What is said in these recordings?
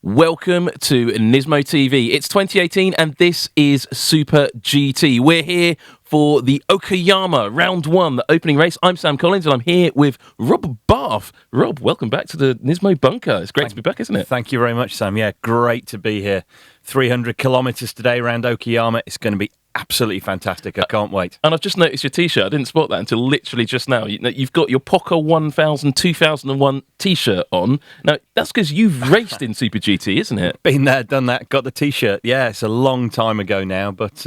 Welcome to NISMO TV. It's 2018 and this is SuperGT. We're here for the Okayama Round 1, the opening race. I'm Sam Collins and I'm here with Rob Barff. Rob, welcome back to the NISMO bunker. It's great to be back, isn't it? Thank you very much, Sam. Yeah, great to be here. 300 kilometres today around Okayama. It's going to be absolutely fantastic. I can't wait. And I've just noticed your T-shirt. I didn't spot that until literally just now. You've got your Poca 1000 2001 T-shirt on. Now, that's because you've raced in Super GT, isn't it? Been there, done that, got the T-shirt. Yeah, it's a long time ago now, but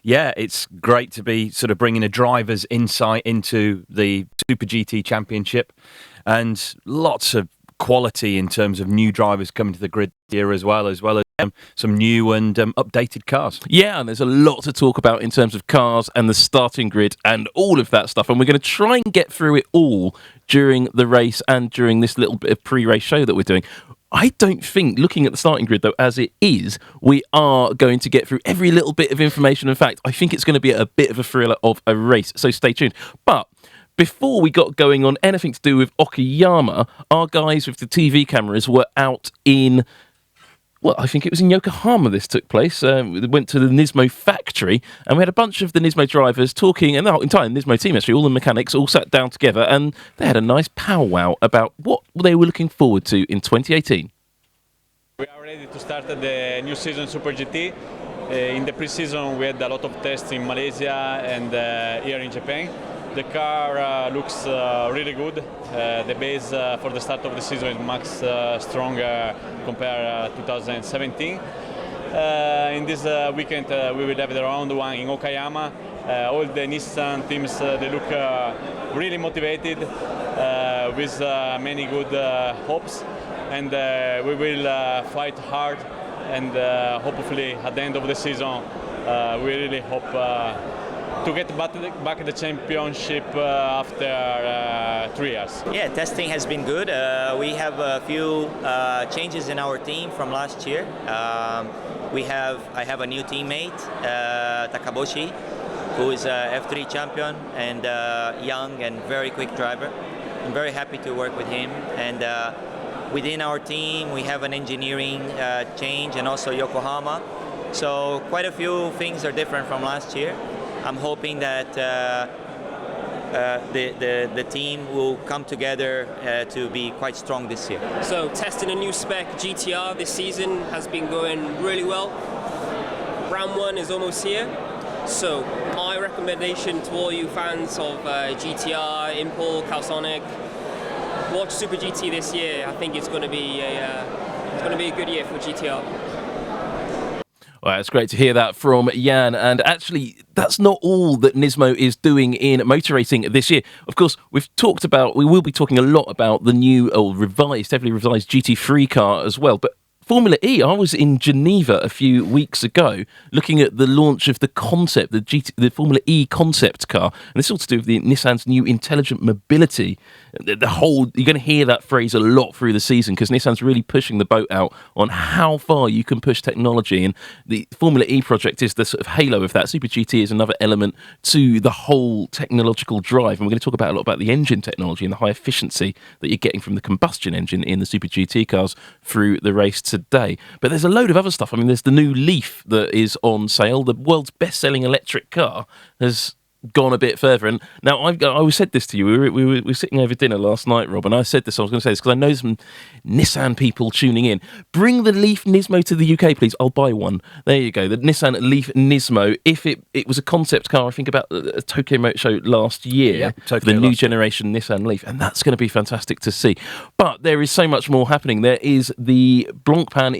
yeah, it's great to be sort of bringing a driver's insight into the Super GT Championship, and lots of quality in terms of new drivers coming to the grid here as well as some new and updated cars. Yeah, and there's a lot to talk about in terms of cars and the starting grid and all of that stuff. And we're going to try and get through it all during the race and during this little bit of pre-race show that we're doing. I don't think, looking at the starting grid, though, as it is, we are going to get through every little bit of information. In fact, I think it's going to be a bit of a thriller of a race, so stay tuned. But before we got going on anything to do with Okayama, our guys with the TV cameras were out in... Well, I think it was in Yokohama this took place. We went to the NISMO factory and we had a bunch of the NISMO drivers talking, and the whole entire NISMO team actually, all the mechanics all sat down together and they had a nice powwow about what they were looking forward to in 2018. We are ready to start the new season Super GT. In the pre-season we had a lot of tests in Malaysia and here in Japan. The car looks really good. The base for the start of the season is much stronger compared to 2017. In this weekend we will have the round one in Okayama. All the Nissan teams they look really motivated with many good hopes, and we will fight hard, and hopefully at the end of the season we really hope to get back the championship after 3 years. Yeah, testing has been good. We have a few changes in our team from last year. I have a new teammate, Takaboshi, who is a F3 champion and young and very quick driver. I'm very happy to work with him. And within our team, we have an engineering change and also Yokohama. So quite a few things are different from last year. I'm hoping that the team will come together to be quite strong this year. So testing a new spec GT-R this season has been going really well. Round 1 is almost here. So my recommendation to all you fans of GT-R, Impul, Calsonic, watch Super GT this year. I think it's going to be a good year for GT-R. Well, it's great to hear that from Jan. And actually, that's not all that NISMO is doing in motor racing this year. Of course, we will be talking a lot about the new, heavily revised GT3 car as well. But Formula E, I was in Geneva a few weeks ago looking at the launch of the concept, the Formula E concept car. And this is all to do with Nissan's new intelligent mobility. You're going to hear that phrase a lot through the season because Nissan's really pushing the boat out on how far you can push technology. And the Formula E project is the sort of halo of that. Super GT is another element to the whole technological drive. And we're going to talk a lot about the engine technology and the high efficiency that you're getting from the combustion engine in the Super GT cars through the race today. But there's a load of other stuff. I mean, there's the new Leaf that is on sale. The world's best-selling electric car has gone a bit further. And now I always said this to you. We were sitting over dinner last night, Rob, and I was going to say this because I know some Nissan people tuning in. Bring the Leaf NISMO to the UK, please. I'll buy one. There you go. The Nissan Leaf NISMO. If it was a concept car, I think about a Tokyo Motor Show last year, the new generation Nissan Leaf, and that's going to be fantastic to see. But there is so much more happening. There is the Blancpain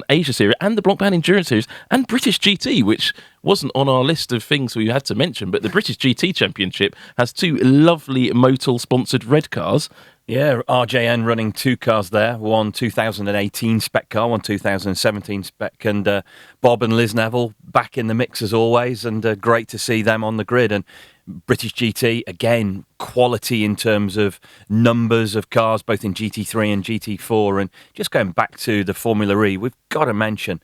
Asia Series and the Blancpain Endurance Series and British GT, which wasn't on our list of things we had to mention, but the British GT Championship has 2 lovely Motul-sponsored red cars. Yeah, RJN running 2 cars there, one 2018 spec car, one 2017 spec, and Bob and Liz Neville back in the mix as always, and great to see them on the grid. And British GT, again, quality in terms of numbers of cars, both in GT3 and GT4. And just going back to the Formula E, we've got to mention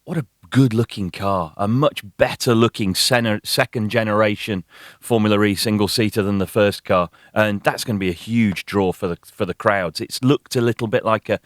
what a good-looking car, a much better-looking second-generation Formula E single-seater than the first car, and that's going to be a huge draw for the crowds. It's looked a little bit like a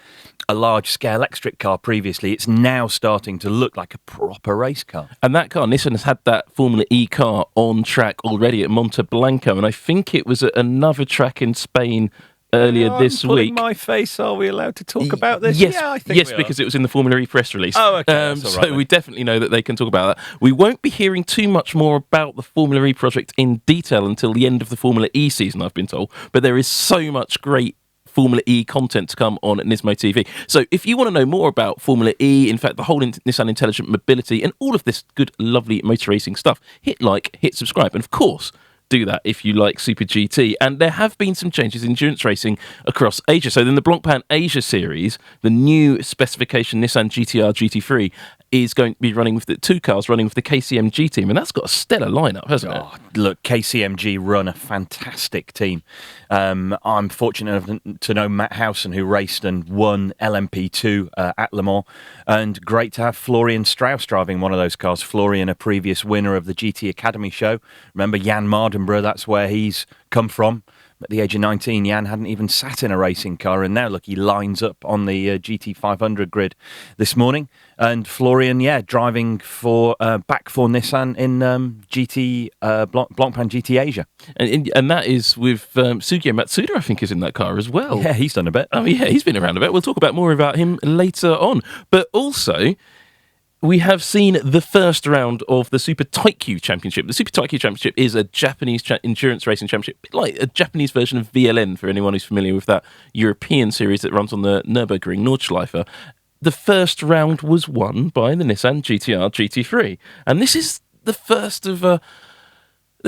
large-scale electric car previously. It's now starting to look like a proper race car. And that car, Nissan has had that Formula E car on track already at Monte Blanco, and I think it was at another track in Spain earlier this week. My face. Are we allowed to talk about this? Yes, yeah, I think yes, we are. because it was in the Formula E press release. Oh, okay. That's all right, so then. we definitely know that they can talk about that. We won't be hearing too much more about the Formula E project in detail until the end of the Formula E season, I've been told. But there is so much great Formula E content to come on Nismo TV. So if you want to know more about Formula E, in fact, the whole Nissan Intelligent Mobility and all of this good, lovely motor racing stuff, hit like, hit subscribe. And of course, do that if you like Super GT. And there have been some changes in endurance racing across Asia. So in the Blancpain Asia series, the new specification Nissan GT-R GT3 is going to be running with the two cars running with the KCMG team, and that's got a stellar lineup, hasn't it? Look, KCMG run a fantastic team. I'm fortunate enough to know Matt Howson, who raced and won LMP2 at Le Mans, and great to have Florian Strauss driving one of those cars. Florian, a previous winner of the GT Academy show. Remember Jan Mardenborough, that's where he's come from. At the age of 19, Jan hadn't even sat in a racing car, and now, look, he lines up on the GT500 grid this morning. And Florian, driving back for Nissan in Blancpain GT Asia. And that is with Sugio Matsuda, I think, is in that car as well. Yeah, he's done a bit. Oh, yeah, he's been around a bit. We'll talk about more about him later on. But also, we have seen the first round of the Super Taikyu Championship. The Super Taikyu Championship is a Japanese endurance racing championship, like a Japanese version of VLN for anyone who's familiar with that European series that runs on the Nürburgring Nordschleife. The first round was won by the Nissan GT-R GT3. And this is the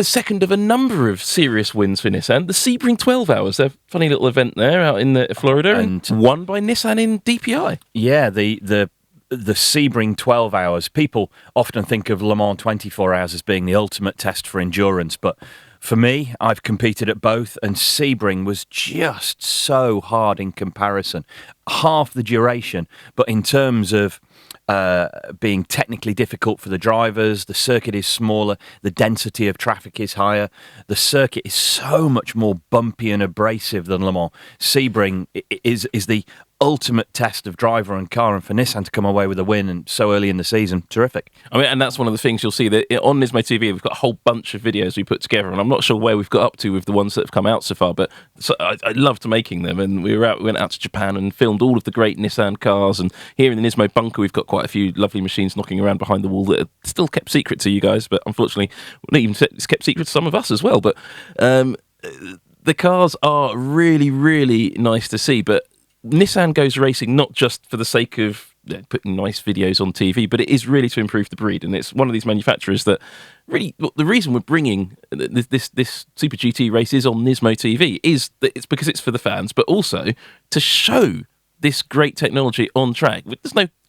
second of a number of serious wins for Nissan. The Sebring 12 Hours, their funny little event there out in Florida, and won by Nissan in DPI. Yeah, the Sebring 12 Hours, people often think of Le Mans 24 Hours as being the ultimate test for endurance, but for me, I've competed at both, and Sebring was just so hard in comparison. Half the duration, but in terms of being technically difficult for the drivers, the circuit is smaller, the density of traffic is higher, the circuit is so much more bumpy and abrasive than Le Mans. Sebring is the ultimate test of driver and car, and for Nissan to come away with a win and so early in the season, terrific. I mean, and that's one of the things you'll see that on Nismo TV, we've got a whole bunch of videos we put together, and I'm not sure where we've got up to with the ones that have come out so far, but I loved making them, and we went out to Japan and filmed all of the great Nissan cars, and here in the Nismo bunker, we've got quite a few lovely machines knocking around behind the wall that are still kept secret to you guys, but unfortunately, not even it's kept secret to some of us as well, but the cars are really, really nice to see, but Nissan goes racing not just for the sake of putting nice videos on TV, but it is really to improve the breed. And it's one of these manufacturers that really, the reason we're bringing this Super GT races on Nismo TV is that it's because it's for the fans, but also to show this great technology on track.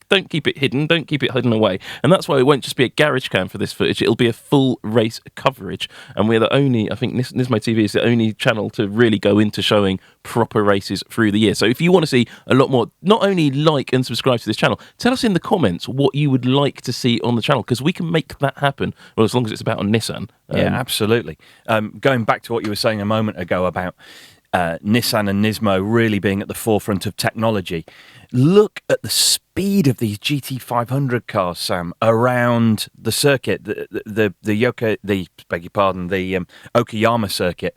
Don't keep it hidden, don't keep it hidden away. And that's why it won't just be a garage cam for this footage, it'll be a full race coverage. And we're the only, I think Nismo TV is the only channel to really go into showing proper races through the year. So if you want to see a lot more, not only like and subscribe to this channel, tell us in the comments what you would like to see on the channel, because we can make that happen, well, as long as it's about on Nissan. Yeah, absolutely. Going back to what you were saying a moment ago about Nissan and Nismo really being at the forefront of technology. Look at the speed of these GT500 cars, Sam, around the circuit, the Okayama circuit.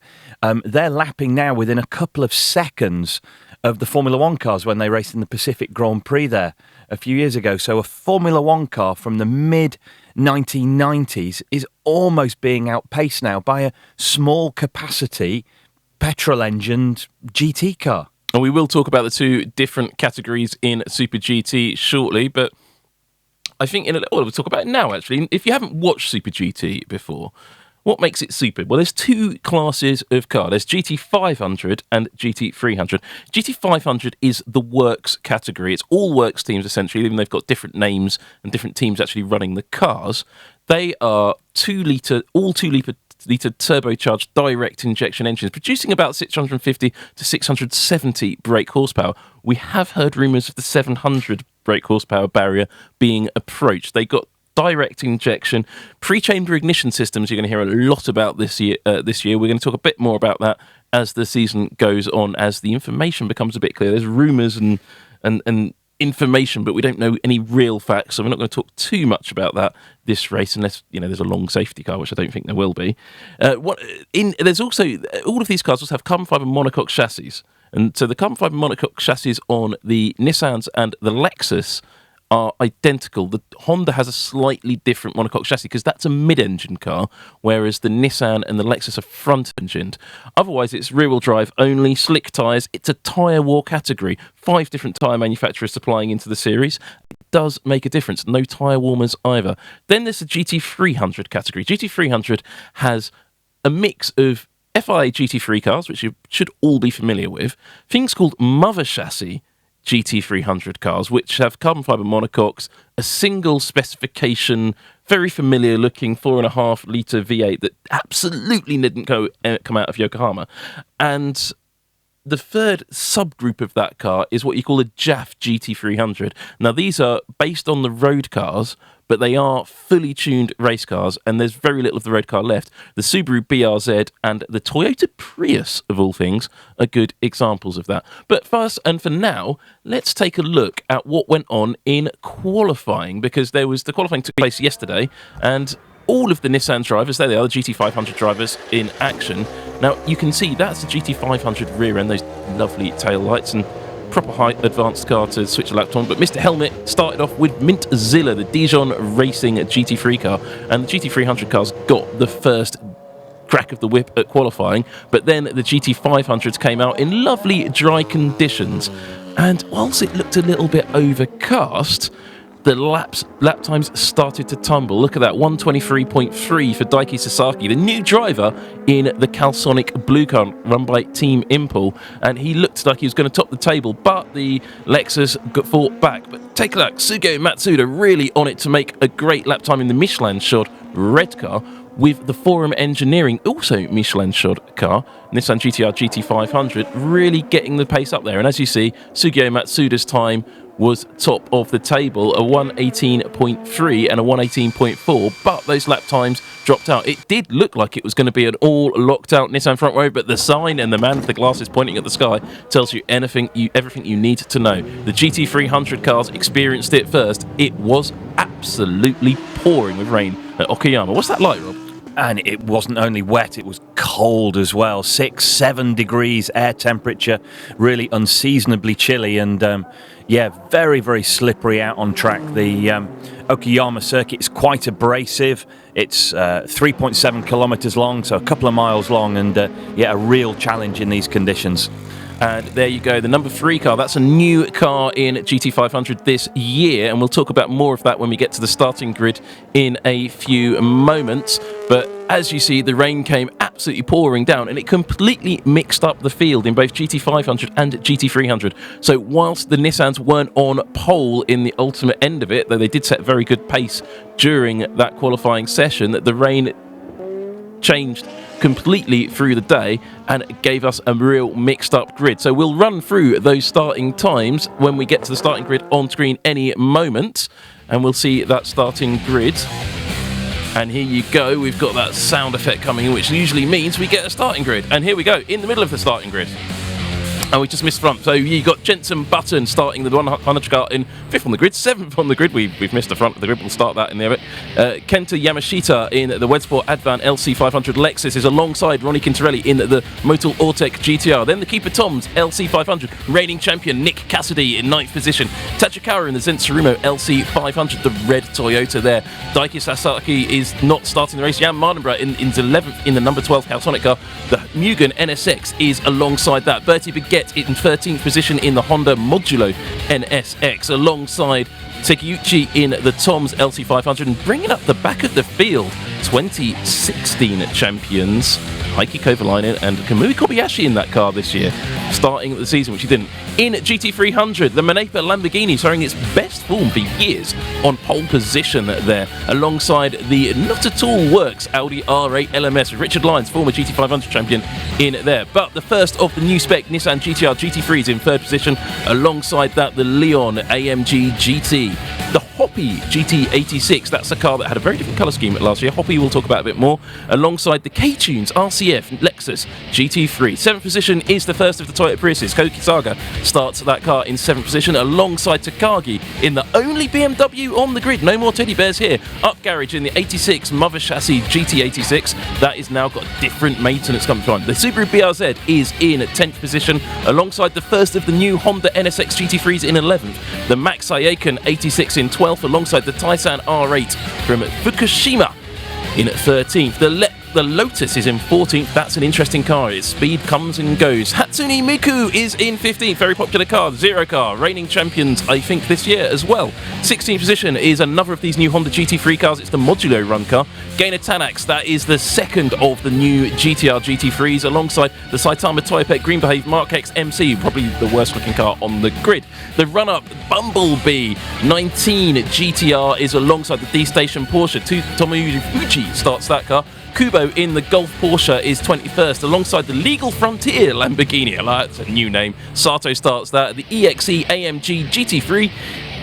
They're lapping now within a couple of seconds of the Formula One cars when they raced in the Pacific Grand Prix there a few years ago. So a Formula One car from the mid-1990s is almost being outpaced now by a small capacity petrol-engined GT car. And we will talk about the two different categories in Super GT shortly, but I think we'll talk about it now, actually. If you haven't watched Super GT before, what makes it super? Well, there's two classes of car. There's GT500 and GT300. GT500 is the works category. It's all works teams, essentially, even though they've got different names and different teams actually running the cars. They are all 2 litre turbocharged direct injection engines, producing about 650 to 670 brake horsepower. We have heard rumours of the 700 brake horsepower barrier being approached. They got direct injection, pre-chamber ignition systems. You're going to hear a lot about this year. We're going to talk a bit more about that as the season goes on, as the information becomes a bit clear. There's rumours and information, but we don't know any real facts, so we're not going to talk too much about that this race, unless there's a long safety car, which I don't think there will be. There's also, all of these cars also have carbon fibre monocoque chassis, and so the carbon fibre monocoque chassis on the Nissans and the Lexus are identical. The Honda has a slightly different monocoque chassis because that's a mid-engine car, whereas the Nissan and the Lexus are front-engined. Otherwise, it's rear-wheel drive only, slick tyres. It's a tyre war category. 5 different tyre manufacturers supplying into the series. It does make a difference. No tyre warmers either. Then there's the GT300 category. GT300 has a mix of FIA GT3 cars, which you should all be familiar with, things called mother chassis GT300 cars, which have carbon fibre monocoques, a single specification, very familiar looking 4.5 litre V8 that absolutely didn't come out of Yokohama. And the third subgroup of that car is what you call a JAF GT300. Now, these are based on the road cars, but they are fully tuned race cars, and there's very little of the road car left. The Subaru BRZ and the Toyota Prius, of all things, are good examples of that. But first, and for now, let's take a look at what went on in qualifying, because the qualifying took place yesterday, and all of the Nissan drivers, there they are, the GT500 drivers in action. Now, you can see that's the GT500 rear end, those lovely tail lights, and proper height advanced car to switch a lap on. But Mr. Helmet started off with Mintzilla, the Dijon Racing GT3 car, and the GT300 cars got the first crack of the whip at qualifying, but then the GT500s came out in lovely dry conditions, and whilst it looked a little bit overcast, the lap times started to tumble. Look at that, 123.3 for Daiki Sasaki, the new driver in the Calsonic Blue car run by Team Impel, and he looked like he was going to top the table, but the Lexus fought back. But take a look, Sugeo Matsuda really on it to make a great lap time in the Michelin-shod red car, with the Forum Engineering, also Michelin-shod car, Nissan GT-R GT500, really getting the pace up there. And as you see, Sugeo Matsuda's time was top of the table, a 118.3 and a 118.4, but those lap times dropped out. It did look like it was going to be an all locked out Nissan front row, but the sign and the man with the glasses pointing at the sky tells you everything you need to know. The GT300 cars experienced it first. It was absolutely pouring with rain at Okayama. What's that like, Rob? And it wasn't only wet, it was cold as well. 6-7 degrees air temperature, really unseasonably chilly, and very, very slippery out on track. The Okayama circuit is quite abrasive. It's 3.7 kilometers long, so a couple of miles long, and a real challenge in these conditions. And there you go, the number 3 car. That's a new car in GT500 this year, and we'll talk about more of that when we get to the starting grid in a few moments. But as you see, the rain came absolutely pouring down, and it completely mixed up the field in both GT500 and GT300. So whilst the Nissans weren't on pole in the ultimate end of it, though they did set very good pace during that qualifying session, the rain changed completely through the day and gave us a real mixed up grid. So we'll run through those starting times when we get to the starting grid on screen any moment, and we'll see that starting grid. And here you go, we've got that sound effect coming in, which usually means we get a starting grid. And here we go, in the middle of the starting grid. And we just missed front. So you got Jensen Button starting the 100 car in 5th on the grid, 7th on the grid. We've missed the front of the grid. We'll start that in there. Kenta Yamashita in the Wedsport Advan LC500 Lexus is alongside Ronnie Quintarelli in the Motul Ortec GT-R. Then the Keeper Toms LC500, reigning champion Nick Cassidy in 9th position. Tachikawa in the Zensurumo LC500, the red Toyota there. Daiki Sasaki is not starting the race. Jan Mardenborough in 11th in the number 12 Calsonic car. The Mugen NSX is alongside that. Bertie Baguette in 13th position in the Honda Modulo NSX, alongside Sekiguchi in the Toms LC500, and bringing up the back of the field, 2016 champions Heikki Kovalainen and Kamui Kobayashi in that car this year, starting the season, which he didn't. In GT300, the Manepa Lamborghini showing its best form for years on pole position there, alongside the not at all works Audi R8 LMS with Richard Lyons, former GT500 champion, in there. But the first of the new spec Nissan GT-R GT3 is in third position, alongside that the Leon AMG GT. The Hoppy GT86, that's a car that had a very different colour scheme last year. Hoppy we'll talk about a bit more, alongside the K-Tunes RCF Lexus GT3. Seventh position is the first of the Toyota Priuses. Koki Saga starts that car in seventh position, alongside Takagi in the only BMW on the grid. No more teddy bears here. Up garage in the 86 Mother Chassis GT86. That is now got a different maintenance coming from. The Subaru BRZ is in 10th position, alongside the first of the new Honda NSX GT3s in 11th. The Maxai Aiken 86 in 12th, alongside the Taisan R8 from Fukushima in 13th. The Lotus is in 14th. That's an interesting car. Its speed comes and goes. Hatsune Miku is in 15th. Very popular car. Zero car. Reigning champions, I think, this year as well. 16th position is another of these new Honda GT3 cars. It's the Modulo Run car. Gainer Tanax, that is the second of the new GT-R GT3s, alongside the Saitama Toyopet Green Behave Mark X MC, probably the worst looking car on the grid. The run-up Bumblebee 19 GT-R is alongside the D-Station Porsche. Tomoyuki Fuji starts that car. Kubo in the Golf Porsche is 21st, alongside the Legal Frontier Lamborghini. That's a new name. Sato starts that. The EXE AMG GT3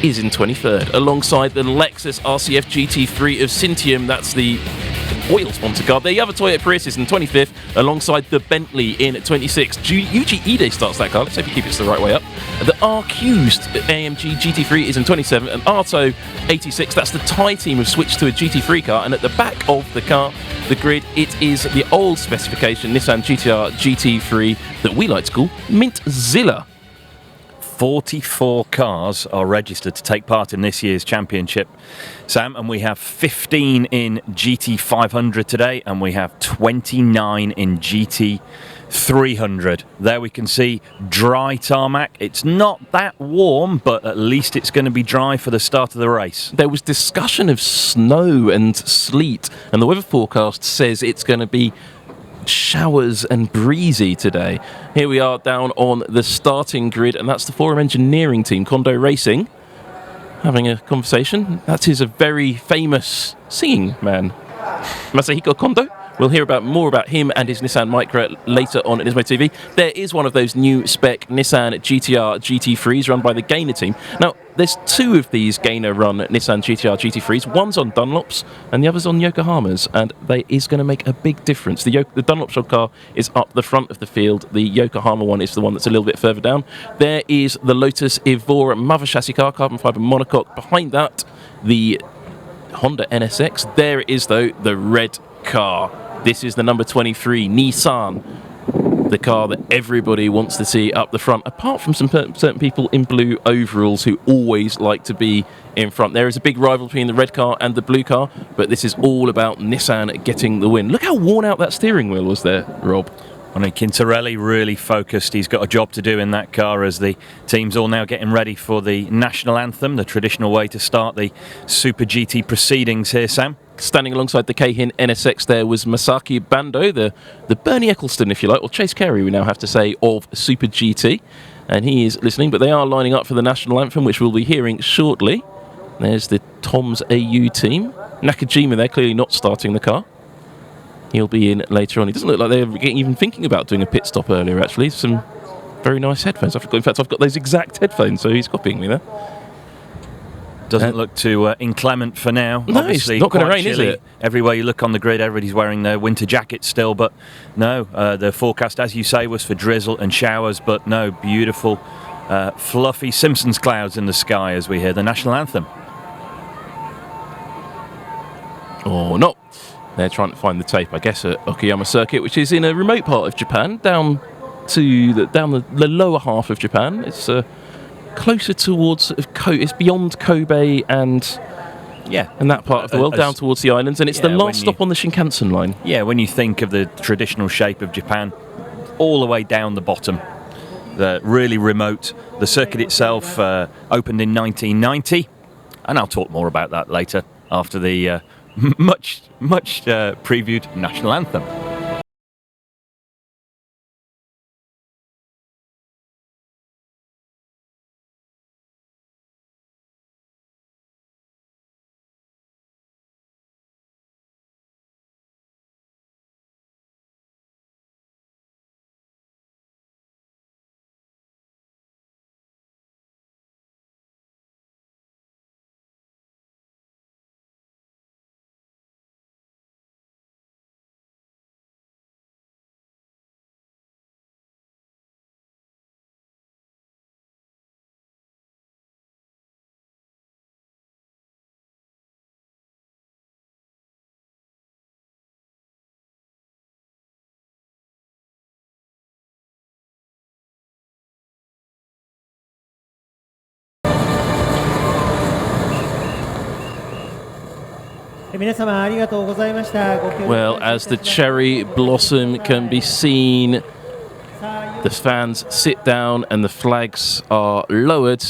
is in 23rd, alongside the Lexus RCF GT3 of Cintium. That's the oil sponsor car. The other Toyota Prius is in 25th, alongside the Bentley in 26th. Yuji Ide starts that car. Let's hope he keeps it the right way up. The R-Cused AMG GT3 is in 27th, and Arto 86, that's the Thai team, have switched to a GT3 car, and at the back of the car, the grid, it is the old specification Nissan GT-R GT3 that we like to call Mintzilla. 44 cars are registered to take part in this year's championship, Sam, and we have 15 in GT500 today, and we have 29 in GT300. There we can see dry tarmac. It's not that warm, but at least it's going to be dry for the start of the race. There was discussion of snow and sleet, and the weather forecast says it's going to be showers and breezy today. Here we are down on the starting grid, and that's the Forum Engineering team, Kondo Racing, having a conversation. That is a very famous singing man, Masahiko Kondo. We'll hear more about him and his Nissan Micra later on at Nismo TV. There is one of those new spec Nissan GT-R GT3s run by the Gainer team. Now, there's two of these Gainer run Nissan GT-R GT3s. One's on Dunlops and the other's on Yokohama's, and they is going to make a big difference. The Dunlop shod car is up the front of the field. The Yokohama one is the one that's a little bit further down. There is the Lotus Evora Mother Chassis car, carbon fibre monocoque. Behind that, the Honda NSX. There it is, though, the red car. This is the number 23 Nissan, the car that everybody wants to see up the front, apart from some certain people in blue overalls who always like to be in front. There is a big rival between the red car and the blue car, but this is all about Nissan getting the win. Look how worn out that steering wheel was there, Rob. I mean, Quintarelli really focused. He's got a job to do in that car as the team's all now getting ready for the national anthem, the traditional way to start the Super GT proceedings here, Sam. Standing alongside the Keihin NSX there was Masaki Bando, the Bernie Eccleston, if you like, or Chase Carey, we now have to say, of Super GT. And he is listening, but they are lining up for the national anthem, which we'll be hearing shortly. There's the Tom's AU team. Nakajima there, clearly not starting the car. He'll be in later on. He doesn't look like they're even thinking about doing a pit stop earlier, actually. Some very nice headphones. In fact, I've got those exact headphones, so he's copying me there. Doesn't look too inclement for now. No, obviously, it's not going to rain, chilly. is it? Everywhere you look on the grid, everybody's wearing their winter jackets still, but no, the forecast, as you say, was for drizzle and showers, but no, beautiful, fluffy Simpsons clouds in the sky as we hear the national anthem. Or not. They're trying to find the tape, I guess, at Okayama Circuit, which is in a remote part of Japan, down the lower half of Japan. It's closer towards it's beyond Kobe and that part of the world, down towards the islands, and it's the last stop on the Shinkansen line. Yeah, when you think of the traditional shape of Japan, all the way down the bottom, really remote. The circuit itself opened in 1990, and I'll talk more about that later after the much previewed national anthem. Well, as the cherry blossom can be seen, the fans sit down and the flags are lowered.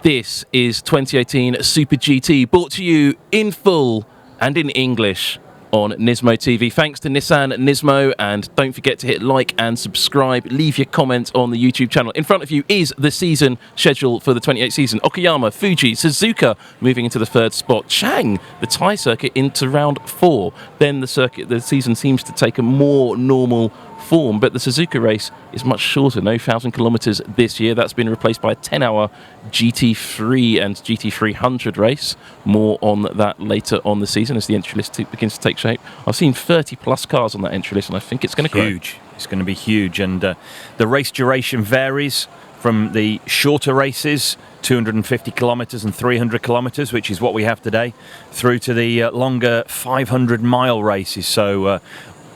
This is 2018 Super GT, brought to you in full and in English on Nismo TV. Thanks to Nissan NISMO, and don't forget to hit like and subscribe. Leave your comment on the YouTube channel. In front of you is the season schedule for the 28th season. Okayama, Fuji, Suzuka moving into the third spot. Chang, the Thai circuit, into round 4. Then the season seems to take a more normal form, but the Suzuka race is much shorter, no 1,000 kilometers this year. That's been replaced by a 10-hour GT3 and GT300 race. More on that later on the season as the entry list begins to take shape. I've seen 30 plus cars on that entry list, and I think it's going to grow. Huge. It's going to be huge, and the race duration varies from the shorter races, 250 kilometers and 300 kilometers, which is what we have today, through to the longer 500-mile races. So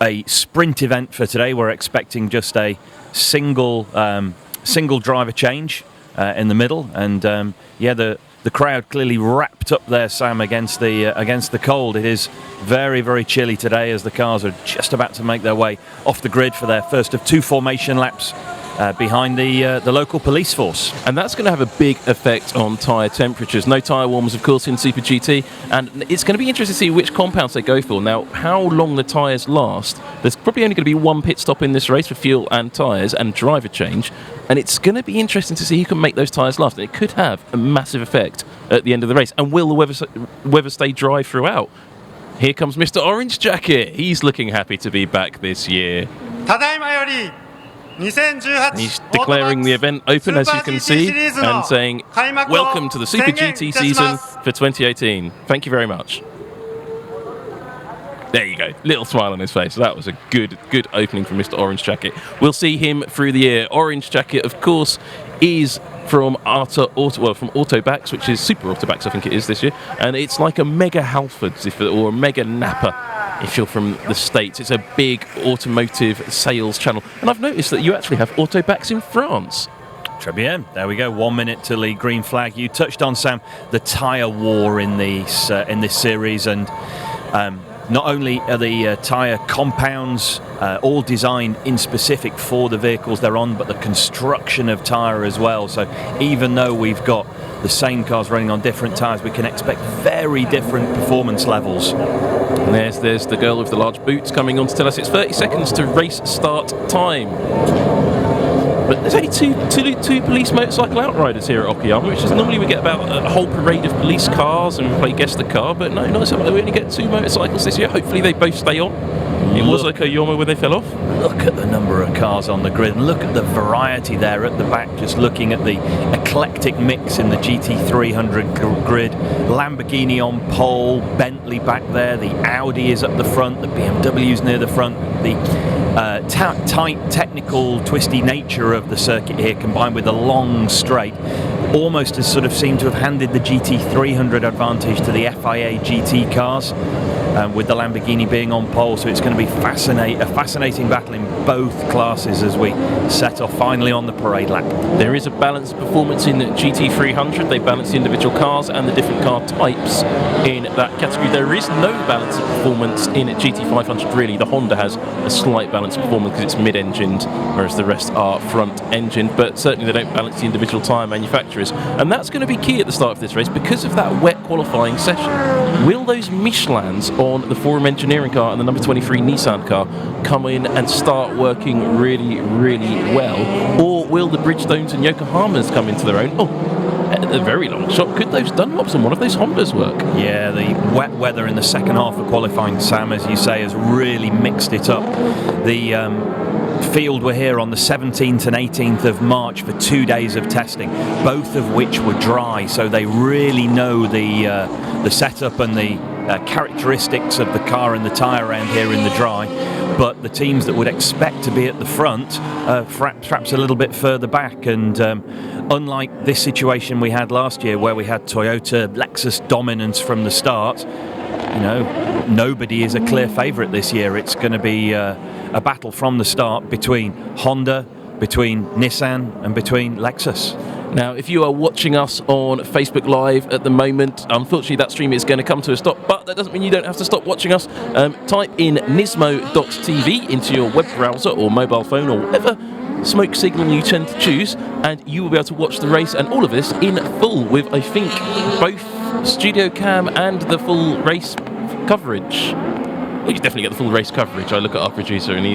a sprint event for today. We're expecting just a single driver change in the middle, and the crowd clearly wrapped up there, Sam, against the cold. It is very, very chilly today as the cars are just about to make their way off the grid for their first of 2 formation laps behind the local police force. And that's going to have a big effect on tyre temperatures. No tyre warmers, of course, in Super GT, and it's going to be interesting to see which compounds they go for. Now, how long the tyres last, there's probably only going to be 1 pit stop in this race for fuel and tyres and driver change, and it's going to be interesting to see who can make those tyres last. And it could have a massive effect at the end of the race. And will the weather stay dry throughout? Here comes Mr. Orange Jacket. He's looking happy to be back this year. He's declaring the event open, as you can see, and saying, welcome to the Super GT season for 2018. Thank you very much. There you go. Little smile on his face. That was a good opening from Mr. Orange Jacket. We'll see him through the year. Orange Jacket, of course, is from Autobacks, which is Super Autobacks, I think it is this year. And it's like a Mega Halfords or a Mega Napa if you're from the States. It's a big automotive sales channel. And I've noticed that you actually have Autobacks in France. Très bien. There we go. 1 minute till the green flag. You touched on, Sam, the tyre war in this series, and not only are the tyre compounds all designed in specific for the vehicles they're on, but the construction of tyre as well. So even though we've got the same cars running on different tyres, we can expect very different performance levels. And there's the girl with the large boots coming on to tell us it's 30 seconds to race start time. But there's only two police motorcycle outriders here at Okayama, which is normally we get about a whole parade of police cars and we play guess the car, but no, not so much. We only get 2 motorcycles this year. Hopefully they both stay on. It was Okayama when they fell off. Look at the number of cars on the grid, and look at the variety there at the back, just looking at the eclectic mix in the GT300 grid. Lamborghini on pole, Bentley back there, the Audi is at the front, the BMW's near the front. The tight, technical, twisty nature of the circuit here, combined with the long straight, almost has sort of seemed to have handed the GT300 advantage to the FIA GT cars, with the Lamborghini being on pole. So it's going to be a fascinating battle in both classes as we set off finally on the parade lap. There is a balanced performance in the GT300. They balance the individual cars and the different car types in that category. There is no balance of performance in GT500 really. The Honda has a slight balance of performance because it's mid-engined, whereas the rest are front-engined, but certainly they don't balance the individual tyre manufacturers. And that's going to be key at the start of this race because of that wet qualifying session. Will those Michelins on the Forum Engineering car and the number 23 Nissan car come in and start working really, really well? Or will the Bridgestones and Yokohamas come into their own? At the very long shot, could those Dunlops and one of those Hondas work? Yeah, the wet weather in the second half of qualifying, Sam, as you say, has really mixed it up. The field were here on the 17th and 18th of March for 2 days of testing, both of which were dry, so they really know the setup and the characteristics of the car and the tyre around here in the dry. But the teams that would expect to be at the front, perhaps a little bit further back, and unlike this situation we had last year where we had Toyota, Lexus dominance from the start, nobody is a clear favourite this year. It's going to be a battle from the start between Honda, between Nissan and between Lexus. Now, if you are watching us on Facebook Live at the moment, unfortunately that stream is going to come to a stop, but that doesn't mean you don't have to stop watching us. Type in NISMO.TV into your web browser or mobile phone or whatever smoke signal you tend to choose, and you will be able to watch the race and all of this in full with, I think, both studio cam and the full race coverage. Well, you definitely get the full race coverage. I look at our producer and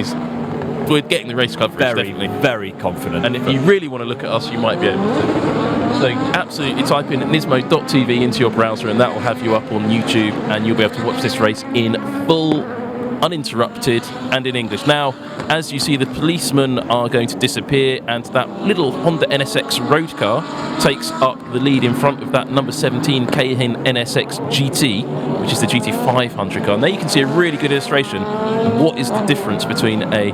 we're getting the race coverage, definitely. Very confident. And if you really want to look at us, you might be able to. So absolutely type in NISMO.TV into your browser and that will have you up on YouTube, and you'll be able to watch this race in full, uninterrupted, and in English. Now, as you see, the policemen are going to disappear, and that little Honda NSX road car takes up the lead in front of that number 17 Cayenne NSX GT, which is the GT500 car. And there you can see a really good illustration of what is the difference between a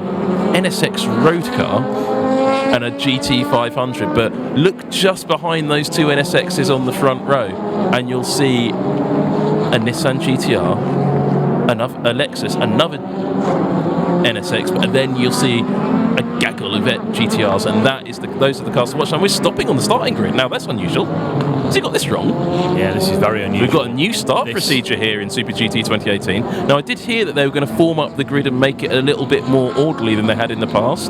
NSX road car and a GT500. But look just behind those two NSXs on the front row, and you'll see a Nissan GT-R, a Lexus, another NSX, but then you'll see a gaggle of GT-Rs, and those are the cars to watch. And we're stopping on the starting grid. Now that's unusual. Has he got this wrong? Yeah, this is very unusual. We've got a new start procedure here in SuperGT 2018. Now I did hear that they were going to form up the grid and make it a little bit more orderly than they had in the past,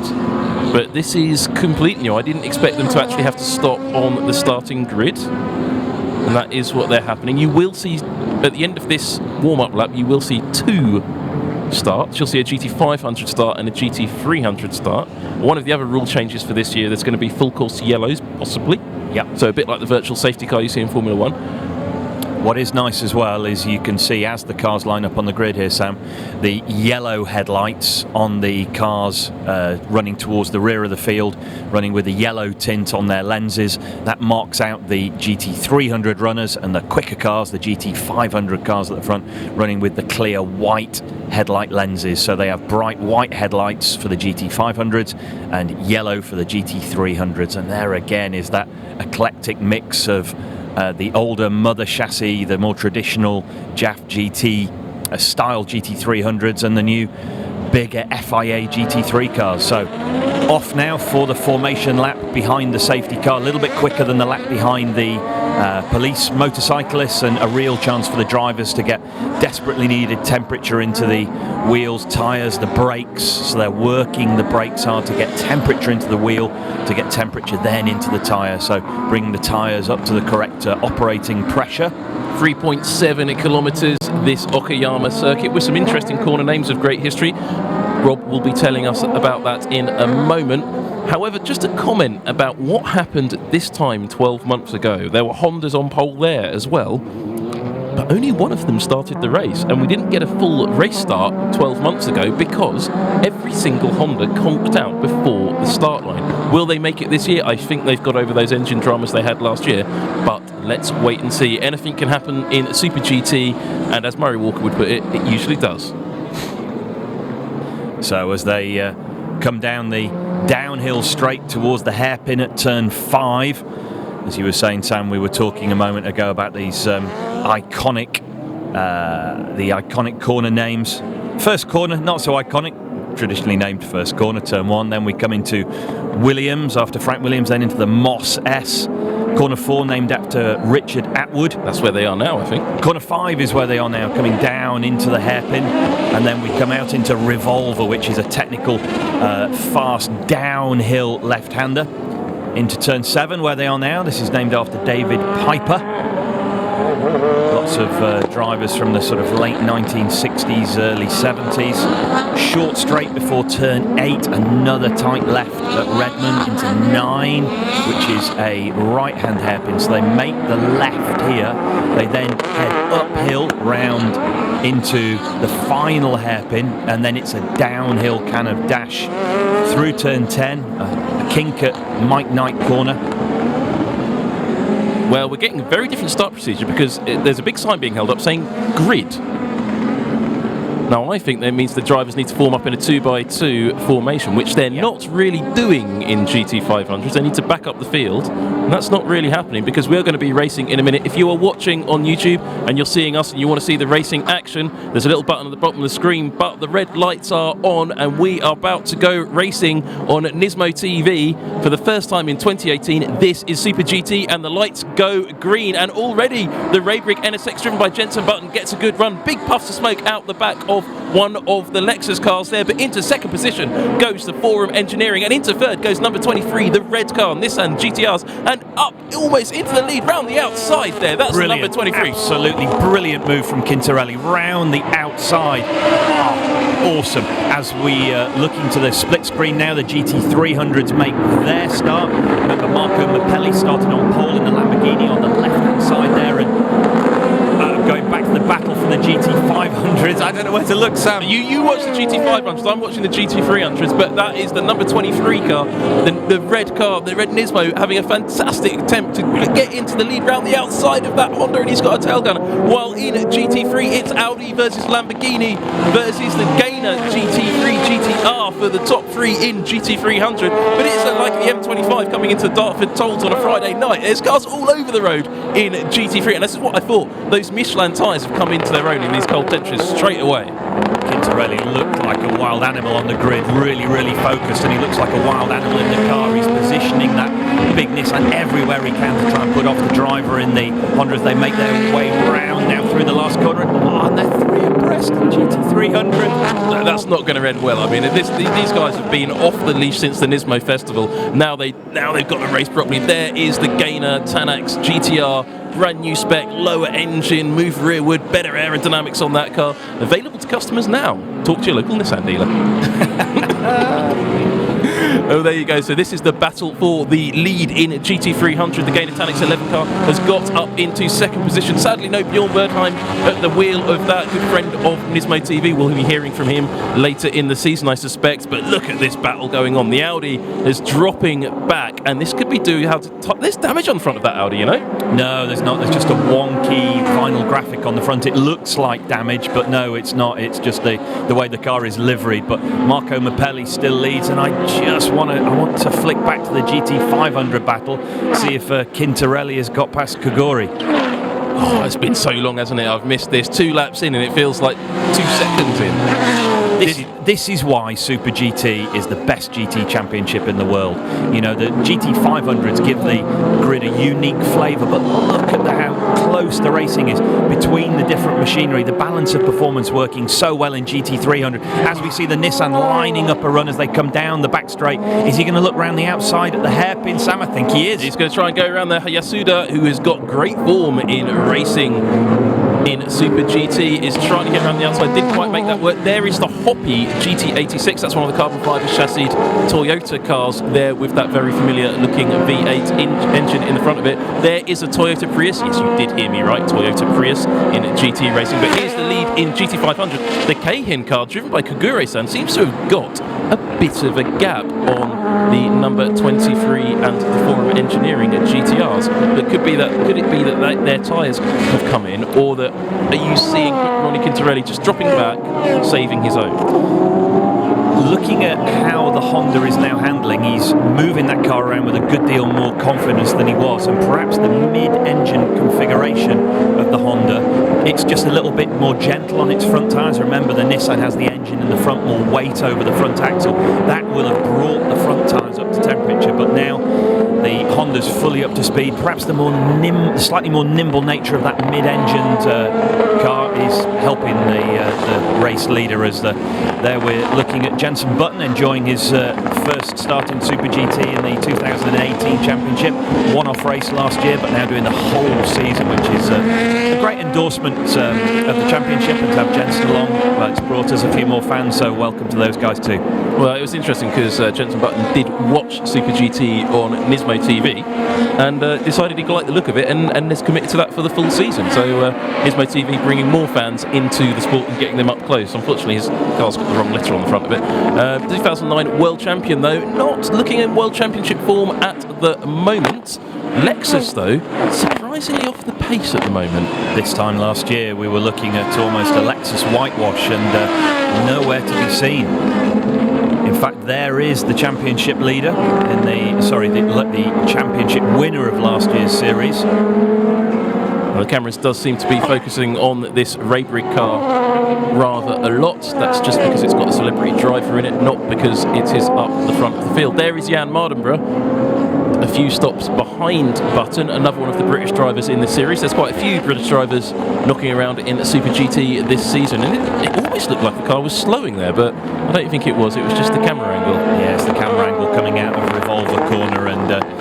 but this is completely new. I didn't expect them to actually have to stop on the starting grid, and that is what they're happening. You will see at the end of this warm-up lap, you will see two starts. You'll see a GT500 start and a GT300 start. One of the other rule changes for this year, there's going to be full course yellows, possibly. Yep. So a bit like the virtual safety car you see in Formula 1. What is nice as well is you can see, as the cars line up on the grid here, Sam, the yellow headlights on the cars running towards the rear of the field, running with the yellow tint on their lenses. That marks out the GT300 runners, and the quicker cars, the GT500 cars at the front, running with the clear white headlight lenses. So they have bright white headlights for the GT500s and yellow for the GT300s. And there again is that eclectic mix of the older mother chassis, the more traditional JAF GT style GT300s, and the new bigger FIA GT3 cars. So off now for the formation lap behind the safety car, a little bit quicker than the lap behind the police motorcyclists, and a real chance for the drivers to get desperately needed temperature into the wheels, tyres, the brakes. So they're working the brakes hard to get temperature into the wheel, to get temperature then into the tyre. So bringing the tyres up to the correct operating pressure. 3.7 kilometres this Okayama circuit with some interesting corner names of great history. Rob will be telling us about that in a moment. However, just a comment about what happened this time 12 months ago. There were Hondas on pole there as well, but only one of them started the race, and we didn't get a full race start 12 months ago because every single Honda conked out before the start line. Will they make it this year? I think they've got over those engine dramas they had last year, but let's wait and see. Anything can happen in Super GT, and as Murray Walker would put it, it usually does. So as they come down the downhill straight towards the hairpin at turn 5, as you were saying, Sam, we were talking a moment ago about these iconic corner names. First corner, not so iconic, traditionally named first corner, turn 1. Then we come into Williams after Frank Williams, then into the Moss S. Corner 4 named after Richard Atwood. That's where they are now, I think. Corner 5 is where they are now, coming down into the hairpin, and then we come out into Revolver, which is a technical, fast downhill left-hander. Into turn 7 where they are now. This is named after David Piper. Lots of drivers from the sort of late 1960s, early 70s. Short straight before turn 8, another tight left at Redmond into 9, which is a right-hand hairpin. So they make the left here. They then head uphill round into the final hairpin, and then it's a downhill kind of dash through turn 10, a kink at Mike Knight corner. Well, we're getting a very different start procedure because there's a big sign being held up saying grid. Now, I think that means the drivers need to form up in a 2x2 formation, which they're not really doing in GT500s. They need to back up the field, and that's not really happening because we're going to be racing in a minute. If you are watching on YouTube and you're seeing us and you want to see the racing action, there's a little button at the bottom of the screen, but the red lights are on, and we are about to go racing on Nismo TV for the first time in 2018. This is Super GT, and the lights go green, and already the Raybrick NSX driven by Jensen Button gets a good run. Big puffs of smoke out the back of one of the Lexus cars there, but into second position goes the Forum Engineering, and into third goes number 23, the red car, Nissan GT-Rs, and up almost into the lead round the outside there. That's the number 23. Absolutely brilliant move from Quintarelli round the outside. Oh, awesome. As we look into the split screen now, the GT300s make their start. Remember, Marco Mappelli started on pole in the Lamborghini on the left-hand side there, and going back to the battle for the GT500s. I don't know where to look, Sam. You watch the GT500s, I'm watching the GT300s, but that is the number 23 car, the red car, the red Nismo, having a fantastic attempt to get into the lead round the outside of that Honda, and he's got a tail gunner. While in GT3, it's Audi versus Lamborghini versus the Gainer GT3 GT-R for the top three in GT300, but it's like the M25 coming into Dartford Tolls on a Friday night. There's cars all over the road in GT3, and this is what I thought. Those Michelin tyres have come into their own in these cold temperatures straight away. Quintarelli looked like a wild animal on the grid, really, really focused, and he looks like a wild animal in the car. He's positioning that big Nissan everywhere he can to try and put off the driver in the Honda as they make their way round now through the last corner. And they're three abreast in GT300. That's not going to end well. I mean, these guys have been off the leash since the Nismo Festival. Now they've got to race properly. There is the Gainer Tanax GT-R. Brand new spec, lower engine, move rearward, better aerodynamics on that car. Available to customers now. Talk to your local Nissan dealer. Oh, there you go. So this is the battle for the lead in GT300. The Gainer Tanix 11 car has got up into second position. Sadly, no Bjorn Berdheim at the wheel of that. Good friend of Nismo TV. We'll be hearing from him later in the season, I suspect. But look at this battle going on. The Audi is dropping back, and this could be due there's damage on the front of that Audi, you know? No, there's not. There's just a wonky vinyl graphic on the front. It looks like damage, but no, it's not. It's just the way the car is liveried. But Marco Mappelli still leads, and I want to flick back to the GT500 battle, see if Quintarelli has got past Kogori. Oh, it's been so long, hasn't it? I've missed this. 2 laps in, and it feels like 2 seconds in. This is why Super GT is the best GT championship in the world. You know, the GT500s give the grid a unique flavour, but look at how close the racing is between the different machinery, the balance of performance working so well in GT300. As we see the Nissan lining up a run as they come down the back straight, is he going to look round the outside at the hairpin, Sam? I think he is. He's going to try and go around there. Yasuda, who has got great form in racing in Super GT, is trying to get around the outside. Didn't quite make that work. There is the Hoppy GT86. That's one of the carbon fibre chassis Toyota cars there with that very familiar looking V8 engine in the front of it. There is a Toyota Prius. Yes, you did hear me right. Toyota Prius in GT racing. But here's the lead in GT500. The Keihin car, driven by Kogure-san, seems to have got a bit of a gap on the number 23 and the Forum Engineering at GTRs. But could it be that their tyres have come in, or that are you seeing Ronnie Quintarelli just dropping back, saving his own? Looking at how the Honda is now handling, he's moving that car around with a good deal more confidence than he was, and perhaps the mid-engine configuration of the Honda, it's just a little bit more gentle on its front tyres. Remember, the Nissan has the engine in the front, more weight over the front axle. That will have brought the front tyres up to temperature, but now the Honda's fully up to speed. Perhaps the slightly more nimble nature of that mid-engined car is helping the race leader. As there we're looking at Jensen Button enjoying his first start in Super GT in the 2018 championship. One-off race last year, but now doing the whole season, which is a great endorsement of the championship, and to have Jensen along, well, it's brought us a few more fans, so welcome to those guys too. Well, it was interesting because Jensen Button did watch Super GT on Nismo TV and decided he liked the look of it and is committed to that for the full season. So Nismo TV bringing more fans into the sport and getting them up close. Unfortunately, his car's got the wrong letter on the front of it. 2009 World Champion, though, not looking in World Championship form at the moment. Lexus, though, surprisingly surprisingly off the pace at the moment. This time last year, we were looking at almost a Lexus whitewash and nowhere to be seen. In fact, there is the championship leader in the championship winner of last year's series. Well, the cameras does seem to be focusing on this Raybrick car rather a lot. That's just because it's got a celebrity driver in it, not because it is up the front of the field. There is Jan Mardenborough, a few stops behind Button, another one of the British drivers in the series. There's quite a few British drivers knocking around in Super GT this season, and it almost looked like the car was slowing there, but I don't think it was. It was just the camera angle. Yeah, it's the camera angle coming out of Revolver Corner, and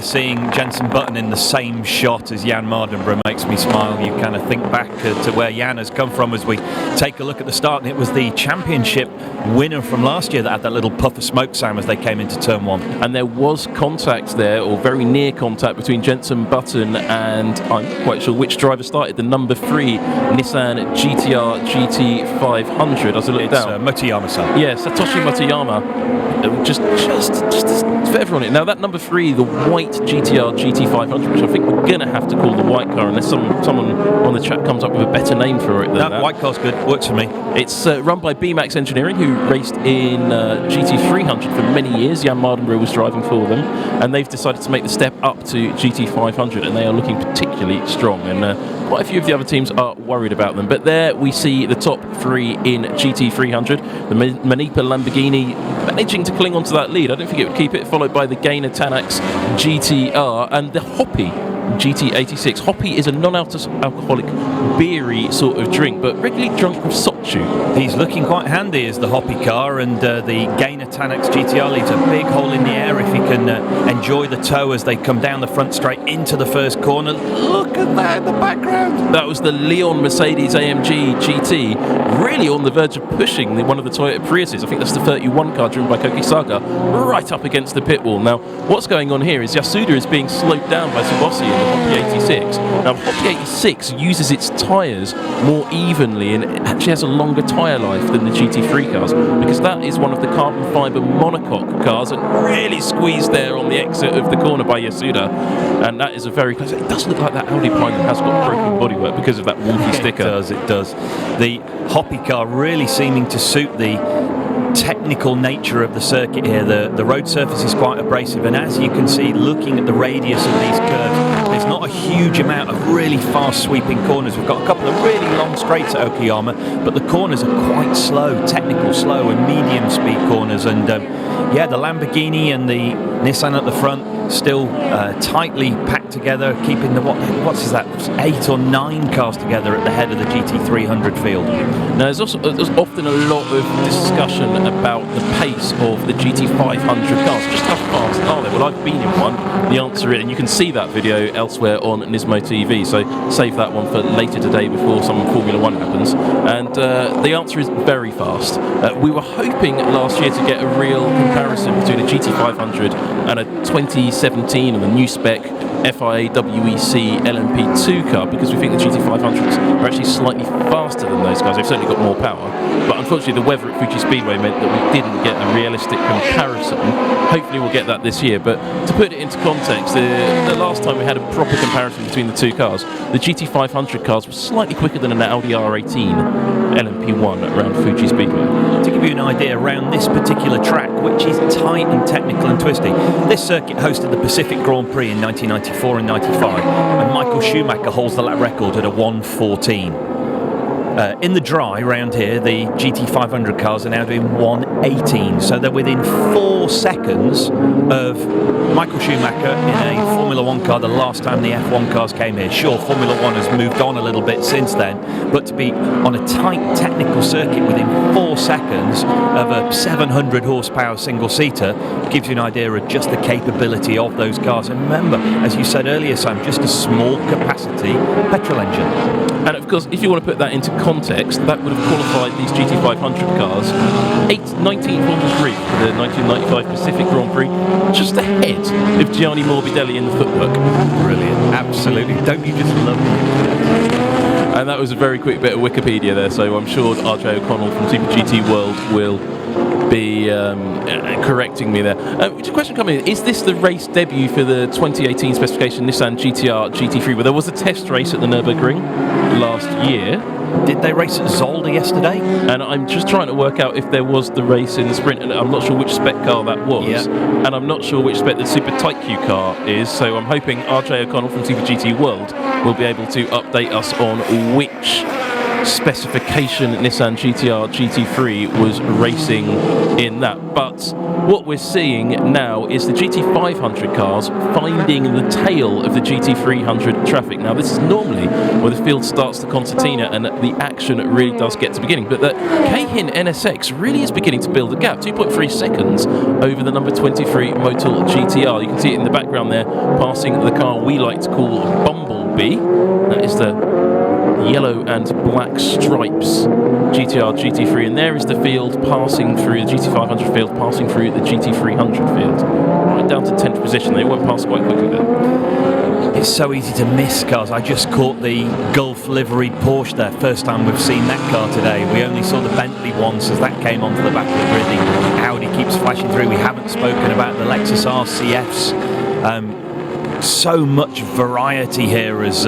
seeing Jenson Button in the same shot as Jan Mardenborough makes me smile. You kind of think back to where Jan has come from as we take a look at the start, and it was the championship winner from last year that had that little puff of smoke, Sam, as they came into turn one. And there was contact there, or very near contact, between Jenson Button and I'm not quite sure which driver started, the number 3 Nissan GT-R GT500. As I look down, Motoyama-san. Yeah, Satoshi Motoyama. Just for everyone. Now that number 3, the white GT-R GT500, which I think we're going to have to call the white car unless someone on the chat comes up with a better name for it than that. White car's good, works for me. It's run by BMAX Engineering, who raced in GT300 for many years. Jan Mardenborough was driving for them, and they've decided to make the step up to GT500, and they are looking particularly strong, and quite a few of the other teams are worried about them. But there we see the top 3 in GT300. The Manipa Lamborghini managing to cling onto that lead. I don't think it would keep it, followed by the Gainer Tanax GT-R and the Hoppy GT86. Hoppy is a non-alcoholic beery sort of drink, but regularly drunk with sochu. He's looking quite handy as the Hoppy car, and the Gainer Tanax GT-R leaves a big hole in the air if he can enjoy the tow as they come down the front straight into the first corner. Look at that in the background. That was the Leon Mercedes AMG GT, really on the verge of pushing one of the Toyota Priuses. I think that's the 31 car driven by Koki Saga, right up against the pit wall. Now, what's going on here is Yasuda is being slowed down by Subossi in the Hoppy 86. Now, Hoppy 86 uses its tyres more evenly and it actually has a longer tyre life than the GT3 cars, because that is one of the carbon fibre monocoque cars, and really squeezed there on the exit of the corner by Yasuda. And that is a very close. It does look like that Audi Pine has got broken bodywork because of that wonky sticker. It does. The Hoppy car really seeming to suit the technical nature of the circuit here. The road surface is quite abrasive, and as you can see, looking at the radius of these curves, there's not a huge amount of really fast sweeping corners. We've got a couple of really long straights at Okayama, but the corners are quite slow, technical, slow and medium speed corners. And the Lamborghini and the Nissan at the front still tightly packed together, keeping the what's that, 8 or 9 cars together at the head of the GT300 field. Now there's often a lot of discussion about the pace of the GT500 cars. Just how fast are they? Well, I've been in one. The answer is, and you can see that video elsewhere on Nismo TV, so save that one for later today before some Formula 1 happens. And the answer is very fast. We were hoping last year to get a real comparison between a GT500 and a 2017 and the new spec FIA WEC LMP2 car, because we think the GT500s are actually slightly faster than those cars. They've certainly got more power, but unfortunately the weather at Fuji Speedway meant that we didn't get a realistic comparison. Hopefully we'll get that this year, but to put it into context, the last time we had a proper comparison between the two cars, the GT500 cars were slightly quicker than an Audi R18 LMP1 around Fuji Speedway. To give you an idea, around this particular track, which is tight and technical and twisty, this circuit hosted the Pacific Grand Prix in 1994 and 95, and Michael Schumacher holds the lap record at a 1:14. In the dry round here, the GT500 cars are now doing 1:18, so they're within 4 seconds of Michael Schumacher in a Formula 1 car the last time the F1 cars came here. Sure, Formula 1 has moved on a little bit since then, but to be on a tight technical circuit within 4 seconds of a 700 horsepower single-seater gives you an idea of just the capability of those cars. And remember, as you said earlier, Sam, just a small capacity petrol engine. And of course, if you want to put that into context, that would have qualified these GT500 cars 19th on the grid for the 1995 Pacific Grand Prix, just ahead of Gianni Morbidelli in the footwork. Brilliant, absolutely. Don't you just love it? And that was a very quick bit of Wikipedia there, so I'm sure RJ O'Connell from Super GT World will be correcting me there. Just a question coming in. Is this the race debut for the 2018 specification Nissan GT-R GT3? Where there was a test race at the Nürburgring last year. Did they race at Zolder yesterday? And I'm just trying to work out if there was the race in the sprint, and I'm not sure which spec car that was. Yeah. And I'm not sure which spec the Super Tight Q car is, so I'm hoping RJ O'Connell from SuperGT World will be able to update us on which specification Nissan GT-R GT3 was racing in that. But what we're seeing now is the GT500 cars finding the tail of the GT300 traffic. Now this is normally where the field starts the concertina and the action really does get to beginning, but the Keihin NSX really is beginning to build a gap, 2.3 seconds over the number 23 Motul GT-R. You can see it in the background there, passing the car we like to call Bumblebee. That is the yellow and black stripes GT-R GT3, and there is the field passing through the GT500 field, passing through the GT300 field, right down to 10th position. They went past quite quickly there. It's so easy to miss cars. I just caught the Gulf liveried Porsche there. First time we've seen that car today. We only saw the Bentley once as that came onto the back of the grid. The Audi keeps flashing through. We haven't spoken about the Lexus RCFs. So much variety here as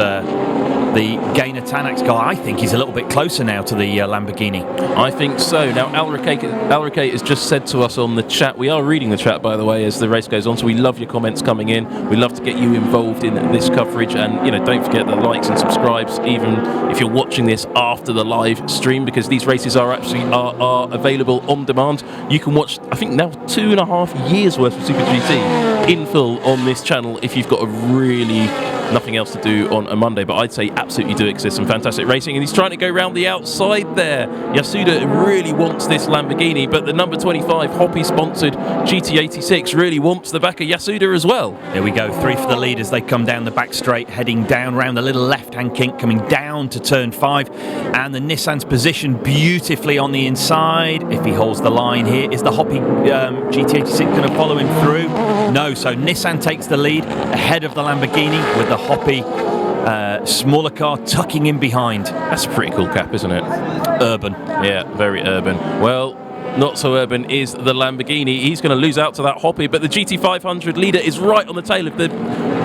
the Gainer Tanax car. I think he's a little bit closer now to the Lamborghini. I think so. Now, Alricate has just said to us on the chat, we are reading the chat, by the way, as the race goes on, so we love your comments coming in. We love to get you involved in this coverage, and, you know, don't forget the likes and subscribes, even if you're watching this after the live stream, because these races are actually are available on demand. You can watch, I think now, 2.5 years worth of Super GT in full on this channel if you've got a really nothing else to do on a Monday, but I'd say absolutely do it because there's some fantastic racing, and he's trying to go round the outside there. Yasuda really wants this Lamborghini, but the number 25 Hoppy sponsored GT86 really wants the back of Yasuda as well. There we go, 3 for the lead as they come down the back straight, heading down round the little left-hand kink, coming down to turn 5, and the Nissan's positioned beautifully on the inside. If he holds the line here, is the Hoppy GT86 going to follow him through? No, so Nissan takes the lead ahead of the Lamborghini with the Hoppy smaller car tucking in behind. That's a pretty cool cap, isn't it? Urban. Yeah, very urban. Well, not so urban is the Lamborghini. He's going to lose out to that Hoppy, but the GT500 leader is right on the tail of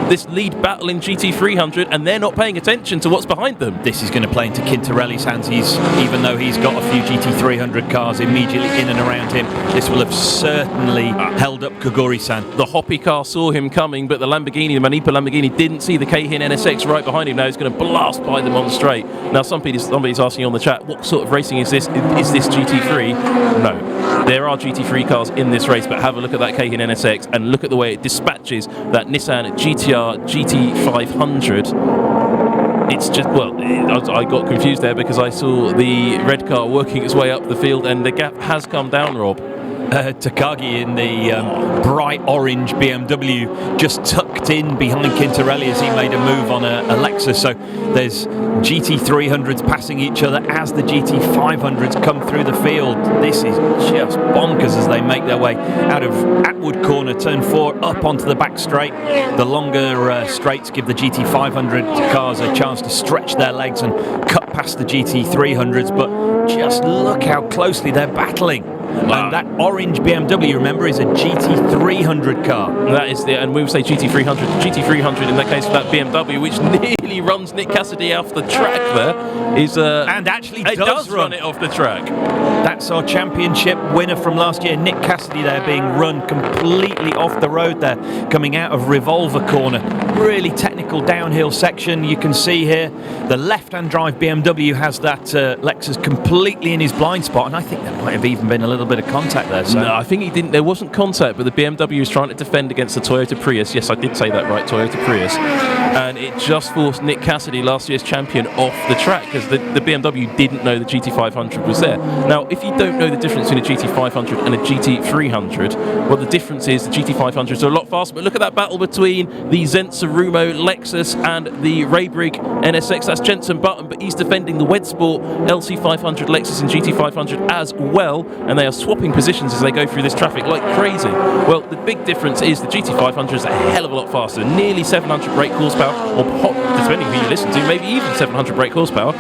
this lead battle in GT300, and they're not paying attention to what's behind them. This is going to play into Quintarelli's hands. Even though he's got a few GT300 cars immediately in and around him, this will have certainly held up Kogori-san. The Hoppy car saw him coming, but the Lamborghini, the Manipa Lamborghini, didn't see the Keihin NSX right behind him. Now he's going to blast by them on the straight. Now somebody's asking on the chat, what sort of racing is this? Is this GT3? No. There are GT3 cars in this race, but have a look at that Keihin NSX and look at the way it dispatches that Nissan GT-R GT500. It's just, well, I got confused there because I saw the red car working its way up the field, and the gap has come down, Rob. Takagi in the bright orange BMW just tucked in behind Quintarelli as he made a move on a Lexus. So there's GT300s passing each other as the GT500s come through the field. This is just bonkers as they make their way out of Atwood Corner, turn 4, up onto the back straight. The longer straights give the GT500 cars a chance to stretch their legs and cut past the GT300s, but just look how closely they're battling. Wow. And that orange BMW, remember, is a GT300 car. That is the, and we would say GT300. GT300 in that case for that BMW, which nearly runs Nick Cassidy off the track there, is and actually it does run it off the track. That's our championship winner from last year, Nick Cassidy, there being run completely off the road there, coming out of Revolver Corner. Really technical downhill section. You can see here the left-hand drive BMW has that Lexus completely in his blind spot, and I think there might have even been a little bit of contact there. So. No, I think he didn't. There wasn't contact, but the BMW was trying to defend against the Toyota Prius. Yes, I did say that right, Toyota Prius. And it just forced Nick Cassidy, last year's champion, off the track because the BMW didn't know the GT500 was there. Now, if you don't know the difference between a GT500 and a GT300, well, the difference is the GT500s are a lot faster. But look at that battle between the Zensarumo Lexus and the Raybrig NSX. That's Jensen Button, but he's defending the Wedsport LC500 Lexus and GT500 as well. And they are swapping positions as they go through this traffic like crazy. Well, the big difference is the GT500 is a hell of a lot faster, nearly 700 brake horsepower, or depending who you listen to, maybe even 700 brake horsepower.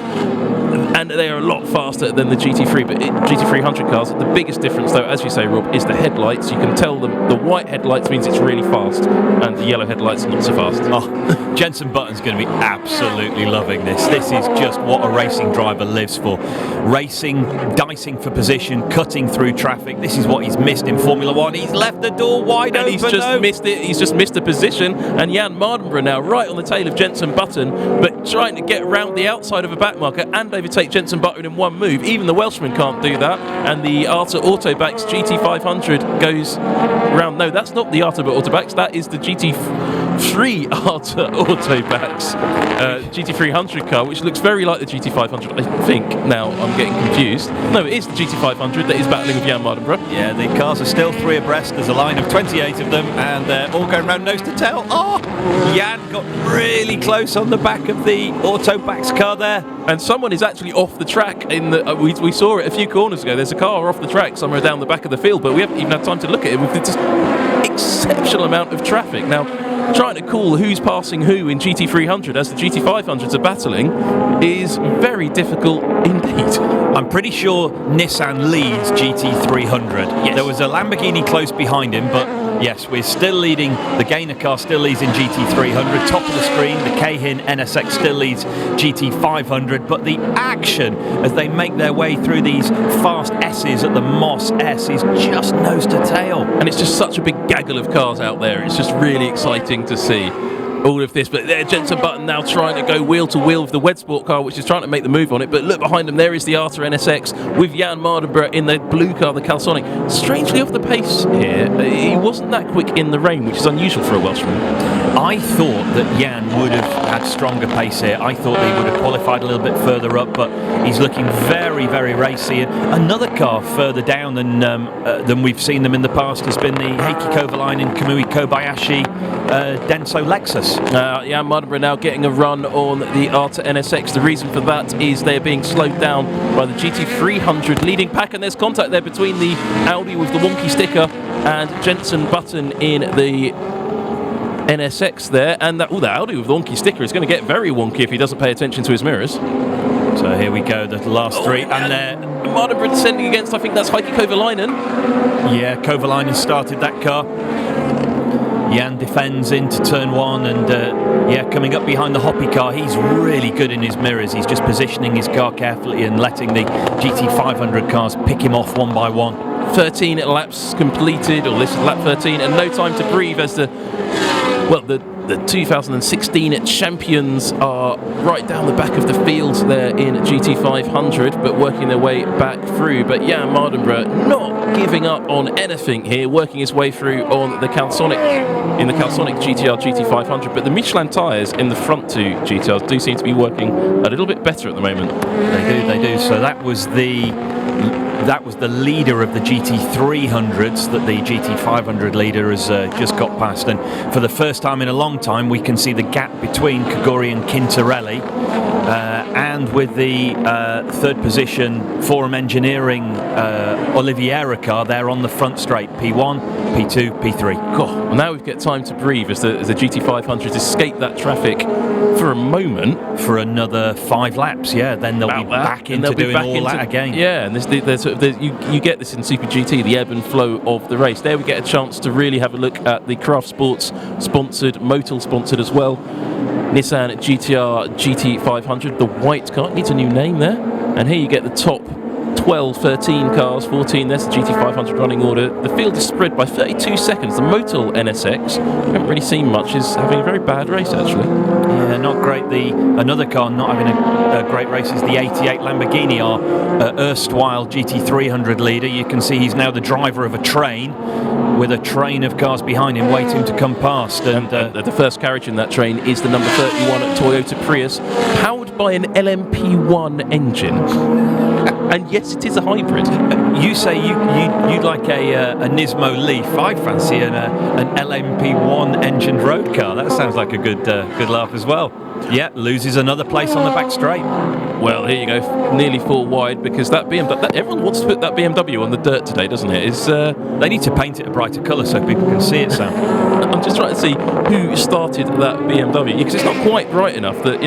And they are a lot faster than the GT3, but GT300 cars. The biggest difference, though, as you say, Rob, is the headlights. You can tell them the white headlights means it's really fast, and the yellow headlights not so fast. Oh, Jenson Button's going to be absolutely loving this. This is just what a racing driver lives for. Racing, dicing for position, cutting through traffic. This is what he's missed in Formula One. He's left the door wide open. He's just missed it. He's just missed a position. And Jan Mardenborough now right on the tail of Jenson Button, but trying to get round the outside of a back marker and overtake Jenson Button in one move. Even the Welshman can't do that. And the Arta Autobacks GT500 goes round. No, that's not the Arta Autobacks. That is the GT3 Arta Autobacks GT300 car, which looks very like the GT500. I think now I'm getting confused. No, it is the GT500 that is battling with Jan Mardenborough. Yeah, the cars are still 3 abreast. There's a line of 28 of them, and they're all going round nose to tail. Oh, Jan got really close on the back of the Autobacks car there. And someone is actually off the track. In the we saw it a few corners ago. There's a car off the track somewhere down the back of the field, but we haven't even had time to look at it. We've just exceptional amount of traffic now. Trying to call who's passing who in GT300 as the GT500s are battling is very difficult indeed. I'm pretty sure Nissan leads GT300. Yes. There was a Lamborghini close behind him, but yes, we're still leading. The Gainer car still leads in GT300. Top of the screen, the Keihin NSX still leads GT500. But the action as they make their way through these fast S's at the Moss S is just nose to tail. And it's just such a big gaggle of cars out there. It's just really exciting to see all of this. But there, Jenson Button now trying to go wheel to wheel with the Wed Sport car, which is trying to make the move on it. But look behind him, there is the Arta NSX with Jan Mardenborough in the blue car, the Calsonic. Strangely off the pace here. He wasn't that quick in the rain, which is unusual for a Welshman. I thought that Jan would have had stronger pace here. I thought he would have qualified a little bit further up, but he's looking very, very racy. And another car further down than we've seen them in the past has been the Heikki Kovalainen, Kamui Kobayashi, Denso Lexus. Jan Mardenborough now getting a run on the Arta NSX. The reason for that is they're being slowed down by the GT300 leading pack, and there's contact there between the Audi with the wonky sticker and Jenson Button in the NSX there, and the Audi with the wonky sticker is going to get very wonky if he doesn't pay attention to his mirrors. So here we go, the last three, and Mardenborough descending against, I think that's Heikki Kovalainen. Yeah, Kovalainen started that car. Jan defends into turn one, and coming up behind the Hoppy car. He's really good in his mirrors. He's just positioning his car carefully and letting the GT500 cars pick him off one by one. 13 laps completed, or this is lap 13, and no time to breathe as the 2016 champions are right down the back of the field there in GT500, but working their way back through. But Jan Mardenborough not giving up on anything here, working his way through on the Calsonic, in the Calsonic GT-R GT500. But the Michelin tyres in the front two GT-Rs do seem to be working a little bit better at the moment. They do. So that was the leader of the GT300s that the GT500 leader has just got past, and for the first time in a long time we can see the gap between Kaguri and Quintarelli, and with the third position Forum Engineering Oliveira car there on the front straight, P1, P2, P3. God, well, now we've got time to breathe as the GT500s escape that traffic for a moment. For another 5 laps, yeah, then they'll be back into doing all that again. Yeah, and you get this in Super GT, the ebb and flow of the race. There we get a chance to really have a look at the Craft Sports sponsored, Motul sponsored as well, Nissan GT-R GT500, the white car, needs a new name there. And here you get the top 12, 13 cars, 14, there's the GT500 running order. The field is spread by 32 seconds. The Motul NSX, we haven't really seen much, is having a very bad race actually. Yeah, not great. Another car not having a great race is the 88 Lamborghini, our erstwhile GT300 leader. You can see he's now the driver of a train, with a train of cars behind him waiting to come past. And the first carriage in that train is the number 31 Toyota Prius, powered by an LMP1 engine. And yes, it is a hybrid. You say you'd like a Nismo Leaf. I fancy an LMP1 engined road car. That sounds like a good laugh as well. Yeah, loses another place on the back straight. Well, here you go, nearly 4 wide, because that BMW, everyone wants to put that BMW on the dirt today, doesn't it? They need to paint it a brighter colour so people can see it, Sam. I'm just trying to see who started that BMW, because it's not quite bright enough that,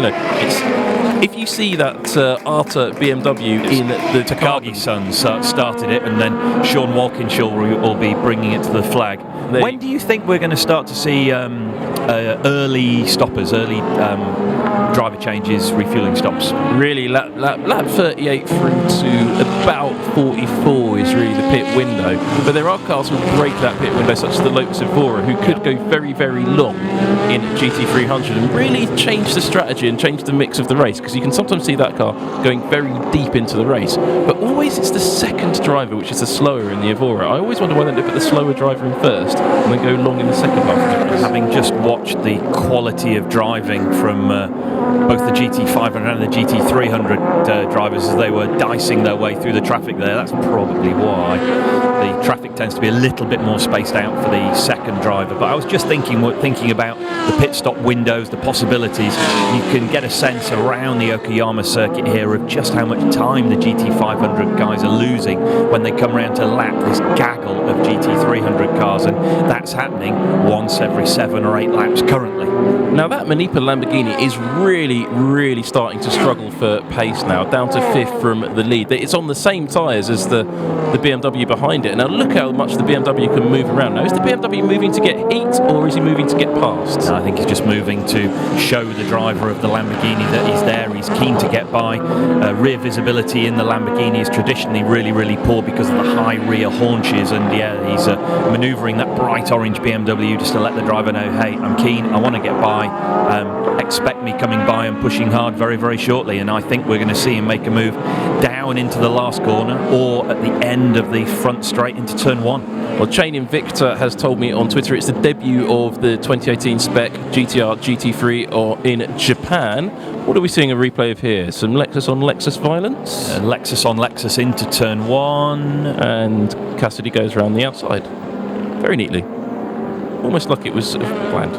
if you see that Arta BMW in the Takagi's son started it, and then Sean Walkinshaw will be bringing it to the flag. When do you think we're going to start to see early stoppers, early driver changes, refueling stops? Really, lap 38 through to about 44 is really the pit window. But there are cars who break that pit window, such as the Lotus Evora, who could go very, very long in GT300 and really change the strategy and change the mix of the race, because you can sometimes see that car going very deep into the race. But always it's the second driver which is the slower in the Evora. I always wonder why they don't put the slower driver in first and then go long in the second half of the race. Having just watched the quality of driving from both the GT500 and the GT300 drivers as they were dicing their way through the traffic there, that's probably why the traffic tends to be a little bit more spaced out for the second driver. But I was just thinking about the pit stop windows, the possibilities. You can get a sense around the Okayama circuit here of just how much time the GT500 guys are losing when they come around to lap this gaggle of GT300 cars, and that's happening once every 7 or 8 laps currently. Now that Manipa Lamborghini is really starting to struggle for pace now, down to 5th from the lead. It's on the same tyres as the BMW behind it. Now look how much the BMW can move around. Now is the BMW moving to get heat, or is he moving to get past? No, I think he's just moving to show the driver of the Lamborghini that he's there. He's keen to get by. Rear visibility in the Lamborghini is traditionally really poor because of the high rear haunches, and yeah, he's manoeuvring that bright orange BMW just to let the driver know, hey, I'm keen, I want to get by. Expect me coming by and pushing hard very shortly, and I think we're going to see him make a move down into the last corner or at the end of the front straight into turn 1. Well, Chain Invicta has told me on Twitter it's the debut of the 2018 spec GT-R GT3 in Japan. What are we seeing a replay of here? Some Lexus on Lexus violence? Lexus on Lexus into turn 1. And Cassidy goes around the outside. Very neatly. Almost like it was planned.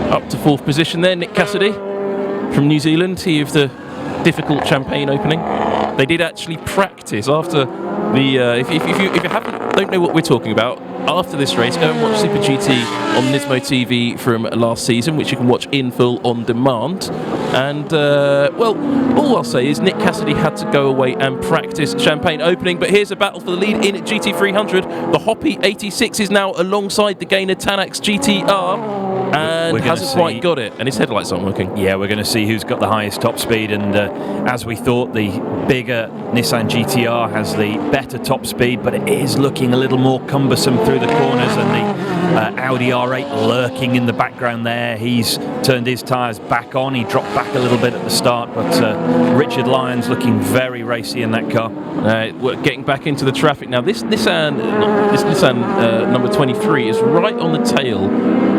Up to 4th position there, Nick Cassidy from New Zealand. He of the difficult champagne opening. They did actually practice after the. If you don't know what we're talking about, after this race, go and watch Super GT on NISMO TV from last season, which you can watch in full on demand. And all I'll say is Nick Cassidy had to go away and practice champagne opening. But here's a battle for the lead in GT300. The Hoppy 86 is now alongside the Gainer Tanax GT-R. And hasn't quite got it, and his headlights aren't working. Yeah, we're going to see who's got the highest top speed, and as we thought, the bigger Nissan GT-R has the better top speed, but it is looking a little more cumbersome through the corners, and the Audi R8 lurking in the background there. He's turned his tyres back on. He dropped back a little bit at the start, but Richard Lyons looking very racy in that car. We're getting back into the traffic now. This Nissan number 23 is right on the tail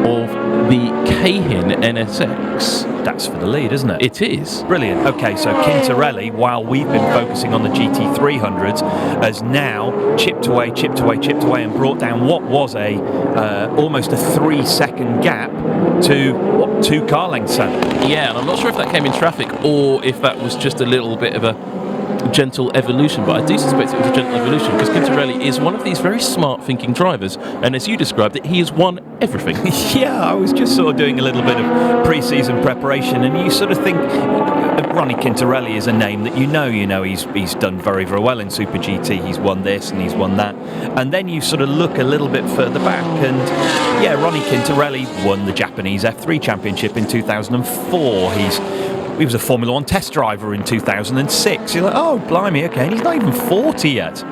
of the Keihin NSX. That's for the lead, isn't it? It is. Brilliant. Okay, so Quintarelli, while we've been focusing on the GT300s, has now chipped away and brought down what was almost a 3-second gap to 2 car lengths. Yeah, and I'm not sure if that came in traffic or if that was just a little bit of a gentle evolution, but I do suspect it was a gentle evolution because Quintarelli is one of these very smart thinking drivers, and as you described it, he has won everything. Yeah, I was just sort of doing a little bit of pre-season preparation, and you sort of think Ronnie Quintarelli is a name that you know he's done very well in Super GT. He's won this and he's won that, and then you sort of look a little bit further back, and yeah, Ronnie Quintarelli won the Japanese F3 Championship in 2004. He was a Formula 1 test driver in 2006. You're like, oh, blimey, okay, and he's not even 40 yet.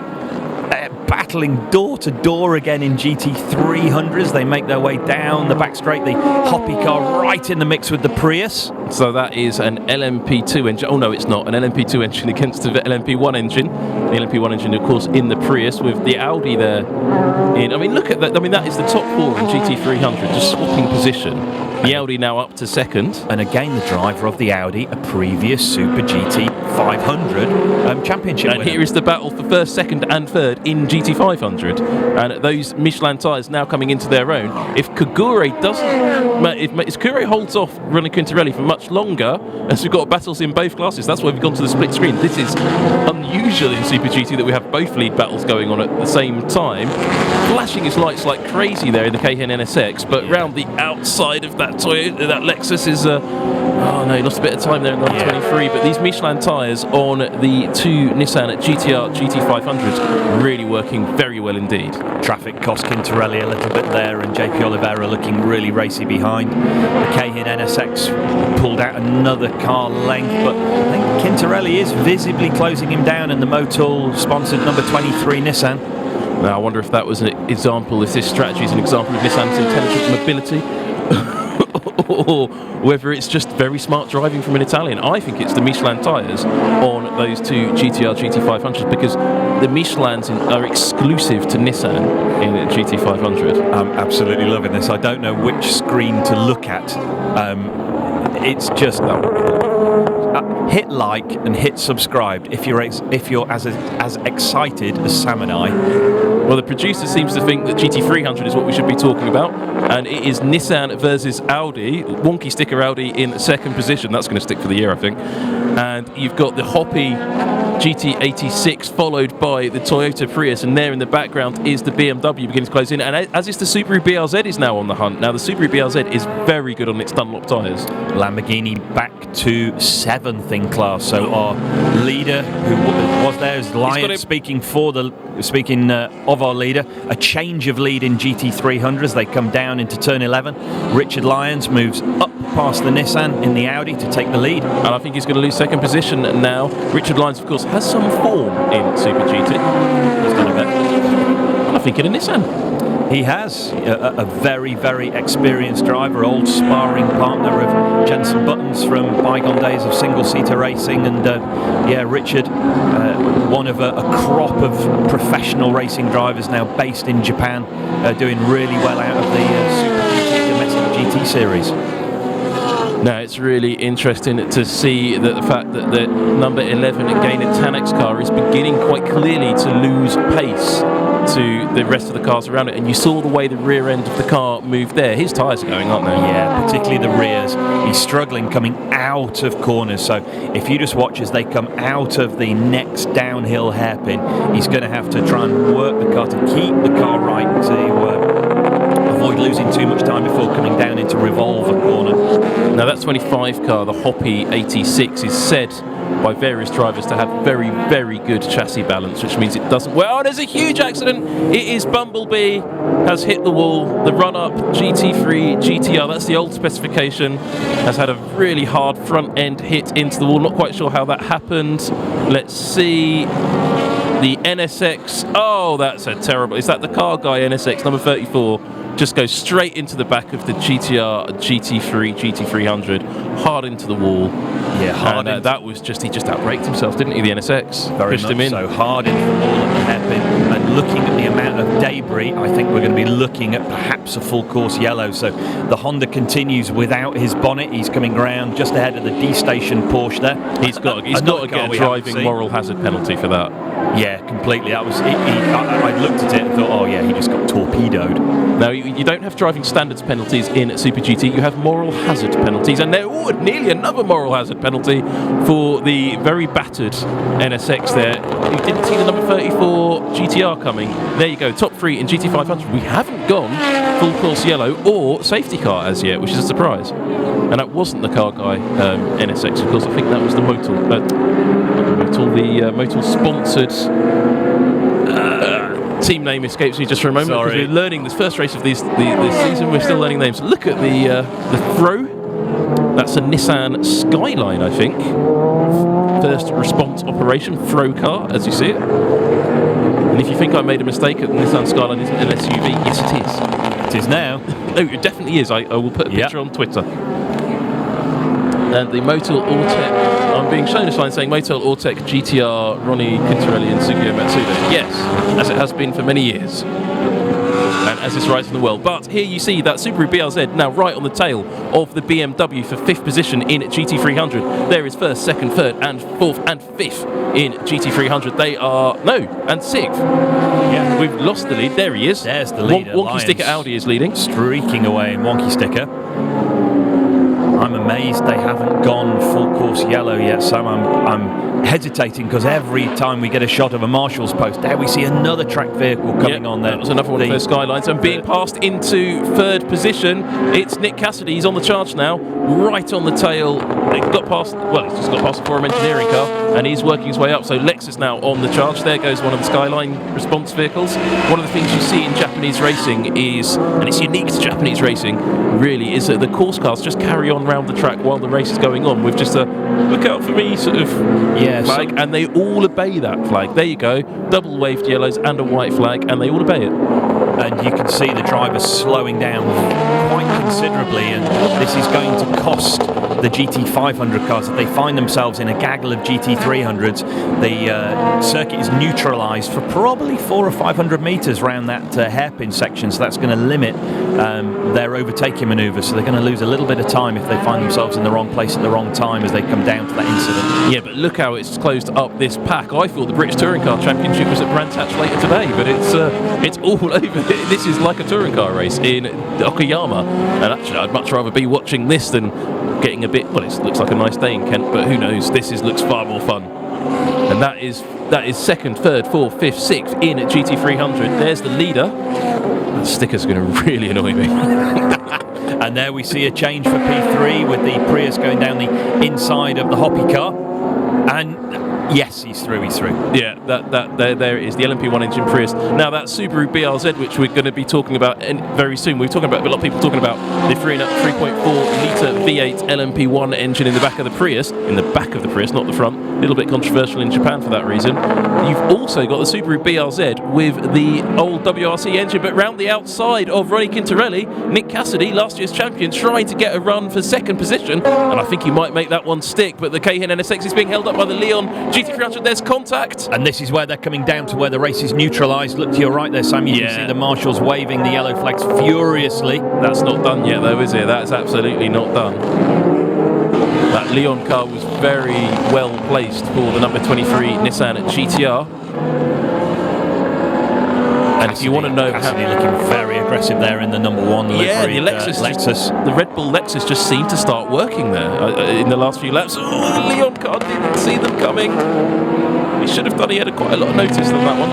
Battling door to door again in GT300s. They make their way down the back straight. The Hoppy car right in the mix with the Prius. So that is an LMP2 engine. Oh no, it's not an LMP2 engine against the LMP1 engine. The LMP1 engine, of course, in the Prius with the Audi there. Look at that. That is the top 4 in GT300, just swapping position. The Audi now up to 2nd. And again, the driver of the Audi, a previous Super GT 500 championship winner. And here is the battle for 1st, 2nd and 3rd in GT300 GT500, and those Michelin tyres now coming into their own. If Kagure holds off running Quintarelli for much longer, as we've got battles in both classes, that's why we've gone to the split screen. This is unusual in Super GT that we have both lead battles going on at the same time. Flashing his lights like crazy there in the Cayenne NSX, but round the outside of that Toyota, that Lexus is oh no, he lost a bit of time there in the 23, but these Michelin tyres on the two Nissan GT-R GT500s really working very well indeed. Traffic cost Quintarelli a little bit there, and JP Oliveira looking really racy behind. The Cayenne NSX pulled out another car length, but I think Quintarelli is visibly closing him down in the Motul sponsored number 23 Nissan. Now I wonder if that was an example, if this strategy is an example of Nissan's intelligent mobility, or whether it's just very smart driving from an Italian. I think it's the Michelin tyres on those two GT-R GT500s, because the Michelins are exclusive to Nissan in the GT500. I'm absolutely loving this. I don't know which screen to look at. It's just hit like and hit subscribe if you're as excited as Sam and I. Well, the producer seems to think that GT300 is what we should be talking about, and it is Nissan versus Audi. Wonky sticker Audi in second position. That's going to stick for the year, I think. And you've got the hoppy GT86 followed by the Toyota Prius, and there in the background is the BMW beginning to close in, and as is the Subaru BRZ is now on the hunt. Now the Subaru BRZ is very good on its Dunlop tyres. Lamborghini back to 7th in class, so our leader who was there is Lion speaking of our leader. A change of lead in GT300s. They come down into turn 11. Richard Lyons moves up past the Nissan in the Audi to take the lead, and I think he's going to lose second position now. Richard Lyons, of course, has some form in Super GT. He's done a bit, and I think in a Nissan. He has a very, very experienced driver, old sparring partner of Jenson Buttons from bygone days of single-seater racing, and Richard, one of a crop of professional racing drivers now based in Japan, doing really well out of the Super GT domestic GT series. Now it's really interesting to see that the fact that the number 11 Gaynor Tanak's car is beginning quite clearly to lose pace to the rest of the cars around it, and you saw the way the rear end of the car moved there. His tyres are going, aren't they? Yeah, particularly the rears. He's struggling coming out of corners, so if you just watch as they come out of the next downhill hairpin, he's going to have to try and work the car to keep the car right to avoid losing too much time before coming down into Revolver corner. Now that 25 car, the Hoppy 86, is said by various drivers to have very, very good chassis balance, which means it doesn't... Well, there's a huge accident. It is Bumblebee has hit the wall. The run-up GT3 GT-R, that's the old specification, has had a really hard front end hit into the wall. Not quite sure how that happened. Let's see. The NSX. Oh, that's a terrible... Is that the car guy NSX number 34? Just goes straight into the back of the GT-R GT3 GT300, hard into the wall. Yeah, hard. And that was just, he just outbraked himself, didn't he? The NSX very pushed him in. So hard into the wall at the hairpin. And looking at the amount of debris, I think we're going to be looking at perhaps a full course yellow. So the Honda continues without his bonnet. He's coming round just ahead of the D station Porsche there. He's got to get a driving moral hazard penalty for that. Yeah, completely. That was. I looked at it and thought, oh yeah, he just got torpedoed. No, you don't have driving standards penalties in Super GT. You have moral hazard penalties, and there nearly another moral hazard penalty for the very battered NSX there. You didn't see the number 34 GT-R coming. There you go, top 3 in GT500. We haven't gone full course yellow or safety car as yet, which is a surprise. And that wasn't the car guy NSX, of course. I think that was the Motul sponsored. Team name escapes me just for a moment because we're learning this first race of this season. We're still learning names. Look at the throw. That's a Nissan Skyline, I think. First response operation throw car, as you see it. And if you think I made a mistake at the Nissan Skyline isn't an SUV, yes it is. It is now. No, it definitely is. I will put a picture on Twitter. And the Motul Ortec, I'm being shown a sign saying Motul Ortec GT-R Ronnie Quintarelli and Sugio Matsuda. Yes, as it has been for many years. And Japan as it's rising in the world. But here you see that Subaru BRZ now right on the tail of the BMW for 5th position in GT300. There is 1st, 2nd, 3rd and 4th and 5th in GT300. They are, no, and 6th. Yeah. We've lost the lead. There he is. There's the leader. Wonky Sticker Audi is leading. Streaking away in Wonky Sticker. I'm amazed they haven't gone full course yellow yet, Sam. I'm hesitating because every time we get a shot of a marshal's post, there we see another track vehicle coming on there. That was another one of those Skylines. And being passed into 3rd position, it's Nick Cassidy. He's on the charge now, right on the tail. He got past, well, he's just got past the Forum Engineering car, and he's working his way up. So Lexus now on the charge. There goes one of the Skyline response vehicles. One of the things you see in Japanese racing is, and it's unique to Japanese racing, really, is that the course cars just carry on round the track while the race is going on with just a look out for me sort of flag, and they all obey that flag. There you go, double waved yellows and a white flag, and they all obey it. And you can see the drivers slowing down quite considerably, and this is going to cost the GT500 cars. If they find themselves in a gaggle of GT300s, the circuit is neutralised for probably 400 or 500 metres around that hairpin section, so that's going to limit their overtaking manoeuvres, so they're going to lose a little bit of time if they find themselves in the wrong place at the wrong time as they come down to that incident. Yeah, but look how it's closed up this pack. I thought the British Touring Car Championship was at Brands Hatch later today, but it's all over. This is like a touring car race in Okayama, and actually I'd much rather be watching this than getting a bit, well, it looks like a nice day in Kent, but who knows, this looks far more fun. And that is 2nd, 3rd, 4th, 5th, 6th in at GT300. There's the leader. That sticker's going to really annoy me. And there we see a change for P3 with the Prius going down the inside of the Hoppy car. And yes, he's through. Yeah, there it is, the LMP1 engine Prius. Now that Subaru BRZ, which we're going to be talking about very soon, we're talking about a lot of people talking about the 3.4 litre V8 LMP1 engine in the back of the Prius, not the front. A little bit controversial in Japan for that reason. You've also got the Subaru BRZ with the old WRC engine, but round the outside of Ronnie Quintarelli, Nick Cassidy, last year's champion, trying to get a run for 2nd position, and I think he might make that one stick, but the Keihin NSX is being held up by the Leon GT300. There's contact. And this is where they're coming down to where the race is neutralised. Look to your right there, Sam. You can see the marshals waving the yellow flags furiously. That's not done yet, though, is it? That's absolutely not done. That Leon car was very well placed for the number 23 Nissan GT-R. And if you want to know Cassidy looking very aggressive there in the number 1 livery, yeah, the Lexus. The Red Bull Lexus just seemed to start working there in the last few laps. Oh, the Leon car didn't see them coming. He should have done. He had quite a lot of notice on that one.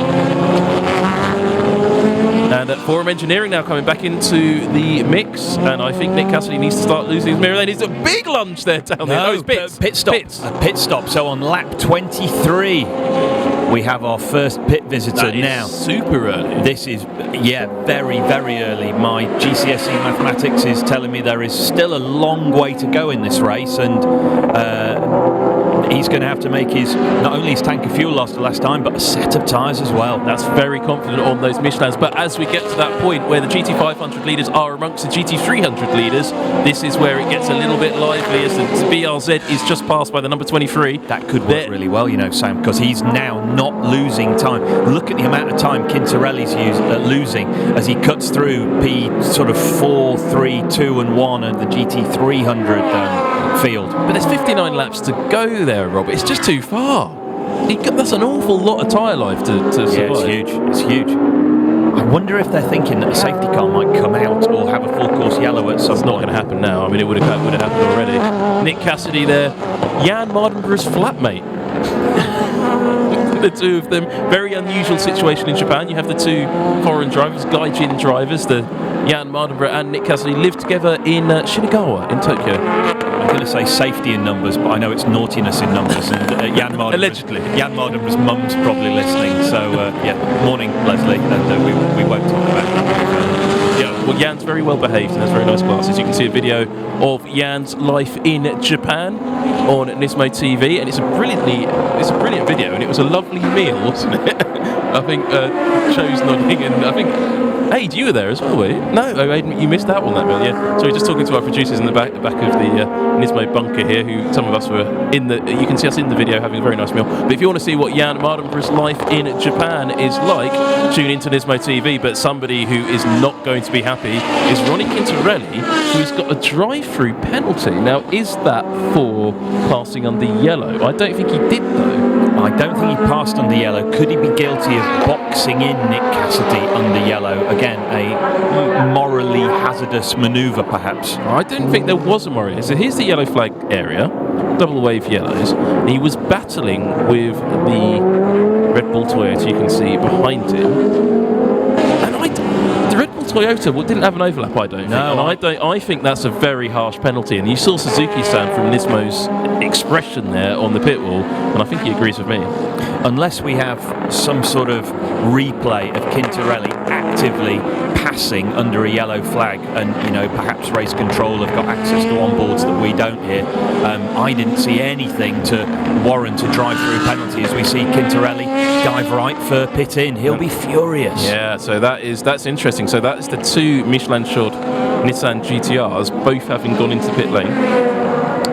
And Forum Engineering now coming back into the mix, and I think Nick Cassidy needs to start losing his mirror. There's a big lunge there down there. No, it's pit stop. A pit stop. So on lap 23, we have our first pit visitor now. Super early. This is, very, very early. My GCSE mathematics is telling me there is still a long way to go in this race, and he's going to have to make not only his tank of fuel last time, but a set of tyres as well. That's very confident on those Michelins. But as we get to that point where the GT500 leaders are amongst the GT300 leaders, this is where it gets a little bit lively as the BRZ is just passed by the number 23. That could work really well, Sam, because he's now not losing time. Look at the amount of time Quintarelli's losing as he cuts through P4, 3, 2 and 1 and the GT300 field. But there's 59 laps to go there, Rob. It's just too far. That's an awful lot of tyre life to survive. Yeah, it's huge. I wonder if they're thinking that a safety car might come out or have a full course yellow at some point. It's not going to happen now. I mean, it would have happened already. Nick Cassidy there, Jan Mardenborough's flatmate. The two of them, very unusual situation in Japan. You have the two foreign drivers, Gaijin drivers, the Jan Mardenborough and Nick Cassidy, live together in Shinagawa in Tokyo. I'm going to say safety in numbers, but I know it's naughtiness in numbers. And Jan Mardenborough's mum's probably listening. So morning, Leslie. And we won't talk about that. Yeah, well, Jan's very well behaved and has very nice glasses. You can see a video of Jan's life in Japan on Nismo TV, and it's a brilliant video, and it was a lovely meal, wasn't it? I think Cho's nodding, and I think Aid, you were there as well, were you? No, Aid, you missed out on that meal. Yeah. So we're just talking to our producers in the back of the Nismo bunker here, who some of us were in the... You can see us in the video having a very nice meal. But if you want to see what Jan Mardenborough's life in Japan is like, tune into Nismo TV. But somebody who is not going to be happy is Ronnie Quintarelli, who's got a drive-through penalty. Now, is that for passing under yellow? I don't think he did, though. I don't think he passed under yellow. Could he be guilty of boxing in Nick Cassidy under yellow? Again, a morally hazardous manoeuvre, perhaps. I don't think there was a moral. So here's the yellow flag area, double wave yellows. He was battling with the Red Bull Toyota, you can see behind him. And the Red Bull Toyota didn't have an overlap, I don't think. No, And I think that's a very harsh penalty. And you saw Suzuki-san from Nismo's expression there on the pit wall, and I think he agrees with me. Unless we have some sort of replay of Quintarelli actively passing under a yellow flag, and perhaps race control have got access to onboards that we don't here. I didn't see anything to warrant a drive-through penalty as we see Quintarelli dive right for pit in. He'll be furious. Yeah, so that's interesting. So that's the two Michelin-shod Nissan GT-Rs, both having gone into the pit lane.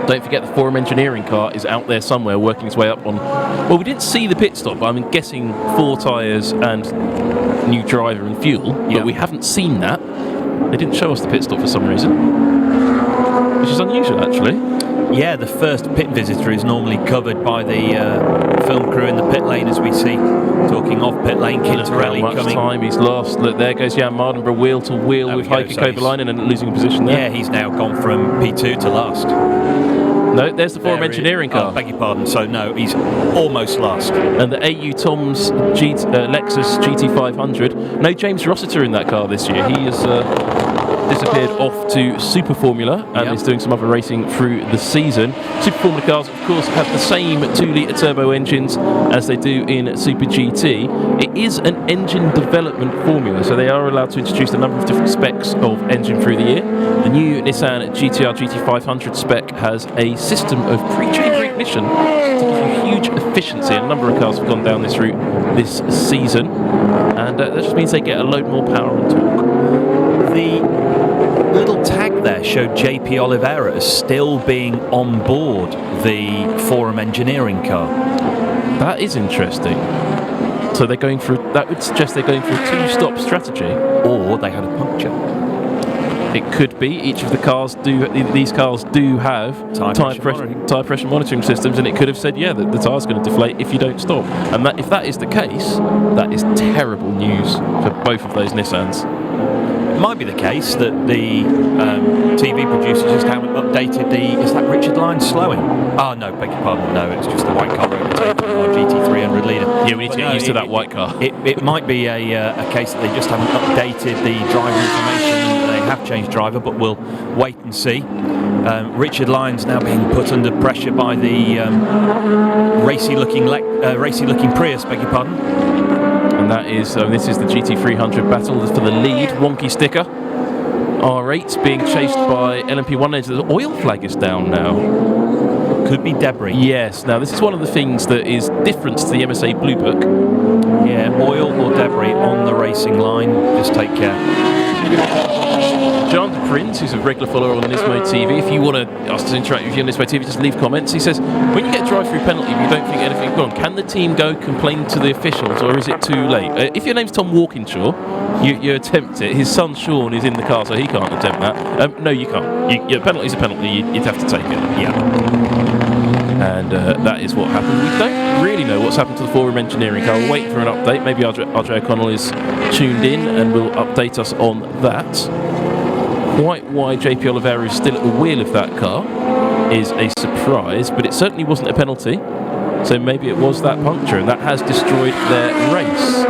Don't forget the Forum Engineering car is out there somewhere working its way up on... Well, we didn't see the pit stop, but I'm guessing 4 tyres and new driver and fuel, but we haven't seen that. They didn't show us the pit stop for some reason, which is unusual, actually. Yeah, the first pit visitor is normally covered by the film crew in the pit lane, as we see. Talking of pit lane, Quintarelli coming. How much time he's lost. Look, there goes Jan Mardenborough wheel to wheel with Heikki Kovalainen and losing position there. Yeah, he's now gone from P2 to last. No, there's the Forum Engineering car. Oh, beg your pardon. So no, he's almost last. And the AU Tom's Lexus GT500. No James Rossiter in that car this year. He has disappeared off to Super Formula and is doing some other racing through the season. Super Formula cars, of course, have the same 2-litre turbo engines as they do in Super GT. It is an engine development formula, so they are allowed to introduce a number of different specs of engine through the year. The new Nissan GT-R GT500 spec has a system of pre-chamber ignition to give you huge efficiency, and a number of cars have gone down this route this season, and that just means they get a load more power and torque. The little tag there showed JP Oliveira as still being on board the Forum Engineering car. That is interesting. So they're going for, that would suggest they're going for a 2-stop strategy. Or they had a puncture. It could be. Each of the cars these cars do have tyre pressure monitoring systems, and it could have said, yeah, that the tyre's going to deflate if you don't stop. And that, if that is the case, that is terrible news for both of those Nissans. It might be the case that the TV producers just haven't updated the... Is that Richard Lyons slowing? Oh, no, beg your pardon. No, it's just the white car overtaking our GT300 leader. Yeah, we need to get used to that white car. It might be a case that they just haven't updated the driver information. They have changed driver, but we'll wait and see. Richard Lyons now being put under pressure by the racy-looking Prius, beg your pardon. And that is, this is the GT300 battle for the lead. Wonky sticker. R8's being chased by LMP1. The oil flag is down now. Could be debris. Yes. Now, this is one of the things that is different to the MSA Blue Book. Yeah, oil or debris on the racing line. Just take care. John Prince, who's a regular follower on Nismo TV, if you want us to interact with you on Nismo TV, just leave comments. He says, when you get a drive-through penalty, if you don't think anything's gone, can the team go complain to the officials, or is it too late? If your name's Tom Walkinshaw, you attempt it. His son Sean is in the car, so he can't attempt that. No, you can't. Your penalty's a penalty. You'd have to take it. Yeah. And that is what happened. We don't really know what's happened to the Forum Engineering car. We're waiting for an update. Maybe RJ O'Connell is tuned in and will update us on that. Quite why JP Oliveira is still at the wheel of that car is a surprise, but it certainly wasn't a penalty. So maybe it was that puncture, and that has destroyed their race,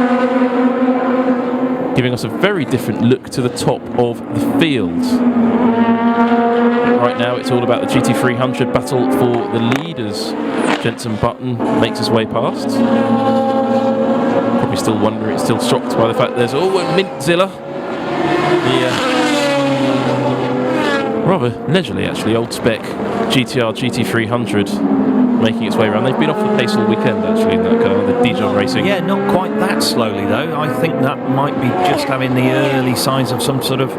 giving us a very different look to the top of the field. Right now it's all about the GT300 battle for the lead as Jenson Button makes his way past. Probably still wondering, still shocked by the fact there's a Mintzilla. Rather leisurely actually, old spec GT-R GT300. making its way around. They've been off the pace all weekend, actually, in that car, the Dijon Racing. Yeah, not quite that slowly, though. I think that might be just having the early signs of some sort of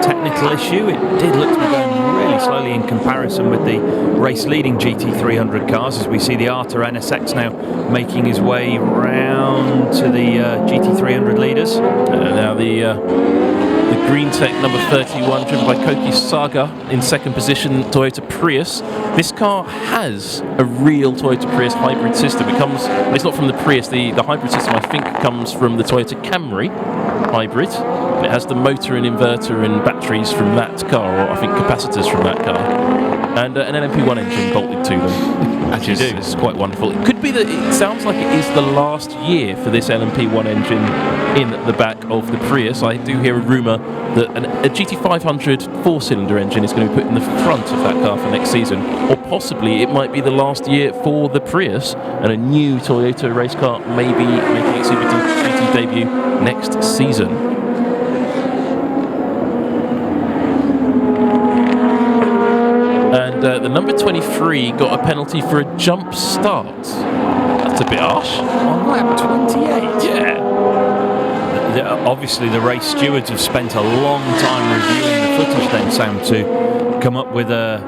technical issue. It did look to be going really slowly in comparison with the race-leading GT300 cars, as we see the Arta NSX now making his way round to the GT300 leaders. Now the Green Tech number 31, driven by Koki Saga in second position, Toyota Prius. This car has a real Toyota Prius hybrid system. It comes, it's not from the Prius, the hybrid system I think comes from the Toyota Camry hybrid. And it has the motor and inverter and batteries from that car, or I think capacitors from that car. And an LMP1 engine bolted to them. As you do. It's quite wonderful. It could be that it sounds like it is the last year for this LMP1 engine in the back of the Prius. I do hear a rumour that a GT500 four-cylinder engine is going to be put in the front of that car for next season, or possibly it might be the last year for the Prius, and a new Toyota race car may be making its SuperGT debut next season. And the number 23 got a penalty for a jump start. That's a bit harsh. On lap 28? Yeah. Obviously, the race stewards have spent a long time reviewing the footage then, Sam, to come up with a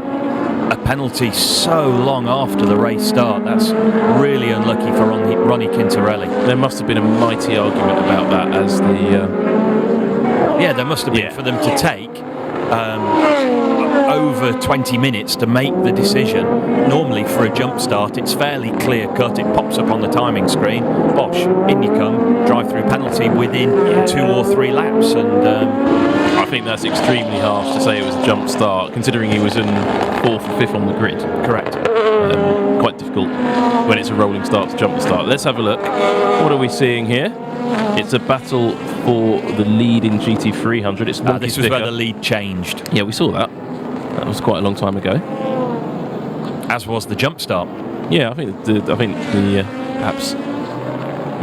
penalty so long after the race start. That's really unlucky for Ronnie Quintarelli. There must have been a mighty argument about that as the... Yeah, there must have been for them to take over 20 minutes to make the decision. Normally for a jump start it's fairly clear cut, it pops up on the timing screen, bosh, in you come, drive through penalty within 2 or 3 laps, and I think that's extremely harsh to say it was a jump start, considering he was in 4th or 5th on the grid. Correct. Quite difficult when it's a rolling start to jump start. Let's have a look. What are we seeing here? It's a battle for the lead in GT300. It's this was where the lead changed. Yeah, we saw that. That was quite a long time ago. As was the jump start. Yeah, I think the perhaps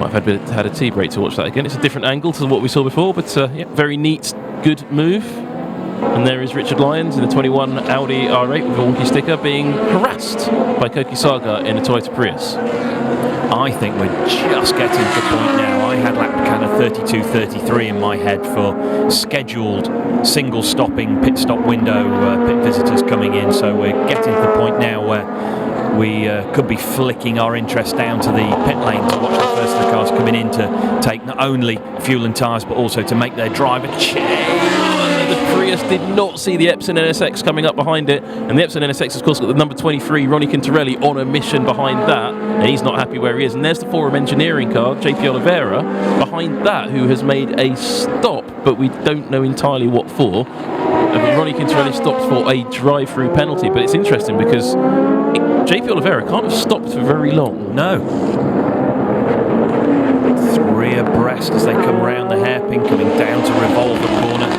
might have had a tea break to watch that again. It's a different angle to what we saw before, but yeah, very neat, good move. And there is Richard Lyons in the 21 Audi R8 with a wonky sticker being harassed by Koki Saga in a Toyota Prius. I think we're just getting to the point now. I had lap kind of 32-33 in my head for scheduled single stopping pit stop window pit visitors coming in, so we're getting to the point now where we could be flicking our interest down to the pit lane to watch the first of the cars coming in to take not only fuel and tyres but also to make their driver change. The Prius did not see the Epson NSX coming up behind it, and the Epson NSX, of course, got the number 23 Ronnie Quintarelli on a mission behind that, and he's not happy where he is. And there's the Forum Engineering car, JP Oliveira, behind that, who has made a stop, but we don't know entirely what for. Ronnie Quintarelli stopped for a drive-through penalty, but it's interesting because JP Oliveira can't have stopped for very long. No. 3 abreast as they come round the hairpin, coming down to revolve the corner.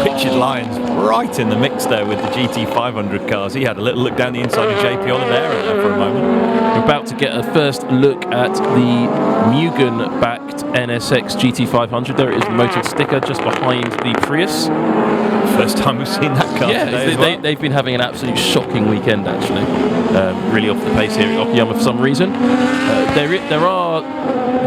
Richard Lyons right in the mix there with the GT500 cars. He had a little look down the inside of JP Oliveira there for a moment. We're about to get a first look at the Mugen-backed NSX GT500. There it is, the motor sticker just behind the Prius. First time we've seen that car today they've been having an absolute shocking weekend, actually. Really off the pace here at Okayama for some reason. There are...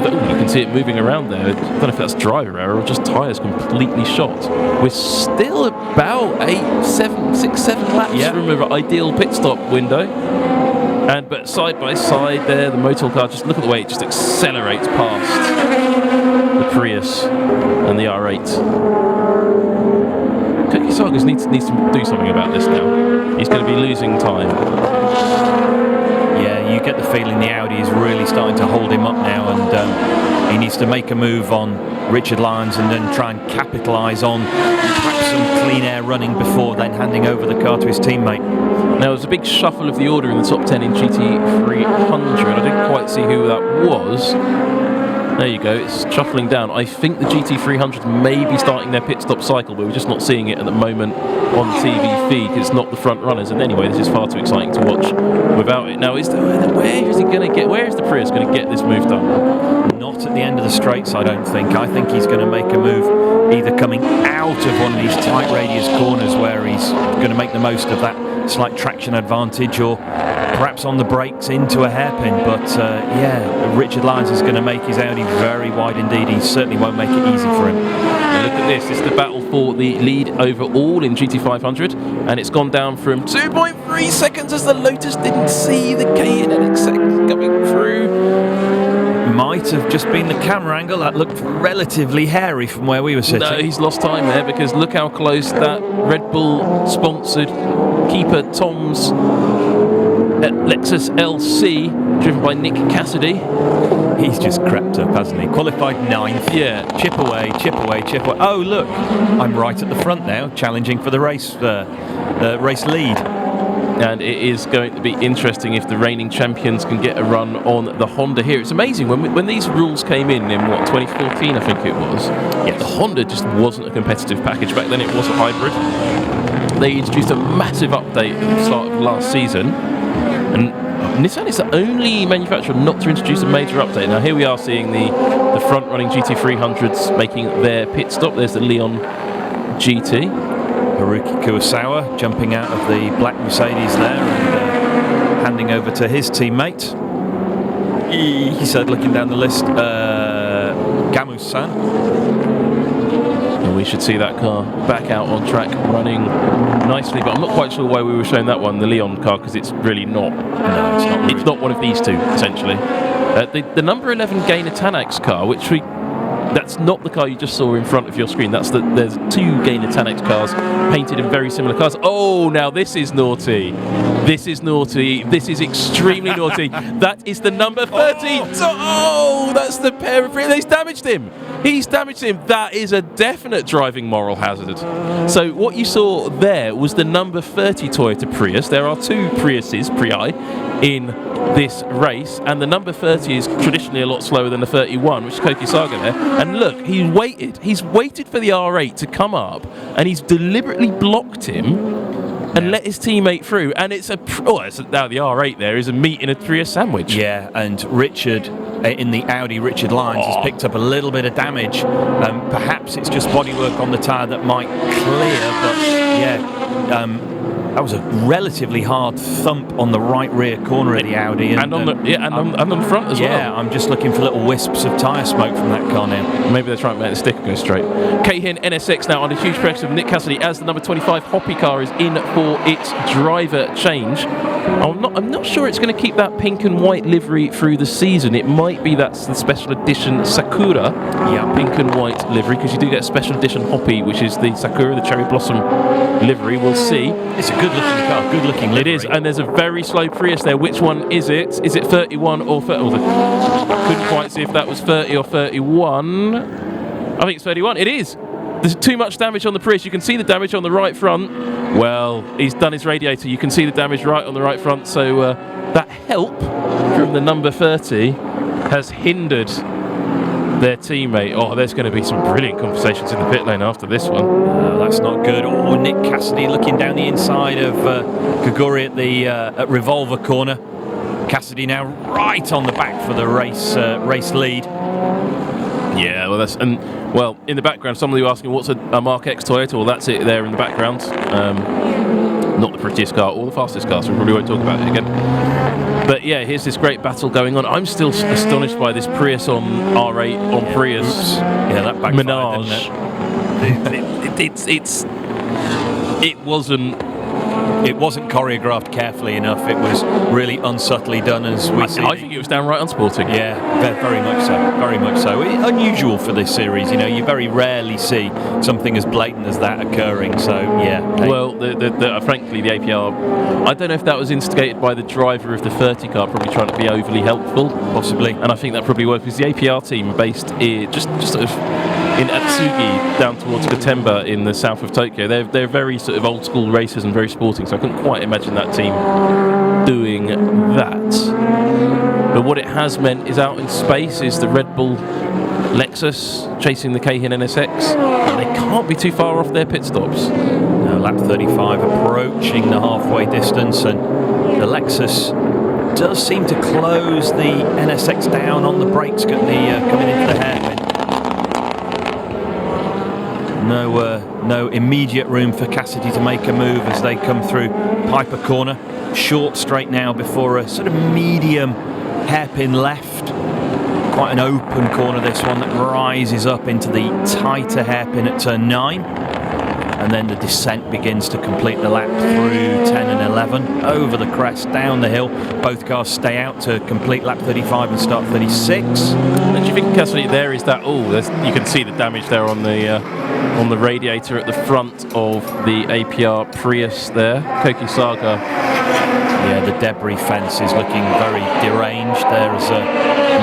you can see it moving around there. I don't know if that's driver error or just tyres completely shot. We're still about 6, 7 laps from an ideal pit stop window. But side by side there, the motor car, just look at the way it just accelerates past the Prius and the R8. Koki Saga needs to do something about this now. He's going to be losing time. Yeah, you get the feeling the Audi is really starting to hold him up now, and he needs to make a move on Richard Lyons and then try and capitalise on perhaps some clean air running before then handing over the car to his teammate. Now, there's a big shuffle of the order in the top 10 in GT300. I didn't quite see who that was. There you go, it's shuffling down. I think the GT300 may be starting their pit stop cycle, but we're just not seeing it at the moment on the TV feed because it's not the front runners. And anyway, this is far too exciting to watch without it. Now, where is the Prius going to get this move done? Not at the end of the straights, I don't think. I think he's going to make a move either coming out of one of these tight radius corners where he's going to make the most of that slight traction advantage, or perhaps on the brakes into a hairpin, but yeah, Richard Lyons is going to make his Audi very wide indeed. He certainly won't make it easy for him. And look at this, it's the battle for the lead overall in GT500, and it's gone down from 2.3 seconds as the Lotus didn't see the Cayenne NSX coming through. Might have just been the camera angle. That looked relatively hairy from where we were sitting. No, he's lost time there, because look how close that Red Bull sponsored keeper Tom's Lexus LC, driven by Nick Cassidy. He's just crept up, hasn't he? Qualified 9th. Yeah. Chip away, chip away, chip away. Oh, look, I'm right at the front now, challenging for the race lead. And it is going to be interesting if the reigning champions can get a run on the Honda here. It's amazing, when these rules came in what, 2014 I think it was, yes. The Honda just wasn't a competitive package. Back then it was a hybrid. They introduced a massive update at the start of last season, and Nissan is the only manufacturer not to introduce a major update. Now here we are seeing the front-running GT300s making their pit stop. There's the Leon GT. Haruki Kurosawa jumping out of the black Mercedes there and handing over to his teammate. He said, looking down the list, Gamu-san. And we should see that car back out on track running nicely, but I'm not quite sure why we were showing that one, the Leon car, because it's really not. No, it's not. Really. It's not one of these two, essentially. The number 11 Gainer Tanax car, which that's not the car you just saw in front of your screen. There's two Gainer Tanax cars painted in very similar cars. Oh, now this is naughty. This is naughty. This is extremely naughty. That is the number 30. Oh, that's the pair of three. He's damaged him. He's damaged him. That is a definite driving moral hazard. So what you saw there was the number 30 Toyota Prius. There are two Priuses, in this race, and the number 30 is traditionally a lot slower than the 31, which is Koki Saga there. And look, he's waited for the R8 to come up, and he's deliberately blocked him and let his teammate through. And now the R8 there is a meat in a Prius sandwich. Yeah, and Richard in the Audi, Richard Lyons has picked up a little bit of damage. Perhaps it's just bodywork on the tyre that might clear, but yeah. That was a relatively hard thump on the right rear corner of the Audi, and on the front as well. Yeah, I'm just looking for little wisps of tyre smoke from that car now. Maybe they're trying to make the sticker go straight. Cayenne NSX now under huge pressure of Nick Cassidy as the number 25 Hoppy car is in for its driver change. I'm not sure it's going to keep that pink and white livery through the season. It might be that's the special edition Sakura, pink and white livery, because you do get a special edition Hoppy, which is the Sakura, the cherry blossom livery. We'll see. It's a good-looking car, good-looking livery. It is, and there's a very slow Prius there. Which one is it? Is it 31 or 30? I couldn't quite see if that was 30 or 31. I think it's 31. It is. There's too much damage on the Prius. You can see the damage on the right front. Well, he's done his radiator. You can see the damage right on the right front. So that help from the number 30 has hindered their teammate. Oh, there's going to be some brilliant conversations in the pit lane after this one. That's not good. Oh, Nick Cassidy looking down the inside of Kaguri at the at Revolver corner. Cassidy now right on the back for the race lead. Yeah, well, in the background, somebody asking what's a Mark X Toyota. Well, that's it there in the background. Not the prettiest car or the fastest car, so we probably won't talk about it again. But yeah, here's this great battle going on. I'm still astonished by this Prius on R8 on Prius. Oops. Yeah, that backfired, Menage. It wasn't choreographed carefully enough. It was really unsubtly done, as we see. I think it was downright unsporting. Yeah, very much so. Very much so. Unusual for this series. You know, you very rarely see something as blatant as that occurring. So yeah. Well, frankly, the APR. I don't know if that was instigated by the driver of the 30 car, probably trying to be overly helpful, possibly. And I think that probably was because the APR team based just sort of in Atsugi down towards Gotemba in the south of Tokyo. They're very sort of old school racers and very sporting, so I couldn't quite imagine that team doing that. But what it has meant is out in space is the Red Bull Lexus chasing the Cayenne NSX, and they can't be too far off their pit stops. Now, lap 35 approaching the halfway distance, and the Lexus does seem to close the NSX down on the brakes coming into the hairpin. No immediate room for Cassidy to make a move as they come through Piper Corner. short straight now before a sort of medium hairpin left. Quite an open corner, this one, that rises up into the tighter hairpin at turn 9. And then the descent begins to complete the lap through 10 and 11. Over the crest, down the hill. Both cars stay out to complete lap 35 and start 36. And do you think, Cassidy, there is that... Oh, you can see the damage there on the radiator at the front of the APR Prius there. Koki Saga. Yeah, the debris fence is looking very deranged. There's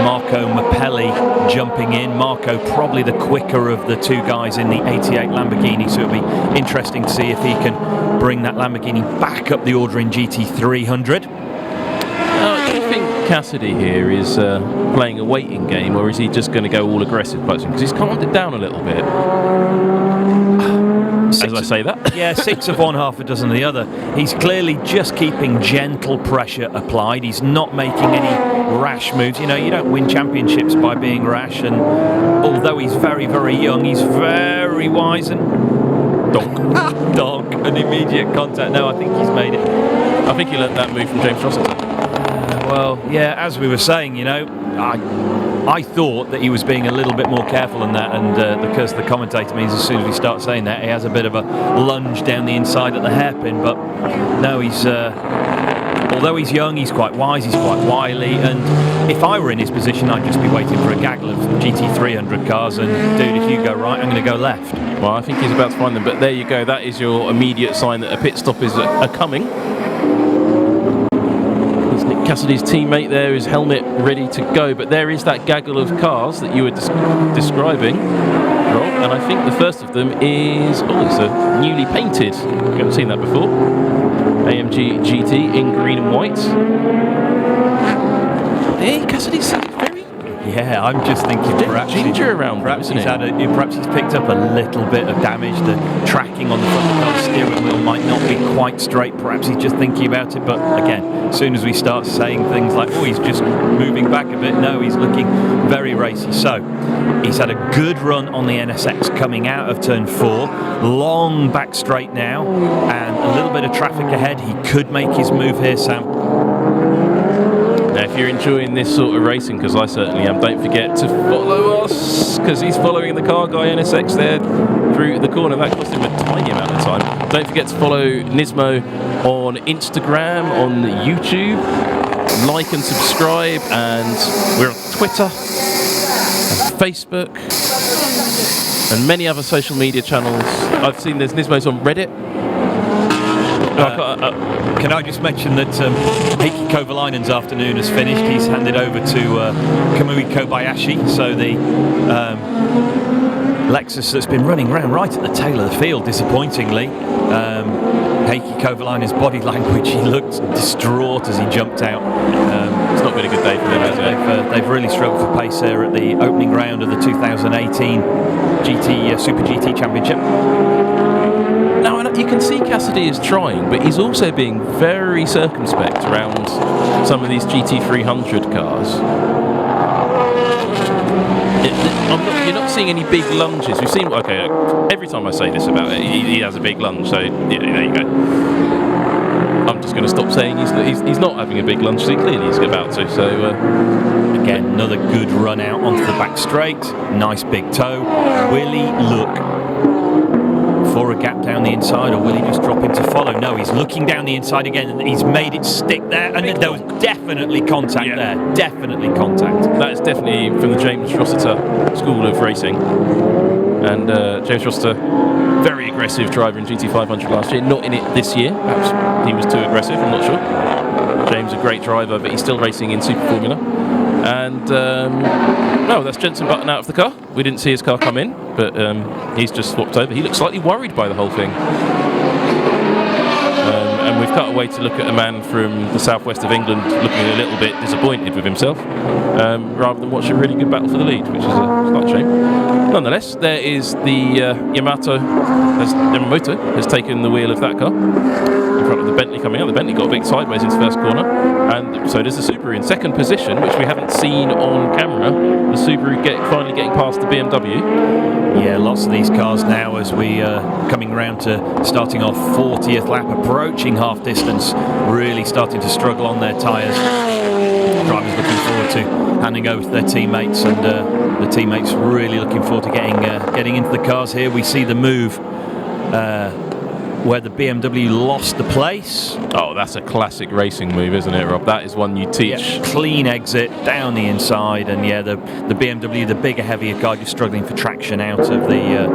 Marco Mappelli jumping in. Marco probably the quicker of the two guys in the 88 Lamborghini, so it'll be interesting to see if he can bring that Lamborghini back up the order in GT300. Do you think Cassidy here is playing a waiting game, or is he just going to go all aggressive boxing? Because he's calmed it down a little bit. As I say that. Yeah, 6 of one, half a dozen of the other. He's clearly just keeping gentle pressure applied. He's not making any rash moves. You know, you don't win championships by being rash, and although he's very, very young, he's very wise and... Donk. An immediate contact. No, I think he's made it. I think he learnt that move from James Rossiter. Well, yeah, as we were saying, you know, I thought that he was being a little bit more careful than that, and the curse of the commentator means as soon as we start saying that, he has a bit of a lunge down the inside at the hairpin. But no, he's although he's young, he's quite wise, he's quite wily, and if I were in his position, I'd just be waiting for a gaggle of GT300 cars, and dude, if you go right, I'm going to go left. Well, I think he's about to find them, but there you go, that is your immediate sign that a pit stop is coming. Nick Cassidy's teammate there, his helmet ready to go, but there is that gaggle of cars that you were describing, Rob, and I think the first of them is, it's a newly painted, we haven't seen that before, AMG GT in green and white. Hey, Cassidy's very... Yeah, I'm just thinking perhaps ginger around, perhaps isn't he's it? Perhaps he's picked up a little bit of damage. The tracking on the front of the car steering wheel might not be quite straight. Perhaps he's just thinking about it. But again, as soon as we start saying things like, "Oh, he's just moving back a bit," no, he's looking very racy. So he's had a good run on the NSX coming out of turn 4, long back straight now, and a little bit of traffic ahead. He could make his move here, Sam. Now, if you're enjoying this sort of racing, because I certainly am, don't forget to follow us, because he's following the car guy NSX there through the corner. That cost him a tiny amount of time. Don't forget to follow Nismo on Instagram, on YouTube, like and subscribe, and we're on Twitter and Facebook and many other social media channels. I've seen there's Nismo's on Reddit. Can I just mention that Heikki Kovalainen's afternoon has finished. He's handed over to Kamui Kobayashi, so the Lexus that's been running around right at the tail of the field, disappointingly. Heikki Kovalainen's body language, he looked distraught as he jumped out. It's not been a good day for them, has it? They've really struggled for pace there at the opening round of the 2018 Super GT Championship. Now, you can see Cassidy is trying, but he's also being very circumspect around some of these GT300 cars. You're not seeing any big lunges. We've seen, okay, every time I say this about it, he has a big lunge, so yeah, there you go. I'm just going to stop saying he's not having a big lunge, so clearly he's about to. So again, another good run out onto the back straight. Nice big toe. Will he look for a gap down the inside, or will he just drop in to follow? No, he's looking down the inside again, and he's made it stick there, and there was definitely contact there. Definitely contact. That is definitely from the James Rossiter School of Racing. And James Rossiter, very aggressive driver in GT500 last year, not in it this year. Perhaps he was too aggressive, I'm not sure. James, a great driver, but he's still racing in Super Formula. And that's Jenson Button out of the car. We didn't see his car come in, but he's just swapped over. He looks slightly worried by the whole thing. And we've cut away to look at a man from the southwest of England looking a little bit disappointed with himself, rather than watch a really good battle for the lead, which is a slight shame. Nonetheless, there is the Yamamoto has taken the wheel of that car in front of the Bentley coming out. The Bentley got a big sideways into first corner, and so does the Subaru. Subaru in second position, which we haven't seen on camera. The Subaru finally getting past the BMW. Yeah, lots of these cars now as we coming around to starting off 40th lap, approaching half distance, really starting to struggle on their tyres. Drivers looking forward to handing over to their teammates, and the teammates really looking forward to getting into the cars here. We see the move where the BMW lost the place. Oh, that's a classic racing move, isn't it, Rob? That is one you teach. Yeah, clean exit down the inside, and yeah, the BMW, the bigger, heavier car, just struggling for traction out of the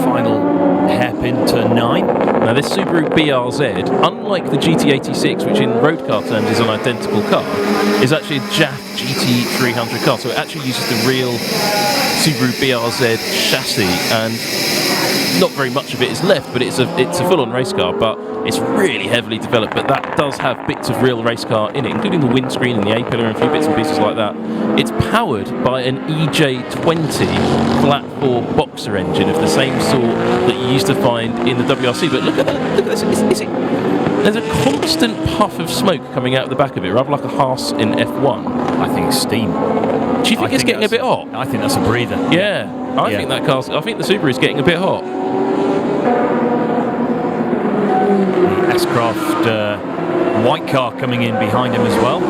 final hairpin turn 9. Now this Subaru BRZ, unlike the GT86, which in road car terms is an identical car, is actually a JAF GT300 car. So it actually uses the real Subaru BRZ chassis, and not very much of it is left, but it's a full-on race car, but it's really heavily developed. But that does have bits of real race car in it, including the windscreen and the A-pillar and a few bits and pieces like that. It's powered by an EJ20 flat 4 boxer engine of the same sort that you used to find in the WRC. But look at this. There's a constant puff of smoke coming out of the back of it, rather like a Haas in F1. I think it's steam. Do you think it's getting a bit hot? I think that's a breather. Yeah, I think the Subaru is getting a bit hot. The S-Craft white car coming in behind him as well.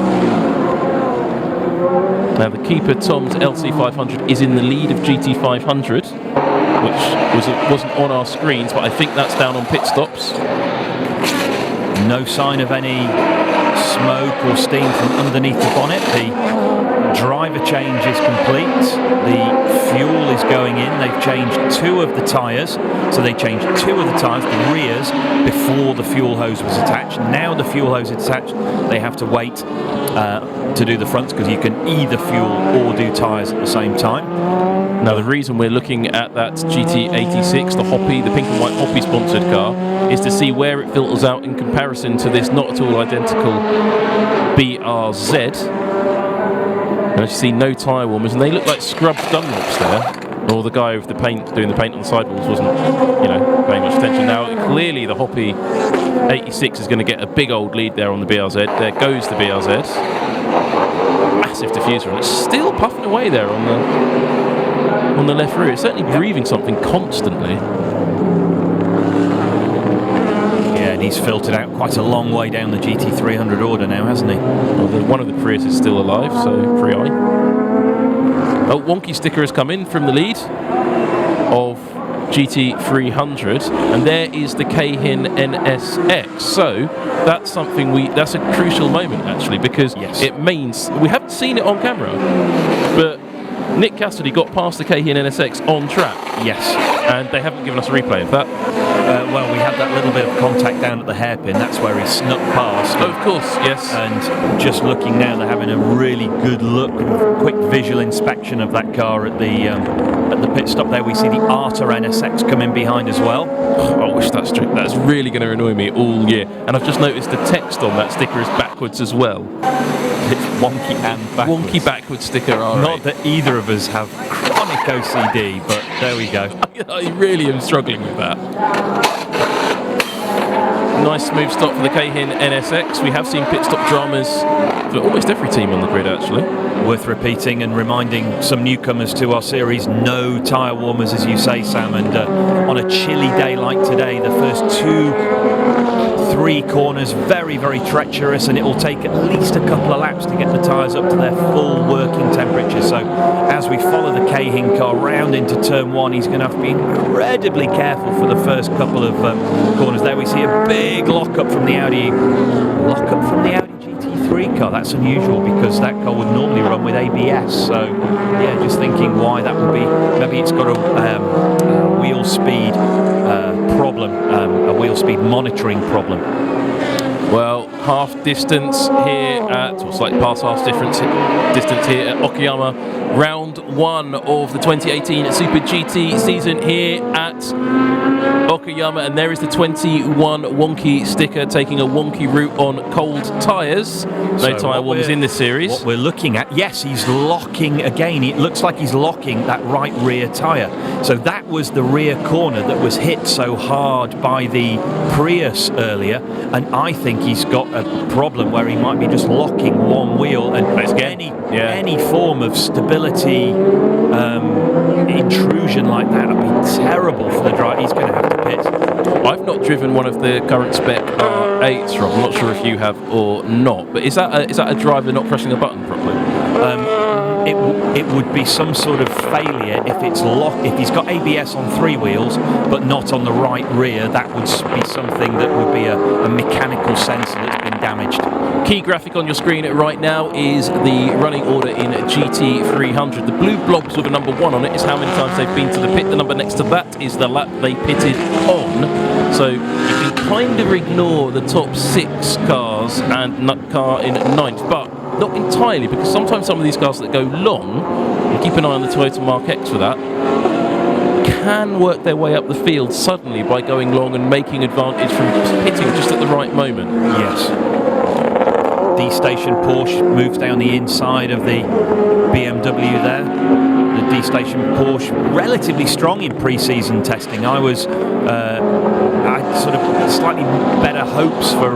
Now the keeper Tom's LC500 is in the lead of GT500, which wasn't on our screens, but I think that's down on pit stops. No sign of any smoke or steam from underneath the bonnet. The driver change is complete. The fuel is going in. They've changed 2 of the tyres. So they changed 2 of the tyres, the rears, before the fuel hose was attached. Now the fuel hose is attached. They have to wait to do the fronts, because you can either fuel or do tyres at the same time. Now the reason we're looking at that GT86, the Hoppy, the pink and white Hoppy sponsored car, is to see where it filters out in comparison to this not at all identical BRZ. And as you see, no tyre warmers, and they look like scrubbed Dunlops there. Or the guy with the paint, doing the paint on the sidewalls, wasn't, paying much attention. Now clearly the Hoppy 86 is going to get a big old lead there on the BRZ. There goes the BRZ. Massive diffuser, and it's still puffing away there on the left rear. It's certainly breathing something constantly. Yeah, and he's filtered out quite a long way down the GT300 order now, hasn't he? Well, one of the Prius is still alive, so free eye. Oh, Wonky sticker has come in from the lead of GT300, and there is the Keihin NSX. So that's that's a crucial moment actually, because it means we haven't seen it on camera, but Nick Cassidy got past the Keihin NSX on track. Yes. And they haven't given us a replay of that. Well, we had that little bit of contact down at the hairpin. That's where he snuck past. Oh, of course, yes. And just looking now, they're having a really good look, quick visual inspection of that car at the pit stop there. We see the Arta NSX come in behind as well. Oh, I wish that's true. That's really going to annoy me all year. And I've just noticed the text on that sticker is backwards as well. It's wonky and backwards. Wonky backwards sticker, all right. Not that either of us have chronic OCD, but there we go. I really am struggling with that. Nice smooth stop for the Keihin NSX. We have seen pit stop dramas for almost every team on the grid, actually. Worth repeating and reminding some newcomers to our series, no tyre warmers, as you say, Sam, and on a chilly day like today, the first 2-3 corners very, very treacherous, and it will take at least a couple of laps to get the tyres up to their full working temperature. So as we follow the Keihin car round into turn 1, he's going to have to be incredibly careful for the first couple of corners there. We see a big lock-up from the Audi GT3 car. That's unusual because that car would normally run with ABS. So yeah, just thinking why that would be. Maybe it's got a wheel speed problem, a wheel speed monitoring problem. Well, half distance here or slightly past half distance here at Okayama. Round 1 of the 2018 Super GT season here at Okayama, and there is the 21 wonky sticker taking a wonky route on cold tyres. No tyre warmers in this series. What we're looking at, yes, he's locking again. It looks like he's locking that right rear tyre. So that was the rear corner that was hit so hard by the Prius earlier, and I think he's got a problem where he might be just locking one wheel, and any form of stability intrusion like that would be terrible for the driver. He's going to have to pit. I've not driven one of the current spec R8s, Rob. I'm not sure if you have or not, but is that a driver not pressing a button properly? It would be some sort of failure if it's locked. If he's got ABS on 3 wheels but not on the right rear, that would be something that would be a mechanical sensor that's been damaged. Key graphic on your screen right now is the running order in GT300. The blue blobs with a number 1 on it is how many times they've been to the pit. The number next to that is the lap they pitted on. So you can kind of ignore the top 6 cars and car in 9th, but not entirely, because sometimes some of these cars that go long, and keep an eye on the Toyota Mark X for that, can work their way up the field suddenly by going long and making advantage from hitting just at the right moment. Yes. D-Station Porsche moves down the inside of the BMW there. The D-Station Porsche, relatively strong in pre-season testing. I had sort of slightly better hopes for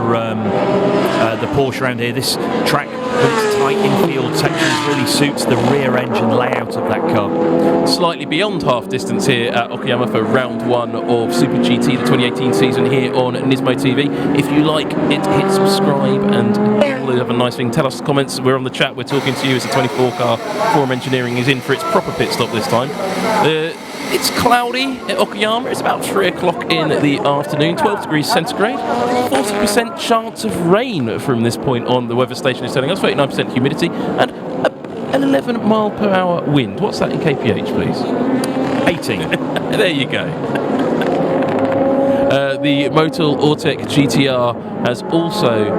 the Porsche around here. This track, with its tight infield sections, really suits the rear engine layout of that car. Slightly beyond half distance here at Okayama for round 1 of Super GT, the 2018 season here on Nismo TV. If you like it, hit subscribe and all the other nice thing. Tell us comments. We're on the chat. We're talking to you as the 24 car Forum Engineering is in for its proper pit stop this time. It's cloudy at Okayama. It's about 3 o'clock in the afternoon, 12 degrees centigrade, 40% chance of rain from this point on, the weather station is telling us, 39% humidity, and an 11 mile per hour wind. What's that in kph, please? 18. There you go. The Motul Ortec GT-R has also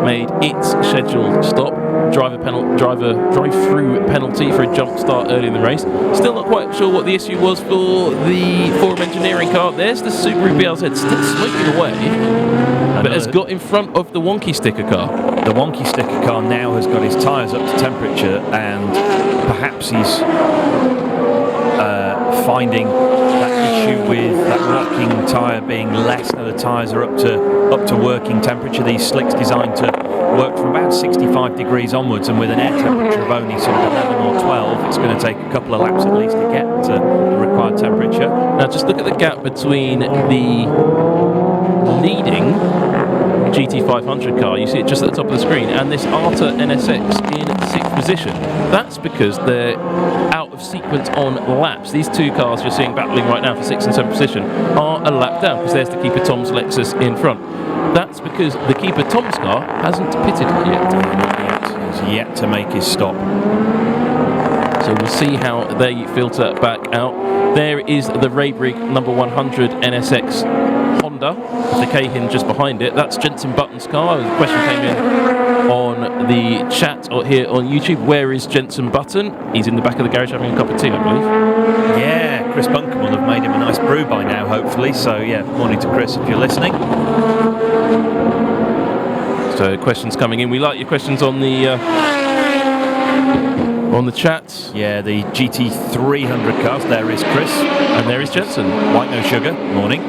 made its scheduled stop. Drive-through penalty for a jump start early in the race. Still not quite sure what the issue was for the Forum Engineering car. There's the Subaru BLZ still smoking away, but has got in front of the Wonky Sticker car. The Wonky Sticker car now has got his tyres up to temperature, and perhaps he's finding that issue with that locking tyre being less. Now the tyres are up to working temperature. These slicks designed to work from about 65 degrees onwards, and with an air temperature of only sort of 11 or 12, it's going to take a couple of laps at least to get to the required temperature. Now just look at the gap between the leading GT500 car, you see it just at the top of the screen, and this Arta NSX in 6th position. That's because they're out of sequence on laps. These two cars you're seeing battling right now for 6th and 7th position are a lap down, because there's the Keeper Tom's Lexus in front. That's because the Keeper Tom's car hasn't pitted yet. He's yet to make his stop. So we'll see how they filter back out. There is the Raybrigg number 100 NSX Honda, with the K-hinge just behind it. That's Jensen Button's car. The question came in on the chat or here on YouTube. Where is Jensen Button? He's in the back of the garage having a cup of tea, I believe. Yeah, Chris Bunker will have made him a nice brew by now, hopefully. So yeah, morning to Chris if you're listening. So questions coming in. We like your questions on the chat. Yeah, the GT300 cars. There is Chris. And there is Jensen. White no sugar. Morning.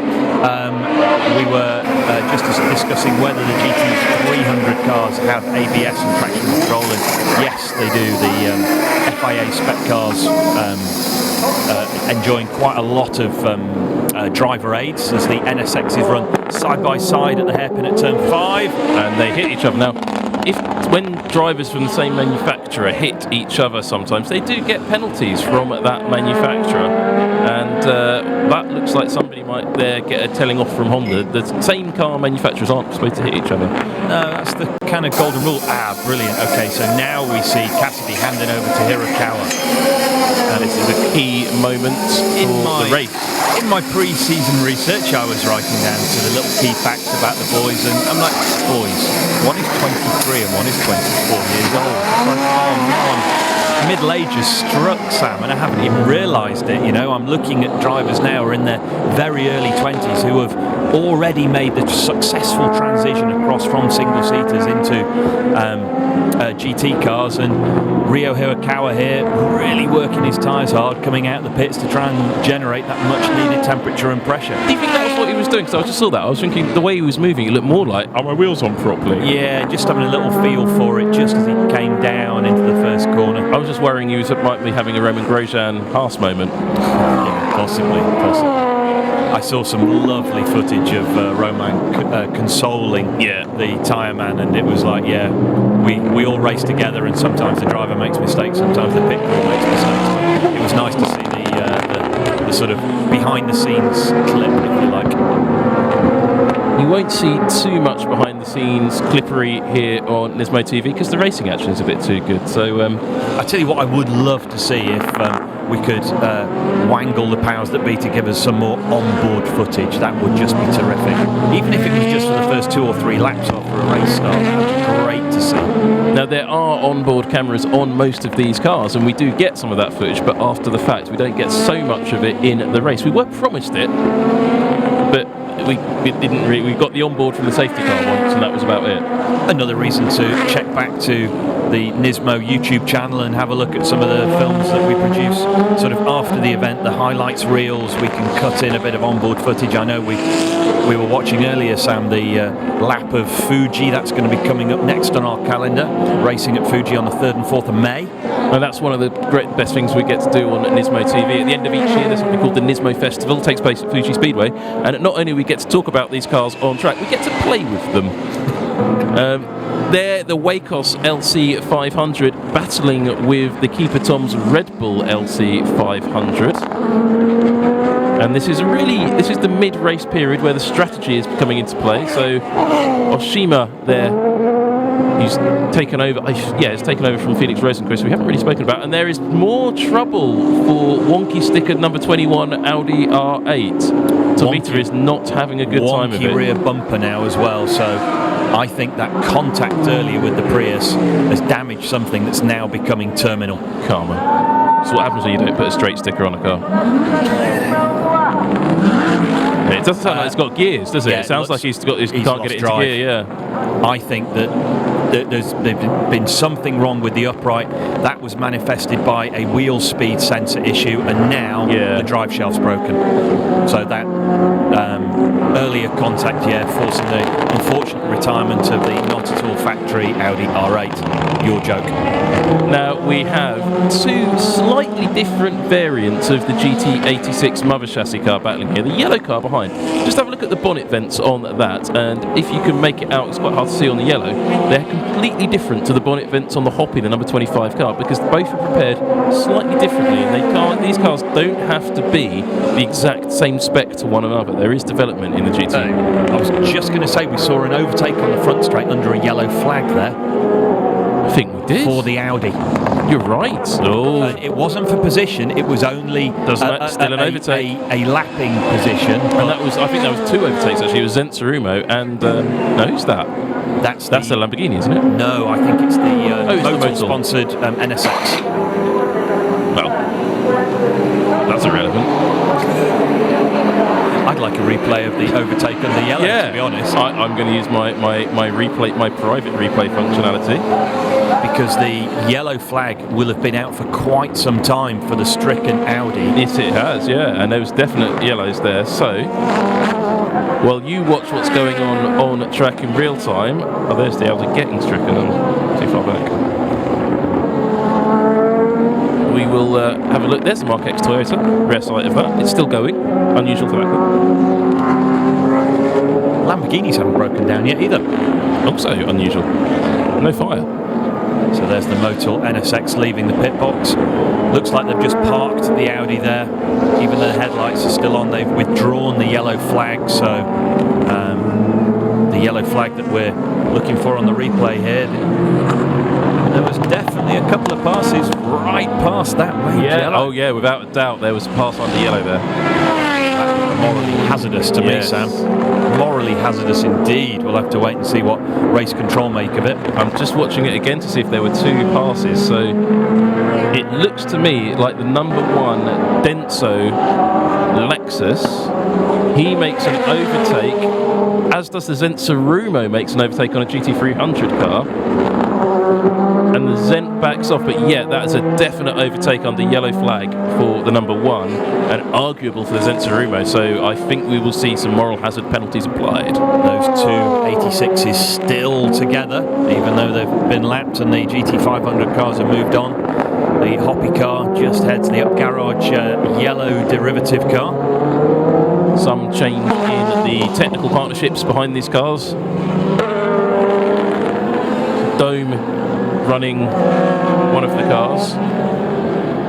We were just discussing whether the GT300 cars have ABS and traction control, and yes, they do. The FIA spec cars enjoying quite a lot of driver aids as the NSXs run side by side at the hairpin at turn 5, and they hit each other. Now, when drivers from the same manufacturer hit each other, sometimes they do get penalties from that manufacturer, and that looks like somebody might there get a telling off from Honda. The same car manufacturers aren't supposed to hit each other. No, that's the kind of golden rule. Brilliant. Okay, so now we see Cassidy handing over to Hirakawa. And this is a key moment in the race. In my pre-season research, I was writing down to the little key facts about the boys, and I'm like, boys, one is 23 and one is 24 years old. I'm like, oh man. Middle age has struck, Sam, and I haven't even realised it. You know, I'm looking at drivers now who are in their very early 20s who have already made the successful transition across from single-seaters into GT cars, and Ryo Hirakawa here really working his tyres hard, coming out of the pits to try and generate that much needed temperature and pressure. Do you think that was what he was doing? Because I just saw that. I was thinking the way he was moving, it looked more like, are my wheels on properly? Yeah, just having a little feel for it just as he came down into the first corner. I was just worrying he might be having a Roman Grosjean Haas moment. Yeah, possibly. I saw some lovely footage of Roman consoling the tyre man, and it was like, we all race together, and sometimes the driver makes mistakes, sometimes the pit crew makes mistakes. It was nice to see the sort of behind the scenes clip, if you like. You won't see too much behind the scenes clippery here on Nismo TV because the racing action is a bit too good. So I tell you what, I would love to see if we could wangle the powers that be to give us some more onboard footage. That would just be terrific. Even if it was just for the first 2 or 3 laps after a race start, that would be great to see. Now, there are onboard cameras on most of these cars, and we do get some of that footage, but after the fact, we don't get so much of it in the race. We were promised it, but we didn't really. We got the onboard from the safety car once, and that was about it. Another reason to check back to the NISMO YouTube channel and have a look at some of the films that we produce sort of after the event, the highlights reels. We can cut in a bit of onboard footage. I know we were watching earlier, Sam, the lap of Fuji. That's going to be coming up next on our calendar, racing at Fuji on the 3rd and 4th of May. And that's one of the best things we get to do on Nismo TV. At the end of each year, there's something called the Nismo Festival. It takes place at Fuji Speedway. And not only we get to talk about these cars on track, we get to play with them. They're the Wacos LC500 battling with the Keeper Tom's Red Bull LC500. And this is the mid-race period where the strategy is coming into play. So Oshima there, he's taken over. It's taken over from Felix Rosenquist. We haven't really spoken about, and there is more trouble for wonky sticker number 21 Audi R8. Tomita is not having a good time of it. Wonky rear bumper now as well. So I think that contact earlier with the Prius has damaged something that's now becoming terminal. Karma. So what happens when you don't put a straight sticker on a car? It doesn't sound like it's got gears, does it? Yeah, it sounds like he can't get it into drive. gear, yeah. I think that there's been something wrong with the upright. That was manifested by a wheel speed sensor issue, and now the drive shaft's broken. So that earlier contact, forcing the unfortunate retirement of the not at all factory Audi R8. Your joke. Now we have 2 slightly different variants of the GT86 mother chassis car battling here. The yellow car behind. Just have a look at the bonnet vents on that, and if you can make it out, it's quite hard to see on the yellow. They're completely different to the bonnet vents on the Hoppy, the number 25 car, because both are prepared slightly differently, and these cars don't have to be the exact same spec to one another. There is development in the GT. I was just going to say we saw an overtake on the front straight under a yellow flag there. I think we did. For the Audi. You're right. Oh. It wasn't for position. It was only still an overtake, a lapping position. And I think that was 2 overtakes actually. It was Zensarumo and no, who's that? That's the Lamborghini, isn't it? No, I think it's the Motul-sponsored NSX. Well, that's irrelevant. I'd like a replay of the overtake on the yellow, to be honest. I'm going to use my private replay functionality. Because the yellow flag will have been out for quite some time for the stricken Audi. Yes, it has, and there was definite yellows there. So, well, you watch what's going on track in real time. Oh, there's the Audi getting stricken. I'm too far back. We will have a look. There's the Mark X Toyota, rare sight of that. It's still going, unusual for that car. Lamborghinis haven't broken down yet either. Also unusual. No fire. So there's the Motul NSX leaving the pit box. Looks like they've just parked the Audi there. Even though the headlights are still on, they've withdrawn the yellow flag. So the yellow flag that we're looking for on the replay here. There was definitely a couple of passes right past that way. Yeah, without a doubt, there was a pass under yellow there. Morally hazardous to me, Sam. Morally hazardous indeed. We'll have to wait and see what race control make of it. I'm just watching it again to see if there were 2 passes. So it looks to me like the number 1 Denso Lexus, he makes an overtake, as does the Zensarumo makes an overtake on a GT300 car. And the Zent backs off, but yeah, that is a definite overtake under yellow flag for the number 1 and arguable for the Zent Tsurumo, so I think we will see some moral hazard penalties applied. Those two 86s still together, even though they've been lapped and the GT500 cars have moved on. The Hoppy car just heads the up garage yellow derivative car. Some change in the technical partnerships behind these cars. Dome running one of the cars.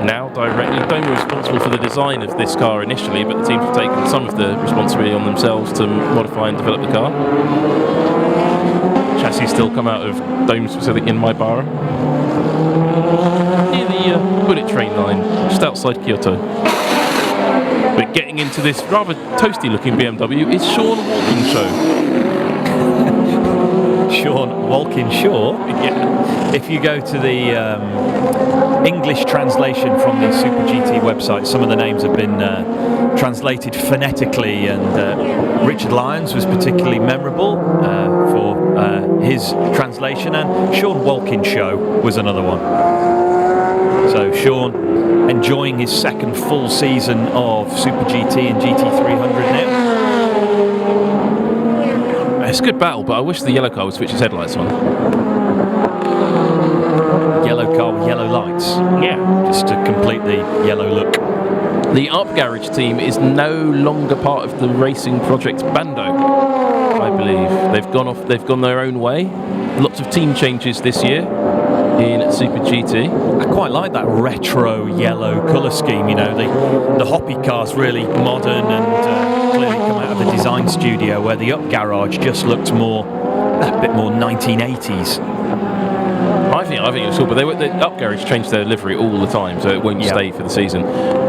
Now directly, Dome were responsible for the design of this car initially, but the teams have taken some of the responsibility on themselves to modify and develop the car. Chassis still come out of Dome's facility in Maibara, near the bullet train line, just outside Kyoto. But getting into this rather toasty looking BMW is Sean Walkinshaw. Sean Walkinshaw? Yeah. If you go to the English translation from the SuperGT website, some of the names have been translated phonetically, and Richard Lyons was particularly memorable for his translation, and Sean Walkinshaw was another one. So Sean enjoying his second full season of Super GT and GT300 now. It's a good battle, but I wish the yellow car would switch its headlights on. Yellow car with yellow lights. Yeah. Just to complete the yellow look. The Up Garage team is no longer part of the racing project Bando, I believe. They've gone their own way. Lots of team changes this year in Super GT. I quite like that retro yellow colour scheme, you know, the Hoppy car's really modern and clearly come out of the design studio, where the Up Garage just looked a bit more 1980s. I think it's cool, but the Up Garage changed their livery all the time, so it won't stay for the season.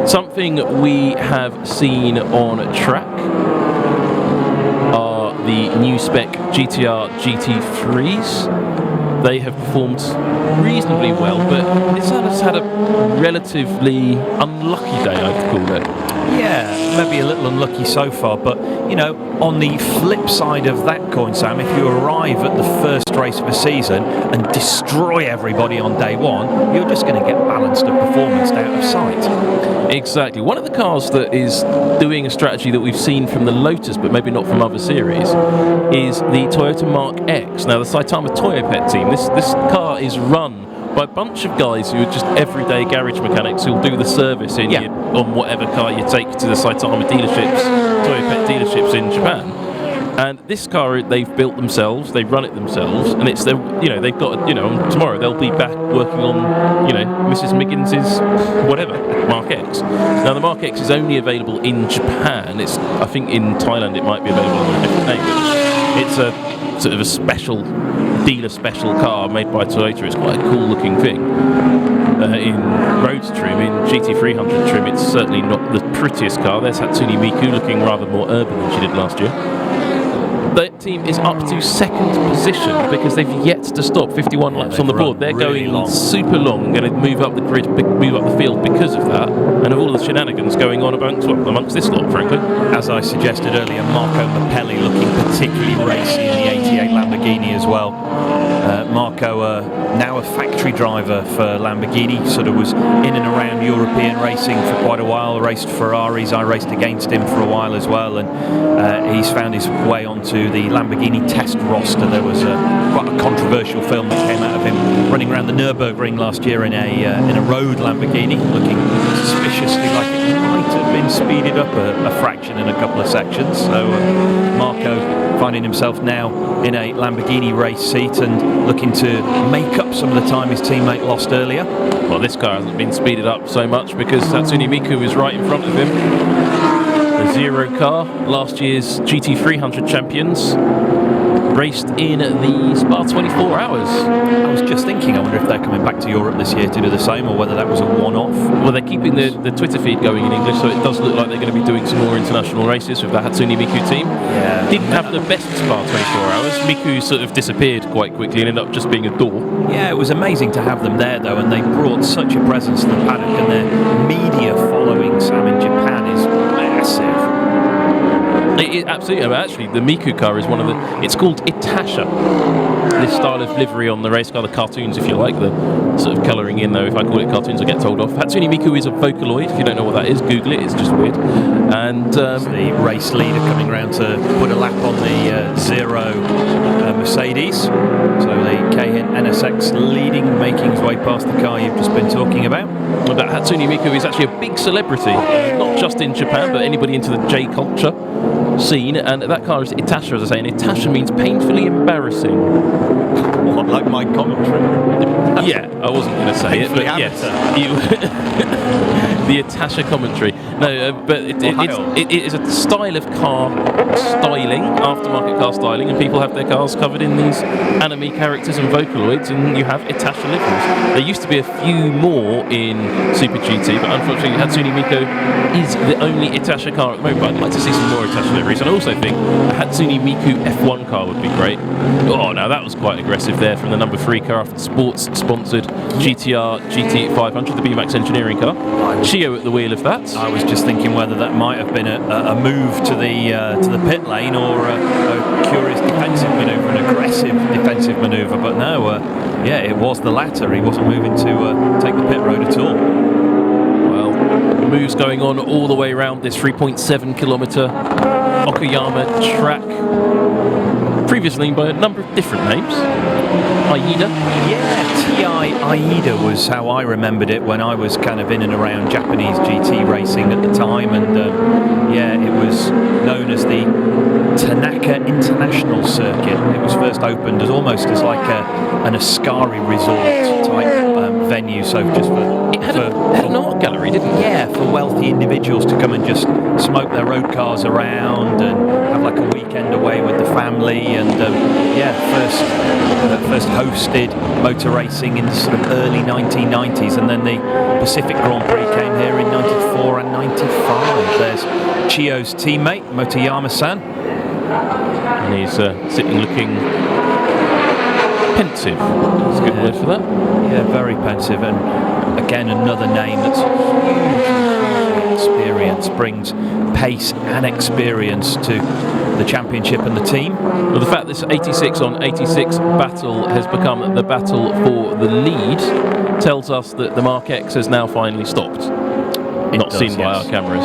Something we have seen on track are the new spec GT-R GT3s. They have performed reasonably well, but Nissan has had a relatively unlucky day, I'd call it. Yeah, maybe a little unlucky so far, but you know, on the flip side of that coin, Sam, if you arrive at the first race of a season and destroy everybody on day one, you're just going to get balanced of performance out of sight. Exactly. One of the cars that is doing a strategy that we've seen from the Lotus, but maybe not from other series, is the Toyota Mark X. Now, the Saitama Toyopet team, this car is run by a bunch of guys who are just everyday garage mechanics who'll do the service on whatever car you take to the Saitama dealerships, Toyopet dealerships in Japan. And this car they've built themselves, they run it themselves, and it's they've got tomorrow they'll be back working on Mrs. Miggins's whatever Mark X. Now the Mark X is only available in Japan. I think in Thailand it might be available under a different name, but it's a sort of a special dealer special car made by Toyota. It's quite a cool looking thing. In road trim, in GT300 trim, it's certainly not the prettiest car. There's Hatsune Miku looking rather more urban than she did last year. That team is up to second position because they've yet to stop 51 laps on the board. They're really going super long and going to move up the grid, move up the field because of that, and of all the shenanigans going on amongst this lot, frankly. As I suggested earlier, Marco Mappelli looking particularly racy in the 88 Lamborghini as well. Marco, now a factory driver for Lamborghini, sort of was in and around European racing for quite a while, raced Ferraris. I raced against him for a while as well, and he's found his way onto the Lamborghini test roster. There was quite a controversial film that came out of him running around the Nürburgring last year in a road Lamborghini, looking suspiciously like it might have been speeded up a fraction in a couple of sections. So Marco finding himself now in a Lamborghini race seat and looking to make up some of the time his teammate lost earlier. Well, this car hasn't been speeded up so much because Hatsune Miku is right in front of him. The Zero car, last year's GT300 champions, raced in the Spa 24 Hours. I was just thinking, I wonder if they're coming back to Europe this year to do the same, or whether that was a one-off. Well, they're keeping the Twitter feed going in English, so it does look like they're going to be doing some more international races with the Hatsune Miku team. Yeah. Didn't have the best Spa 24 Hours. Miku sort of disappeared quite quickly and ended up just being a door. Yeah, it was amazing to have them there, though, and they brought such a presence to the paddock, and their media following, Sam, in Japan is massive. Absolutely. Actually, the Miku car is one of the... It's called Itasha. This style of livery on the race car, the cartoons, if you like, the sort of colouring in, though. If I call it cartoons, I get told off. Hatsune Miku is a Vocaloid. If you don't know what that is, Google it. It's just weird. And it's the race leader coming around to put a lap on the Zero Mercedes. So the Keihin NSX leading, making his way past the car you've just been talking about. Well, that Hatsune Miku is actually a big celebrity, not just in Japan, but anybody into the J culture scene. And that car is Itasha, as I say, and Itasha means painfully embarrassing. What, like my commentary? Yeah, I wasn't going to say it, but yes, the Itasha commentary. No, but it is a style of car styling, aftermarket car styling, and people have their cars covered in these anime characters and Vocaloids, and you have Itasha liveries. There used to be a few more in Super GT, but unfortunately Hatsune Miku is the only Itasha car at the moment. But I'd like to see some more Itasha liveries, and I also think a Hatsune Miku F1 car would be great. Oh, now that was quite aggressive there from the number 3 car after the sports-sponsored GT-R GT500, the BMAX engineering car. Chio at the wheel of that. I was just thinking whether that might have been a move to the pit lane or a curious defensive manoeuvre, an aggressive defensive manoeuvre, but no, yeah, it was the latter. He wasn't moving to take the pit road at all. Well, moves going on all the way around this 3.7 kilometre Okayama track. Previously named by a number of different names. Aida? Yeah, TI Aida was how I remembered it when I was kind of in and around Japanese GT racing at the time, and yeah, it was known as the Tanaka International Circuit. It was first opened as almost as like an Ascari resort type venue, so just for... It had an art gallery, didn't it? Yeah, for wealthy individuals to come and just smoke their road cars around and have like a weekend away with the family, and yeah, first hosted motor racing in the sort of early 1990s, and then the Pacific Grand Prix came here in 94 and 95. There's Chio's teammate, Motoyama-san. And he's sitting looking pensive. That's a good word for that. Yeah, very pensive, and again another name that's hugely experience, brings pace and experience to the championship and the team. Well, the fact this 86 on 86 battle has become the battle for the lead tells us that the Mark X has now finally stopped. Not seen by our cameras.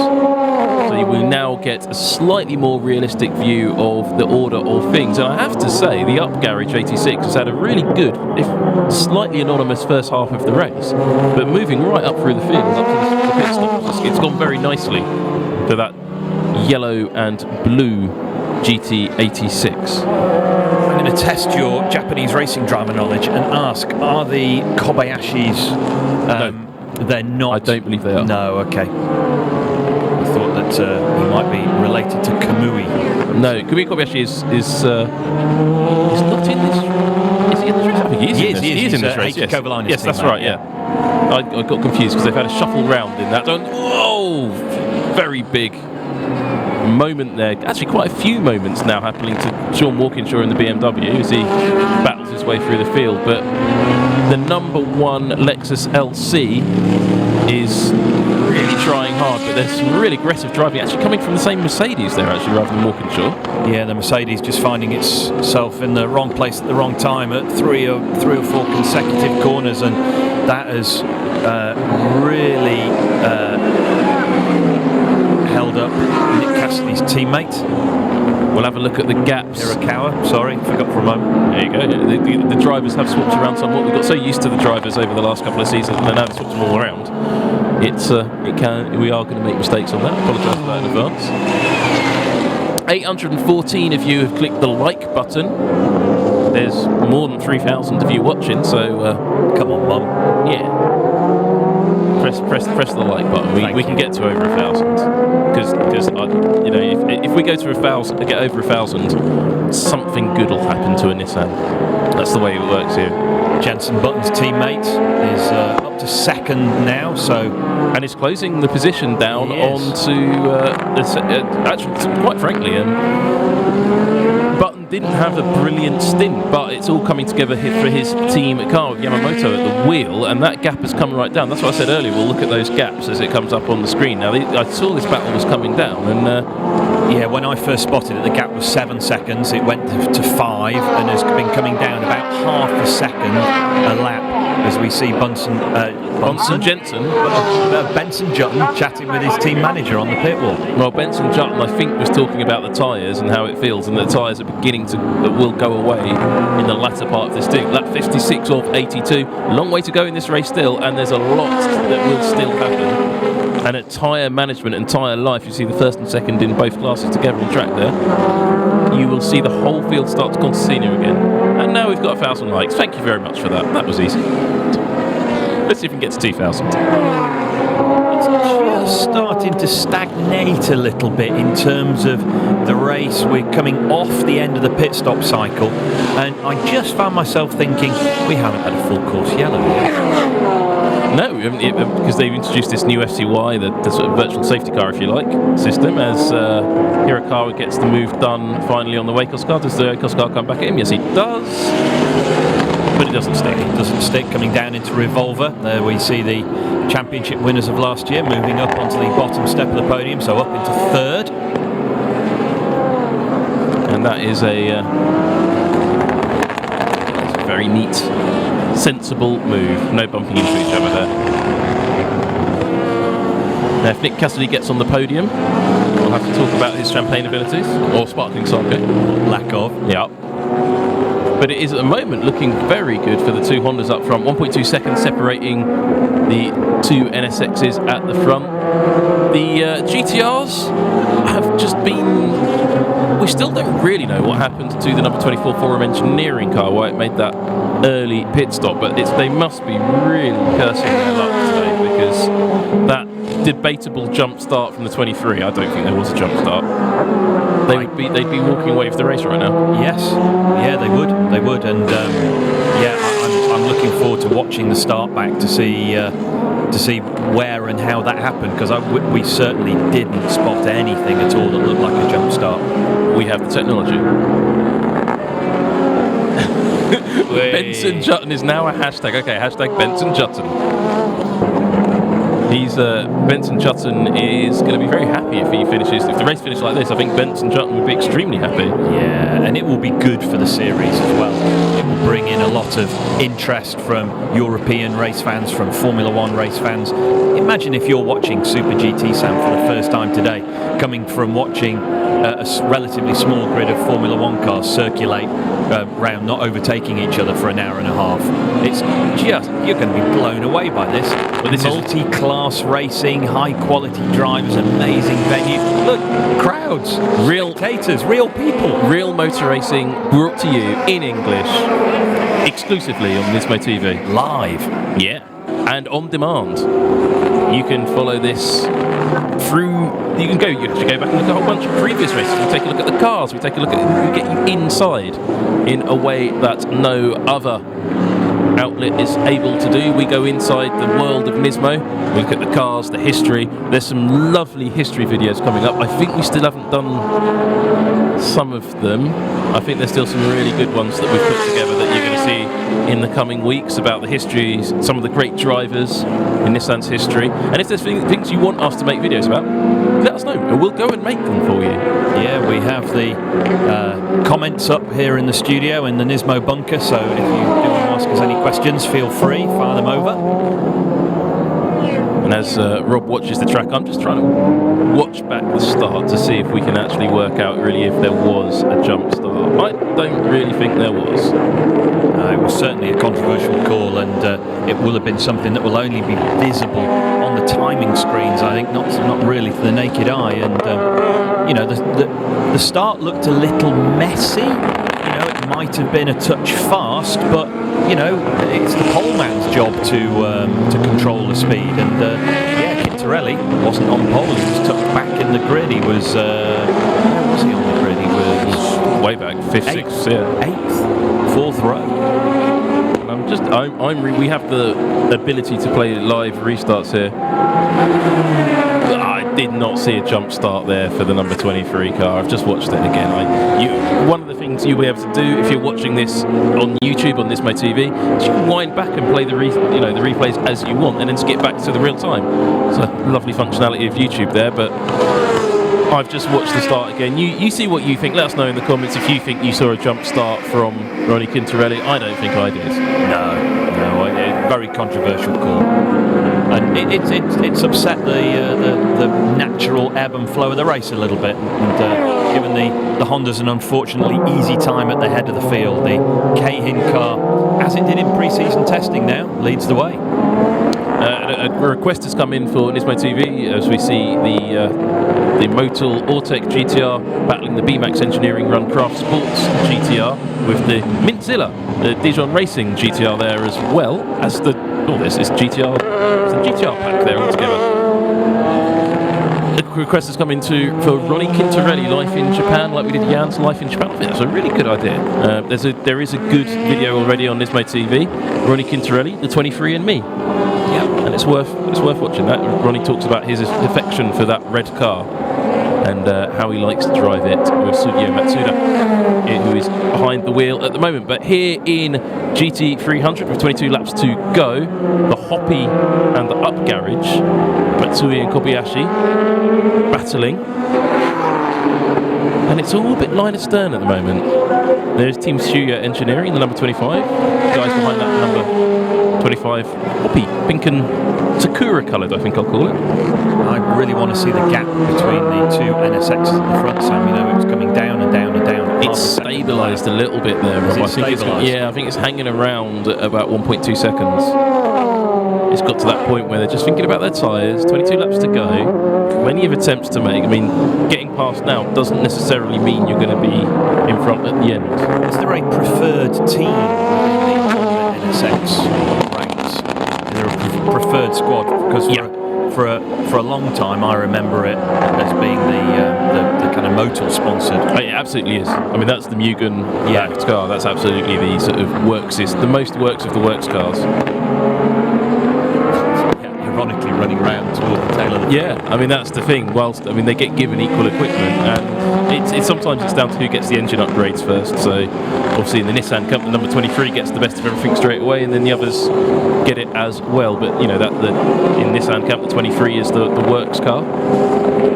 So you will now get a slightly more realistic view of the order of things. And I have to say, the Up Garage 86 has had a really good, if slightly anonymous, first half of the race. But moving right up through the field, up to the pit stops, it's gone very nicely to that yellow and blue GT86. I'm going to test your Japanese racing driver knowledge and ask, are the Kobayashis... No. They're not... I don't believe they are. No, okay. I thought that he might be related to Kamui. No, Kamui Kobayashi is not in this... Is he in this race? I think he is in this race. Yes, yes, that's right, yeah. I got confused because they've had a shuffle round in that. Whoa! Very big moment there. Actually, quite a few moments now happening to Sean Walkinshaw in the BMW as he battles his way through the field. But the number 1 Lexus LC is really trying hard, but there's some really aggressive driving actually coming from the same Mercedes there, actually, rather than Walkinshaw. Yeah, the Mercedes just finding itself in the wrong place at the wrong time at three or four consecutive corners, and that has really held up Nick Cassidy's teammate. We'll have a look at the gaps. Hirakawa, sorry, forgot for a moment. There you go. The drivers have swapped around somewhat. We've got so used to the drivers over the last couple of seasons, and now they've swapped them all around. We are going to make mistakes on that. Apologise for that in advance. 814 of you have clicked the like button. There's more than 3,000 of you watching, so come on, Mum. Yeah. Press the like button. We can get to over 1,000 because you know, if we go to 1,000, get over 1,000, something good will happen to a Nissan. That's the way it works here. Jenson Button's teammate is up to second now, and is closing the position down onto actually, quite frankly, Button didn't have a brilliant stint, but it's all coming together here for his team car with Yamamoto at the wheel, and that gap has come right down. That's what I said earlier. We'll look at those gaps as it comes up on the screen. Now, I saw this battle was coming down, and yeah, when I first spotted it, the gap was 7 seconds. It went to 5, and has been coming down about half a second a lap as we see Benson Jutton chatting with his team manager on the pit wall. Well, Benson Jutton, I think, was talking about the tyres and how it feels, and the tyres are beginning to will go away in the latter part of this thing. Lap 56 of 82, long way to go in this race still, and there's a lot that will still happen. And at tyre management and tyre life, you see the first and second in both classes together on track there. You will see the whole field start to continue again. And now we've got 1,000 likes. Thank you very much for that. That was easy. Let's see if we can get to 2,000. It's just starting to stagnate a little bit in terms of the race. We're coming off the end of the pit stop cycle, and I just found myself thinking, we haven't had a full course yellow yet. No, because they've introduced this new FCY, the sort of virtual safety car, if you like, system, as Hirakawa gets the move done finally on the Wacos car. Does the Wacos car come back at him? Yes, he does. But it doesn't stick. It doesn't stick. Coming down into Revolver, there we see the championship winners of last year moving up onto the bottom step of the podium, so up into third. And that is a very neat, sensible move. No bumping into each other there. Now, if Nick Cassidy gets on the podium, we'll have to talk about his champagne abilities, or sparkling sake. Lack of. Yeah. But it is at the moment looking very good for the two Hondas up front. 1.2 seconds separating the two NSXs at the front. The GT-Rs have just been... We still don't really know what happened to the number 24 Forum Engineering car, why it made that early pit stop, but they must be really cursing their luck today, because that debatable jump start from the 23, I don't think there was a jump start. They'd be walking away with the race right now. Yes, yeah, they would, and yeah, I'm looking forward to watching the start back to see where and how that happened, because we certainly didn't spot anything at all that looked like a jump start. We have the technology. Benson Jutton is now a hashtag. Okay, hashtag Benson Jutton. Benson Jutton is going to be very happy if he finishes. If the race finishes like this, I think Benson Jutton would be extremely happy. Yeah, and it will be good for the series as well. It will bring in a lot of interest from European race fans, from Formula One race fans. Imagine if you're watching SuperGT, Sam, for the first time today, coming from watching a relatively small grid of Formula One cars circulate round, not overtaking each other for an hour and a half. It's just, you're going to be blown away by this. But this multi-class racing, high-quality drivers, amazing venue. Look, crowds, real spectators, real people. Real motor racing brought to you in English, exclusively on NISMO TV. Live. Yeah, and on demand. You can follow this through. You can go back and look at a whole bunch of previous races. We take a look at the cars. We take a look at. We get you inside in a way that no other outlet is able to do. We go inside the world of NISMO. We look at the cars, the history. There's some lovely history videos coming up. I think we still haven't done some of them. I think there's still some really good ones that we've put together that you're going to see in the coming weeks about the history, some of the great drivers in Nissan's history. And if there's things you want us to make videos about, let us know and we'll go and make them for you. Yeah, we have the comments up here in the studio in the NISMO bunker, so if you do want to ask us any questions, feel free, fire them over. And as Rob watches the track, I'm just trying to watch back the start to see if we can actually work out really if there was a jump start. I don't really think there was. It was certainly a controversial call, and it will have been something that will only be visible on the timing screens, I think, not really for the naked eye. And you know, the start looked a little messy. You know, it might have been a touch fast, but you know, it's the pole man's job to control the speed. And yeah, Kittarelli wasn't on pole; he was tucked back in the grid. He was where was he on the grid? He was way back, 5th, 6th, yeah, 8th, 4th row. We have the ability to play live restarts here. did not see a jump start there for the number 23 car. I've just watched it again. One of the things you'll be able to do if you're watching this on YouTube on Nismo TV is you can wind back and play the replays as you want, and then skip back to the real time. It's a lovely functionality of YouTube there, but I've just watched the start again. You see what you think. Let us know in the comments if you think you saw a jump start from Ronnie Quintarelli. I don't think I did. No, very controversial call, and it's upset the natural ebb and flow of the race a little bit. And given the Honda's an unfortunately easy time at the head of the field, the Cahin car, as it did in pre-season testing, now leads the way. A request has come in for Nismo TV as we see the Motul Ortec GT-R battling the BMAX Engineering Run Craft Sports GT-R with the Mintzilla, the Dijon Racing GT-R there, as well as the this is GT-R. It's a GT-R pack there altogether. The request has come in for Ronnie Quintarelli, Life in Japan, like we did Jan's Life in Japan. I think that's a really good idea. There is a good video already on Nismo TV. Ronnie Quintarelli, the 23andMe. And it's worth watching that. Ronnie talks about his affection for that red car and how he likes to drive it with Sugio Matsuda, who is behind the wheel at the moment. But here in GT300 with 22 laps to go, the Hoppy and the Up Garage, Matsui and Kobayashi battling. And it's all a bit line astern at the moment. There's Team Shuya Engineering, the number 25. The guys behind that number 25, Hoppy, pink and Sakura coloured, I think I'll call it. I really want to see the gap between the two NSXs at the front, Sam. It was coming down and down and down. It's stabilised a little bit there. I think it's hanging around at about 1.2 seconds. It's got to that point where they're just thinking about their tyres, 22 laps to go, plenty of attempts to make. I mean, getting past now doesn't necessarily mean you're going to be in front at the end. Is there a preferred team within the NSX ranks? Is there a preferred squad? Because for a long time I remember it as being the kind of Motul sponsored. Oh, it absolutely is. I mean, that's the Mugen backed car. That's absolutely the sort of the most works of the works cars. Ironically running round toward the tail of the field. I mean, that's the thing. They get given equal equipment, and it's sometimes it's down to who gets the engine upgrades first. So obviously in the Nissan Cup, the number 23 gets the best of everything straight away, and then the others get it as well. But in Nissan Cup, the 23 is the works car,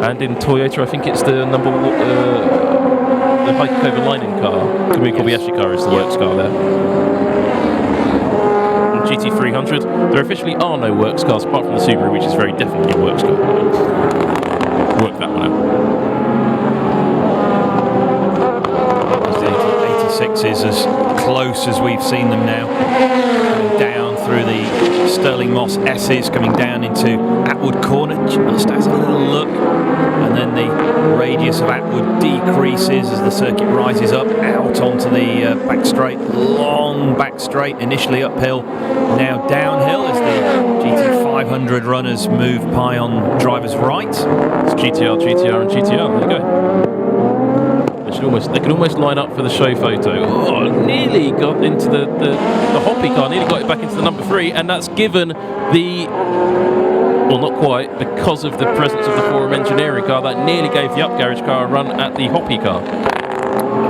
and in Toyota, I think it's the number the Heikki Lining car, Kamui Kobayashi car is the works car there. GT300, there officially are no works cars apart from the Subaru, which is very definitely a works car. Work that one out. The 86 is as close as we've seen them now. Coming down through the Sterling Moss S's, coming down into Atwood Corner, just has a little look. And then the radius of Atwood decreases as the circuit rises up out onto the back straight, long back straight, initially uphill, now downhill as the GT500 runners move pie on driver's right. It's GT-R, GT-R and GT-R, there you go. They can almost line up for the show photo. Oh, nearly got into the Hoppy car, nearly got it back into the number 3, and that's given the... Well, not quite, because of the presence of the Forum Engineering car, that nearly gave the Up Garage car a run at the Hoppy car.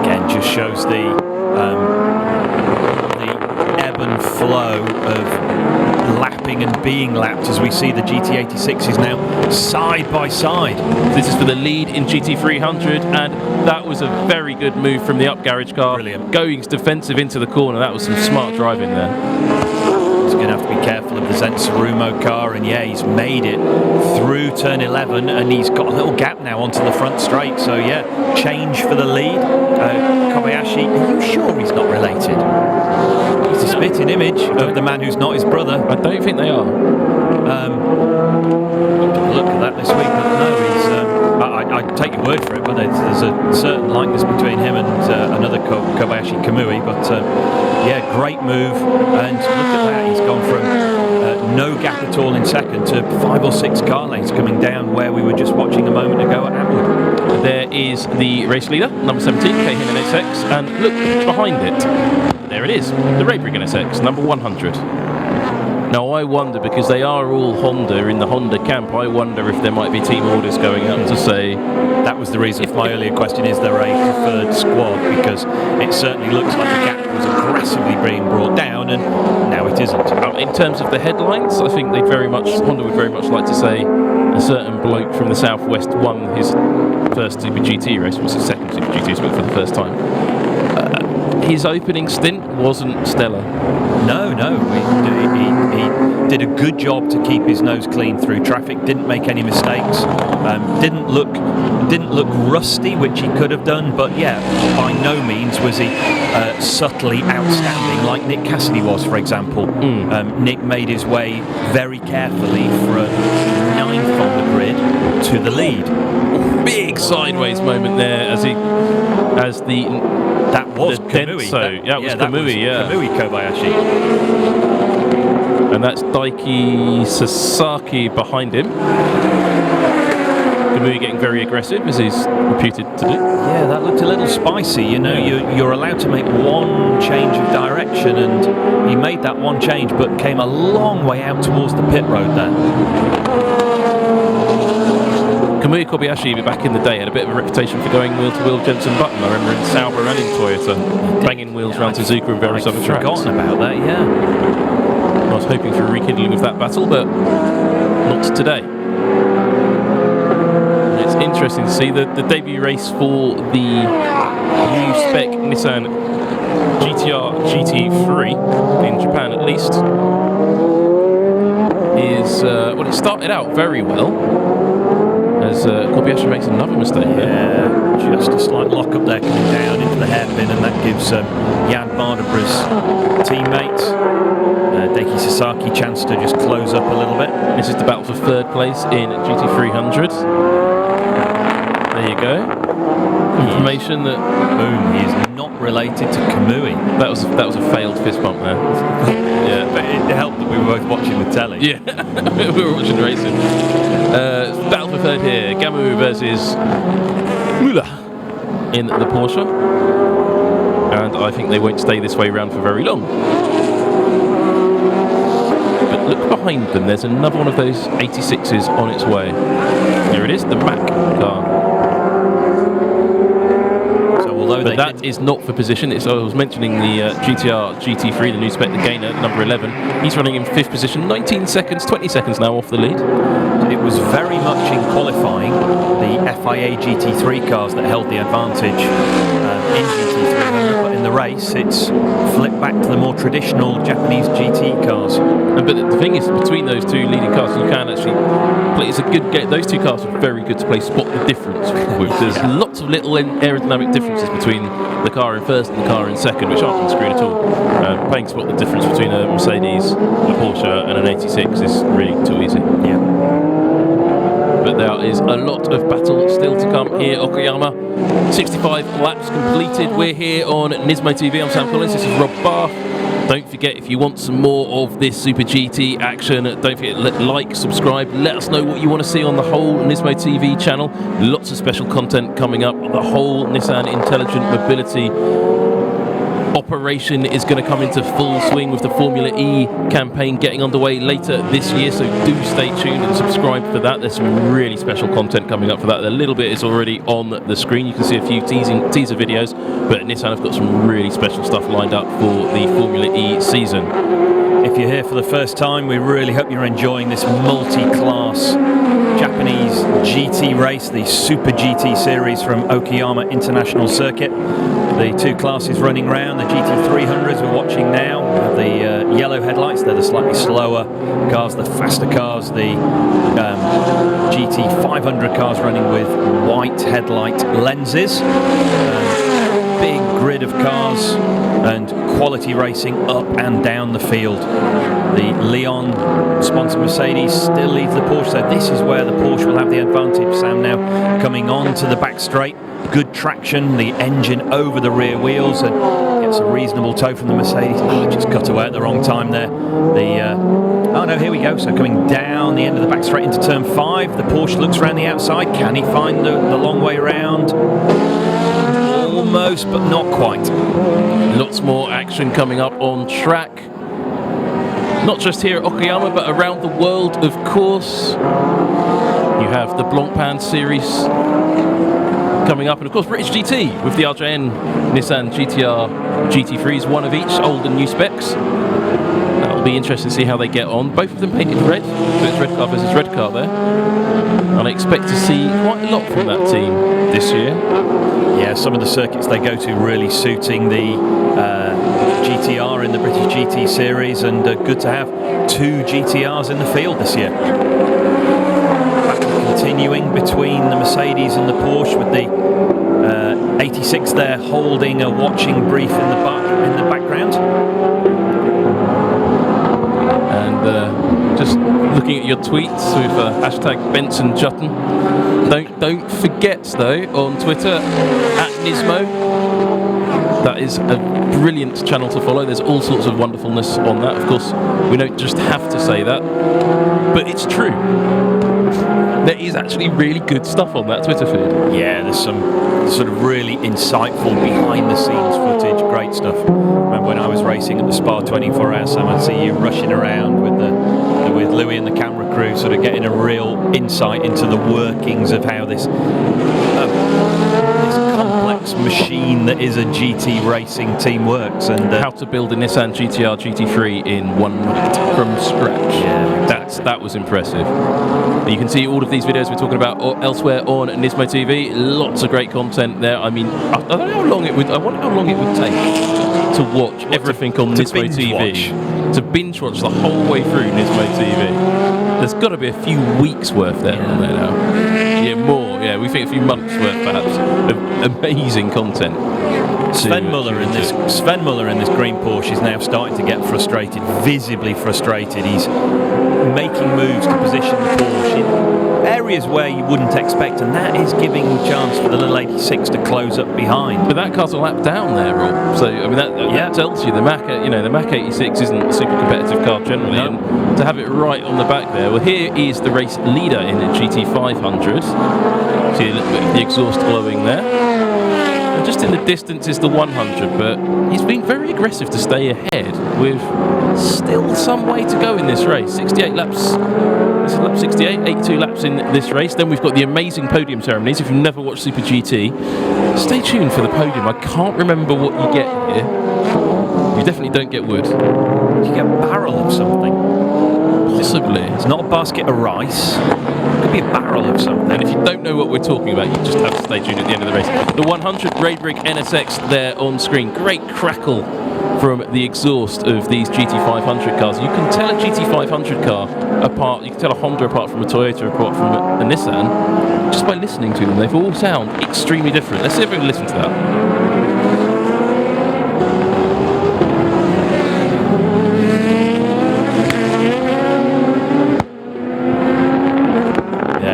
Again, just shows the ebb and flow of lapping and being lapped as we see the GT86s now side by side. This is for the lead in GT300, and that was a very good move from the Up Garage car. Brilliant. Going defensive into the corner, that was some smart driving there. He's going to have to be careful of the Zen Tsurumo car, and he's made it through turn 11, and he's got a little gap now onto the front straight. So change for the lead. Kobayashi, are you sure he's not related? He's a spitting image of the man who's not his brother. I don't think they are. Look at that this week, but no, he's. I take your word for it, but there's a certain likeness between him and another Kobayashi Kamui. But great move, and look at that. He's gone from no gap at all in second to 5 or 6 car lengths coming down where we were just watching a moment ago at Atwood. There is the race leader, number 17, Cahin NSX, and look behind it. There it is, the Raybrigg NSX, number 100. Now I wonder, because they are all Honda in the Honda camp, I wonder if there might be team orders going out to say... That was the reason for my earlier question, is there a preferred squad? Because it certainly looks like the gap was aggressively being brought down, and now it isn't. In terms of the headlines, I think Honda would very much like to say a certain bloke from the southwest won his first Super GT race, was his second Super GT, but for the first time. His opening stint wasn't stellar. No, he did a good job to keep his nose clean through traffic. Didn't make any mistakes. Didn't look rusty, which he could have done. But yeah, by no means was he subtly outstanding like Nick Cassidy was, for example. Nick made his way very carefully from 9th on the grid to the lead. Big sideways moment there That was Kamui. That was Kamui Kobayashi. And that's Daiki Sasaki behind him. Kamui getting very aggressive, as he's reputed to do. Yeah, that looked a little spicy. You know, you're allowed to make one change of direction, and he made that one change, but came a long way out towards the pit road there. Kamui Kobayashi, back in the day, had a bit of a reputation for going wheel-to-wheel Jensen Button. I remember in Sauber and in Toyota, banging wheels around Suzuka and various other tracks. I'd forgotten about that, yeah. I was hoping for a rekindling of that battle, but not today. It's interesting to see the debut race for the new spec Nissan GT-R GT3, in Japan at least, is, well, it started out very well, as Kobayashi makes another mistake there. Yeah, just a slight lock-up there coming down into the hairpin, and that gives Jan Bardebra's teammate, Daiki Sasaki, chance to just close up a little bit. This is the battle for third place in GT300. There you go. Confirmation that... Boom, he is not related to Kamui. That was a failed fist bump there. Yeah, but it helped that we were both watching the telly. Yeah, we were watching the racing. Battle for third here. Gamu versus Müller in the Porsche. And I think they won't stay this way around for very long. But look behind them, there's another one of those 86s on its way. Here it is, the Mac car. But that is not for position. I was mentioning the GT-R GT3, the new spec, the Gainer, number 11. He's running in 5th position, 19 seconds, 20 seconds now off the lead. It was very much in qualifying the FIA GT3 cars that held the advantage in GT300, but in the race it's flipped back to the more traditional Japanese GT cars. But the thing is, between those two leading cars, you can actually play. It's a good game. Those two cars are very good to play spot the difference with. There's lots of little aerodynamic differences between the car in first and the car in second, which aren't on screen at all. Playing spot the difference between a Mercedes, a Porsche, and an 86 is really too easy. Yeah. But there is a lot of battle still to come here, Okayama. 65 laps completed. We're here on Nismo TV. I'm Sam Collins. This is Rob Barff. Don't forget, if you want some more of this Super GT action, don't forget to like, subscribe, let us know what you want to see on the whole Nismo TV channel. Lots of special content coming up. The whole Nissan Intelligent Mobility operation is going to come into full swing with the Formula E campaign getting underway later this year, so do stay tuned and subscribe for that. There's some really special content coming up for that. A little bit is already on the screen. You can see a few teaser videos, but Nissan have got some really special stuff lined up for the Formula E season. If you're here for the first time, we really hope you're enjoying this multi-class Japanese GT race, the Super GT series from Okayama International Circuit. The two classes running round, the GT300s we're watching now, the yellow headlights, they're the slightly slower cars, the faster cars, the GT500 cars running with white headlight lenses. Big grid of cars and quality racing up and down the field. The Leon sponsored Mercedes still leads the Porsche, so this is where the Porsche will have the advantage. Sam now coming on to the back straight, good traction, the engine over the rear wheels, and gets a reasonable tow from the Mercedes. Just cut away at the wrong time there. Oh no, here we go. So coming down the end of the back straight into turn 5, the Porsche looks around the outside. Can he find the long way round? Almost, but not quite. Lots more action coming up on track. not just here at Okayama, but around the world, of course. You have the Blancpain series coming up, and of course British GT with the RJN Nissan GT-R GT3s, one of each, old and new specs. That'll be interesting to see how they get on. Both of them painted red, so it's red car versus red car there. And I expect to see quite a lot from that team this year. Yeah, some of the circuits they go to really suiting the GT-R in the British GT series, and good to have 2 GT-Rs in the field this year. Battle continuing between the Mercedes and the Porsche, with the 86 there holding a watching brief in the background. And just looking at your tweets with hashtag Benson Jutton. Don't forget though, on Twitter at NISMO. That is a brilliant channel to follow. There's all sorts of wonderfulness on that. Of course, we don't just have to say that, but it's true. There is actually really good stuff on that Twitter feed. Yeah, there's some sort of really insightful behind-the-scenes footage, great stuff. Remember when I was racing at the Spa 24 Hours, I'd see you rushing around with Louis and the camera crew, sort of getting a real insight into the workings of how this complex machine that is a GT racing team works, and how to build a Nissan GT-R GT3 in 1 night from scratch. Yeah, that was impressive. You can see all of these videos we're talking about elsewhere on Nismo TV. Lots of great content there. I mean, I don't know how long it would. I wonder how long it would take to watch everything on Nismo TV. To binge watch the whole way through Nismo TV. There's got to be a few weeks worth there on there now. Yeah, more. Yeah, we think a few months worth perhaps of amazing content. Sven Muller in this green Porsche is now starting to get frustrated, visibly frustrated. He's making moves to position the Porsche in areas where you wouldn't expect, and that is giving a chance for the little 86 to close up behind. But that car's a lap down there, Rob. So I mean that tells you the Mac 86 isn't a super competitive car generally, and to have it right on the back there. Well, here is the race leader in the GT500. See a little bit of the exhaust glowing there. And just in the distance is the 100, but he's been very aggressive to stay ahead, with still some way to go in this race. 68 laps. This is lap 68, 82 laps in this race. Then we've got the amazing podium ceremonies. If you've never watched Super GT, stay tuned for the podium. I can't remember what you get here. You definitely don't get wood. You get a barrel of something. Possibly. It's not a basket of rice. It could be a barrel of something. And if you don't know what we're talking about, you just have to stay tuned at the end of the race. The 100 Raid Rig NSX there on screen. Great crackle from the exhaust of these GT500 cars. You can tell a GT500 car apart, you can tell a Honda apart from a Toyota apart from a Nissan just by listening to them. They all sound extremely different. Let's see if we can listen to that.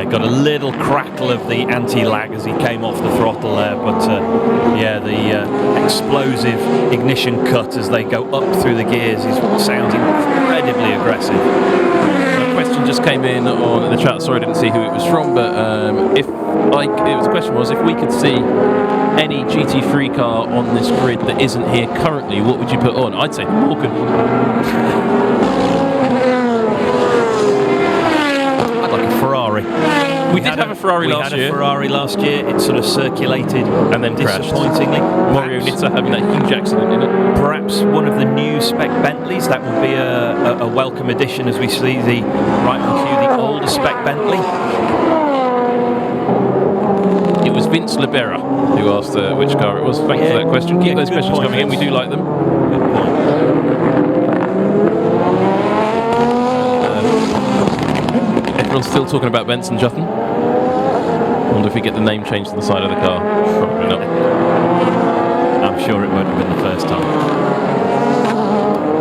Got a little crackle of the anti-lag as he came off the throttle there, but the explosive ignition cut as they go up through the gears sounds incredibly aggressive. A question just came in on the chat. Sorry, I didn't see who it was from, but the question was, if we could see any GT3 car on this grid that isn't here currently, what would you put on? I'd say the Morgan. I'd like a Ferrari. We did have a Ferrari last year. We had a Ferrari last year. It sort of circulated and then disappointingly. Mario Nitta having that huge accident in it. Perhaps one of the new spec Bentleys. That would be a welcome addition as we see the right on cue, the older spec Bentley. It was Vince Libera who asked which car it was. Thanks for that question. Keep those questions coming in. We do like them. Good point. Everyone's still talking about Benson Jutton. I wonder if we get the name changed to the side of the car. Probably not. I'm sure it won't have been the first time.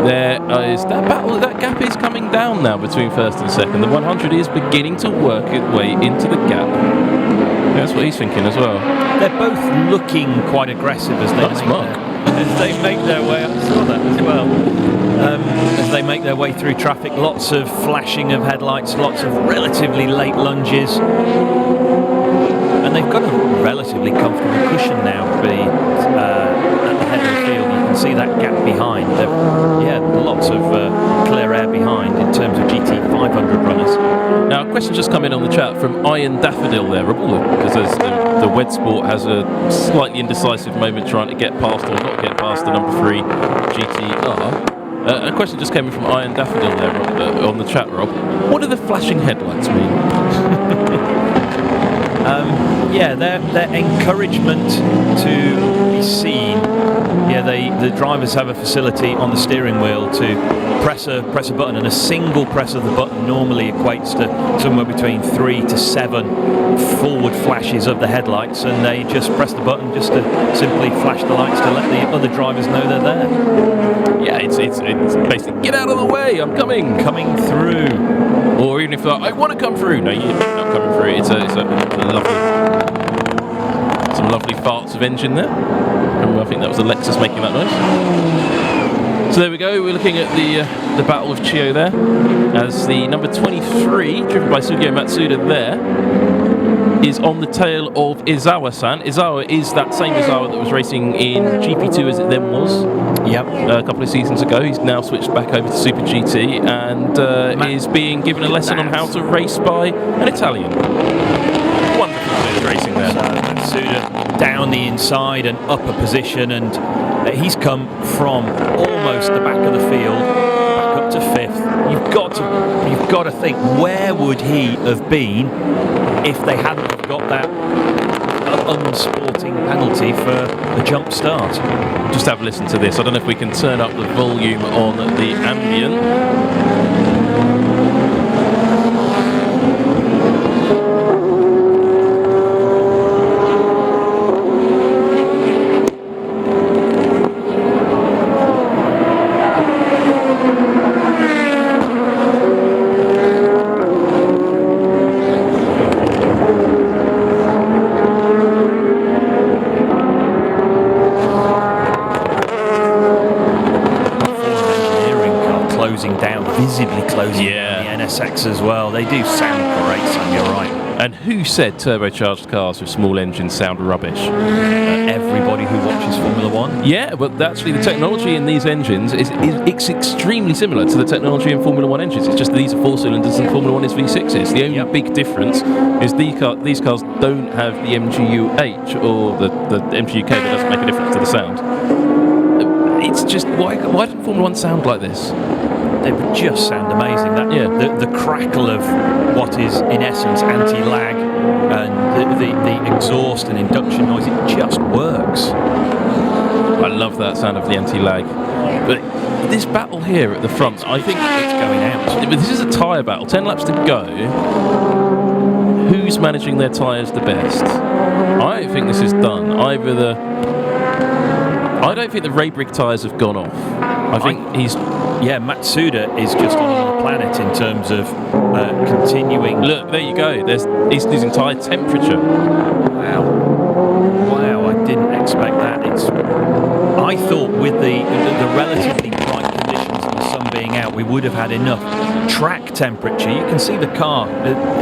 There is that battle. That gap is coming down now between first and second. The 100 is beginning to work its way into the gap. That's what he's thinking as well. They're both looking quite aggressive as they make their way. I saw that as well. As they make their way through traffic, lots of flashing of headlights, lots of relatively late lunges, and they've got a relatively comfortable cushion now. At the head of the field, you can can see that gap behind. Yeah, lots of clear air behind in terms of GT500 runners. Now, a question just come in on the chat from Iron Daffodil there, because the Wed Sport has a slightly indecisive moment trying to get past or not get past the number 3 GT-R. A question just came in from Iron Daffodil there, Rob, on the chat, Rob. What do the flashing headlights mean? Yeah, their encouragement to be seen. Yeah, the drivers have a facility on the steering wheel to press a button, and a single press of the button normally equates to somewhere between 3 to 7 forward flashes of the headlights, and they just press the button just to simply flash the lights to let the other drivers know they're there. Yeah, it's basically, get out of the way, I'm coming through. Or even if they're like, I want to come through. No, you're not coming through. It's a lovely farts of engine there. And I think that was the Lexus making that noise. So there we go. We're looking at the battle of Chio there, as the number 23, driven by Sugio Matsuda there, is on the tail of Izawa-san. Izawa is that same Izawa that was racing in GP2 as it then was. Yep. A couple of seasons ago. He's now switched back over to Super GT and is being given a lesson on how to race by an Italian. Wonderful bit of racing there. Matsuda down the inside and up a position, and he's come from almost the back of the field back up to 5th. You've got to think, where would he have been if they hadn't got that unsporting penalty for a jump start? Just have a listen to this. I don't know if we can turn up the volume on the ambient. Visibly closing down the NSX as well. They do sound great, Sam, you're right. And who said turbocharged cars with small engines sound rubbish? Everybody who watches Formula One. Yeah, but actually the technology in these engines is extremely similar to the technology in Formula One engines. It's just these are 4 cylinders and Formula One is V6s. The only big difference is these cars don't have the MGU-H or the MGU-K that doesn't make a difference to the sound. It's just, why doesn't Formula One sound like this? They would just sound amazing. The crackle of what is in essence anti-lag and the exhaust and induction noise, it just works. I love that sound of the anti-lag. But this battle here at the front, I think it's going out. But this is a tyre battle. 10 laps to go. Who's managing their tyres the best? I don't think this is done. I don't think the Raybrigg tyres have gone off. I think Matsuda is just on another planet in terms of continuing. Look, there you go. He's losing tyre temperature. Wow, I didn't expect that. I thought with the relatively bright conditions and the sun being out, we would have had enough track temperature. You can see the car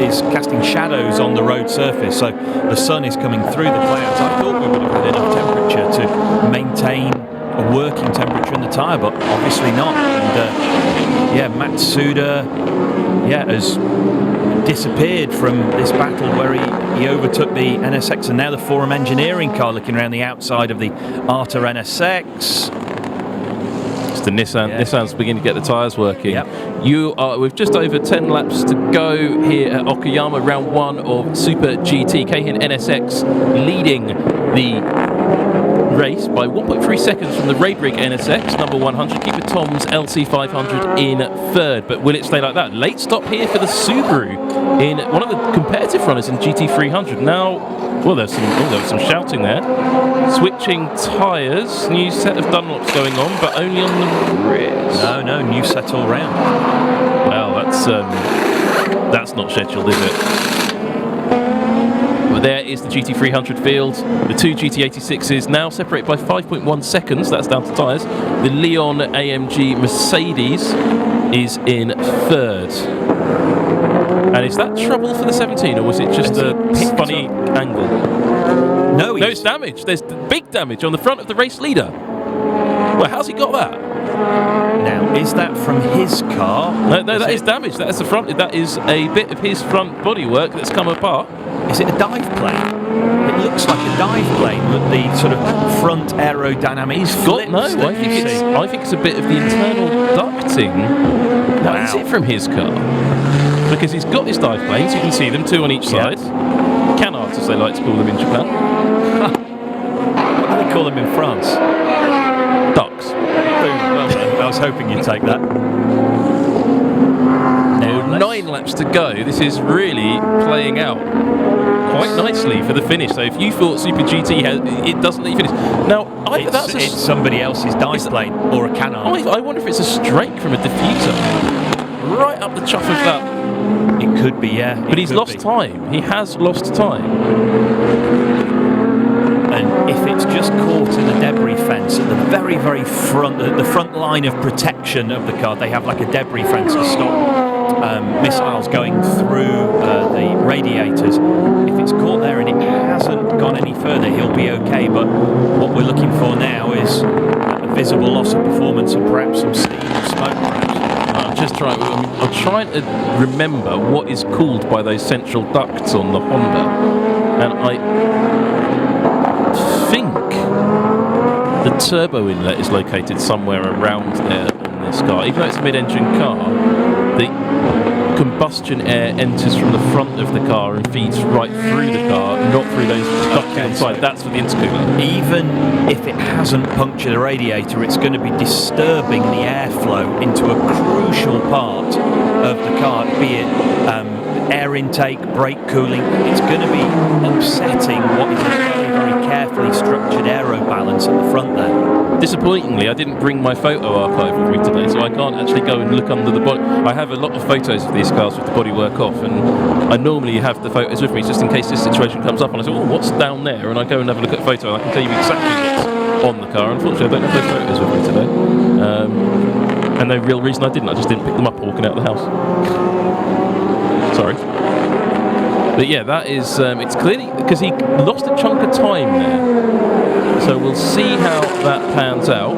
is casting shadows on the road surface, so the sun is coming through the clouds. I thought we would have had enough temperature to maintain a working temperature in the tyre, but obviously not. And Matsuda has disappeared from this battle where he overtook the NSX, and now the Forum Engineering car looking around the outside of the Arta NSX. It's the Nissan. Yeah. Nissan's beginning to get the tyres working. Yep. You are with just over 10 laps to go here at Okayama, round 1 of Super GT. Keihin NSX leading the race by 1.3 seconds from the Raybrigg NSX, number 100. Keeper Tom's LC500 in 3rd. But will it stay like that? Late stop here for the Subaru in one of the competitive runners in GT300. Now, well, there was some shouting there. Switching tyres. New set of Dunlops going on, but only on the rear. No, new set all round. Well, that's not scheduled, is it? But there is the GT300 field. The 2 GT86s now separated by 5.1 seconds. That's down to tyres. The Leon AMG Mercedes is in 3rd. And is that trouble for the 17, or was it just a funny angle? No, it's damage. There's big damage on the front of the race leader. Well, how's he got that? Now, is that from his car? No, that is damaged. That is the front. That is a bit of his front bodywork that's come apart. Is it a dive plane? It looks like a dive plane with the sort of front aerodynamics. I think it's a bit of the internal ducting. Now, is it from his car? Because he's got his dive planes. You can see them, 2 on each side. Canards, as they like to call them in Japan. What do they call them in France? Ducks. Well done. I was hoping you'd take that. Now, 9 laps to go. This is really playing out quite nicely for the finish. So if you thought Super GT it doesn't let you finish. Now, it's somebody else's dive plane or a canard. I wonder if it's a strake from a diffuser. Right up the chuff of that. It could be, yeah. But he's lost time. He has lost time. And if it's just caught in the debris fence at the very, very front, the front line of protection of the car, they have like a debris fence to stop missiles going through the radiators. If it's caught there and it hasn't gone any further, he'll be okay. But what we're looking for now is a visible loss of performance and perhaps some steam and smoke. I'm trying to remember what is called by those central ducts on the Honda, and I think the turbo inlet is located somewhere around there on this car. Even though it's a mid-engine car, the combustion air enters from the front of the car and feeds right through the car, not through those ducts inside. That's for the intercooler. Even if it hasn't punctured the radiator, it's going to be disturbing the airflow into a crucial part of the car, be it air intake, brake cooling. It's going to be upsetting what is a very, very carefully structured aero balance at the front there. Disappointingly, I didn't bring my photo archive with me today, so I can't actually go and look under the body. I have a lot of photos of these cars with the bodywork off, and I normally have the photos with me just in case this situation comes up, and I say, well, what's down there? And I go and have a look at the photo, and I can tell you exactly what's on the car. Unfortunately, I don't have those photos with me today. And no real reason I didn't. I just didn't pick them up walking out of the house. Sorry. But yeah, that is, it's clearly, because he lost a chunk of time there. So we'll see how that pans out.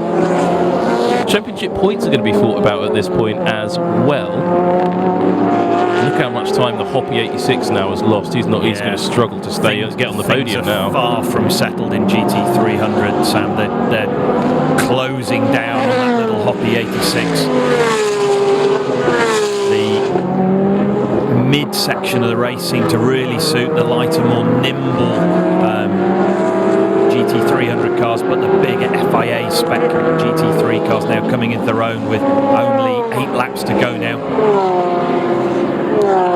Championship points are going to be thought about at this point as well. Look how much time the Hoppy 86 now has lost. He's going to struggle to get on the podium now. Far from settled in GT300, Sam. They're closing down on that little Hoppy 86. The mid-section of the race seemed to really suit the lighter, more nimble GT300 cars, but the bigger FIA spec GT3 cars now coming into their own with only 8 laps to go now.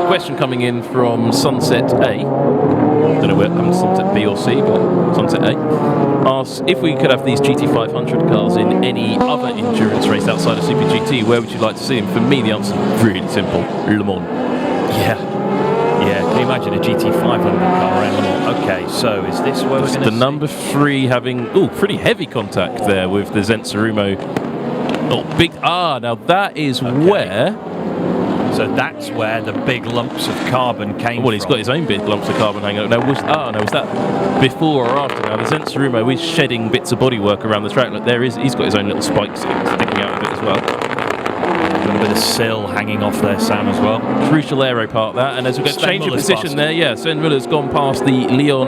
Question coming in from Sunset A. Don't know where Sunset B or C, but Sunset A asks if we could have these GT500 cars in any other endurance race outside of Super GT, where would you like to see them? For me, the answer is really simple: Le Mans. Yeah. Can you imagine a GT500 car around Le Mans? Okay, so is this where we're going to the number 3 having pretty heavy contact there with the Zensurumo. Now that is where. So that's where the big lumps of carbon came from. Well, he's got his own big lumps of carbon hanging out. Now, was that before or after? Now, the Zensurumo is shedding bits of bodywork around the track. Look, he's got his own little spikes sticking out of it as well. A little bit of sill hanging off there, Sam, as well. Crucial aero part, that. And as we've got change of position there, Sven Muller's gone past the Leon.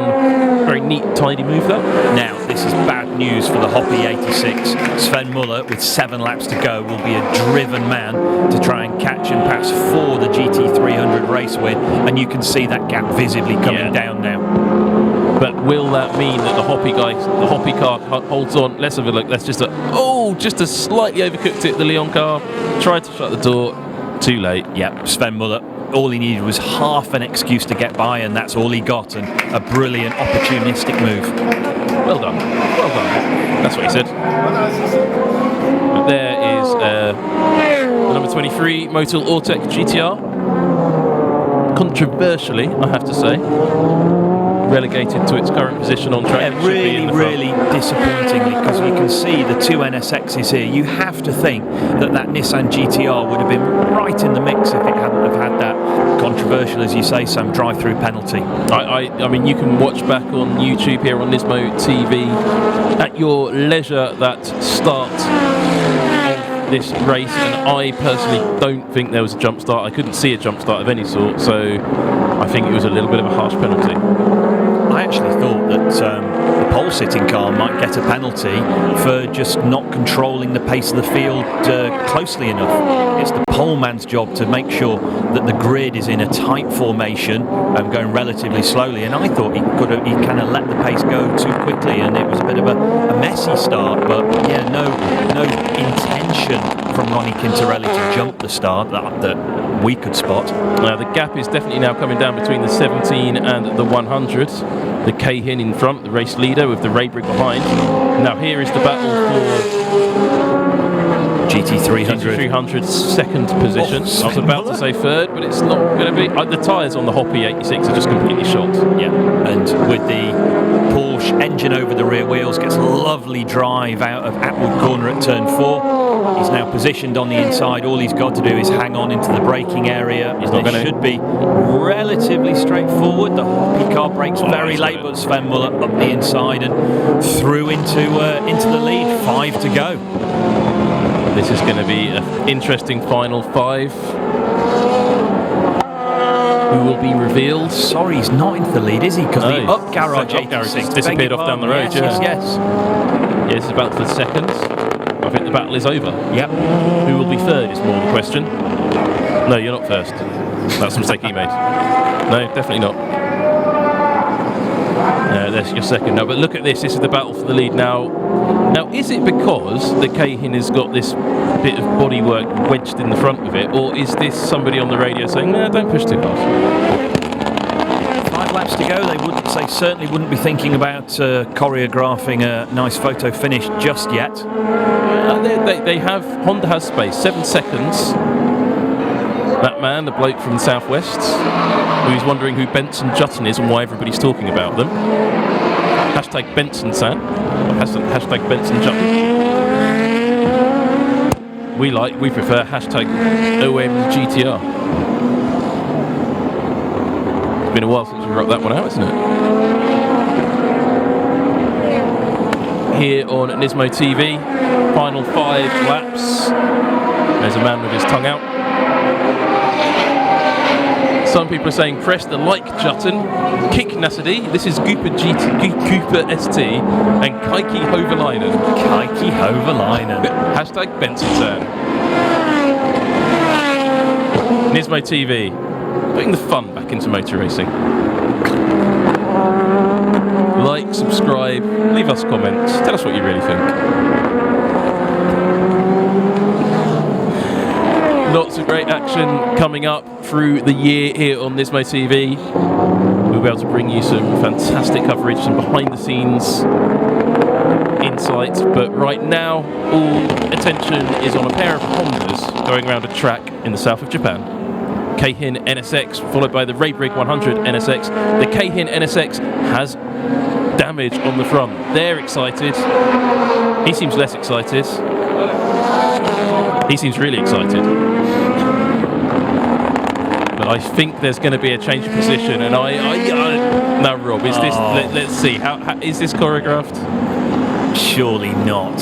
Very neat, tidy move there. Now, this is bad news for the Hoppy 86. Sven Muller, with 7 laps to go, will be a driven man to try and catch and pass for the GT300 race win. And you can see that gap visibly coming down now. But will that mean that the Hoppy car holds on? Let's have a look. That's just a slightly overcooked it. The Leon car tried to shut the door. Too late. Yep, Sven Muller. All he needed was half an excuse to get by, and that's all he got. And a brilliant, opportunistic move. Well done. That's what he said. But there is the number 23 Motul Ortec GT-R. Controversially, I have to say, relegated to its current position on track. Yeah, really disappointingly, because you can see the two NSXs here. You have to think that Nissan GT-R would have been right in the mix if it hadn't have had that controversial, as you say, Sam, drive-through penalty. I mean, you can watch back on YouTube here on Nismo TV at your leisure that start of this race, and I personally don't think there was a jump start. I couldn't see a jump start of any sort, so I think it was a little bit of a harsh penalty. I actually thought that the pole-sitting car might get a penalty for just not controlling the pace of the field closely enough. It's the pole man's job to make sure that the grid is in a tight formation, going relatively slowly, and I thought he kind of let the pace go too quickly, and it was a bit of a messy start, but yeah, no intention from Ronnie Quintarelli to jump the start that we could spot. The gap is definitely now coming down between the 17 and the 100. The Cahin in front, the race leader, with the Raybrick behind. Now here is the battle for GT300 second position. I was about to say third, but it's not going to be. The tyres on the Hoppy 86 are just completely shot. Yeah, and with the Porsche engine over the rear wheels, gets a lovely drive out of Atwood Corner at turn 4. He's now positioned on the inside. All he's got to do is hang on into the braking area. It should be relatively straightforward. The Hoppy car brakes very late, but Sven Muller up the inside and through into the lead. 5 to go. This is going to be an interesting final 5. Who will be revealed? Sorry, he's not into the lead, is he? Because the up garage 86 disappeared off down the road. Yes. Yeah, this is about for second. I think the battle is over. Yep. Who will be third is more the question. No, you're not first. That's a mistake he made. No, definitely not. There's your second. No, but look at this. This is the battle for the lead now. Now, is it because the Cahin has got this bit of bodywork wedged in the front of it, or is this somebody on the radio saying, no, don't push too hard? 5 laps to go. They certainly wouldn't be thinking about choreographing a nice photo finish just yet. They have, Honda has space, 7 seconds. That man, the bloke from the southwest, who's wondering who Benson Jutton is and why everybody's talking about them. Hashtag Benson San. Hashtag Benson Jutton. We prefer hashtag OMGTR. It's been a while since we wrote that one out, isn't it? Here on Nismo TV, final 5 laps. There's a man with his tongue out. Some people are saying press the like Jutton, kick Nasady. This is Cooper ST and Kaiki Hovalainen. Kaiki Hovalainen. Hashtag Benson San. Nismo TV, putting the fun back into motor racing. Like, subscribe, leave us comments, tell us what you really think. Lots of great action coming up through the year here on Nismo TV. We'll be able to bring you some fantastic coverage, some behind the scenes insight, but right now all attention is on a pair of Hondas going around a track in the south of Japan. Cahin NSX followed by the Raybrick 100 NSX. The Cahin NSX has damage on the front. They're excited. He seems less excited. He seems really excited. But I think there's going to be a change of position, and now Rob, is this? Let's see. How is this choreographed? Surely not.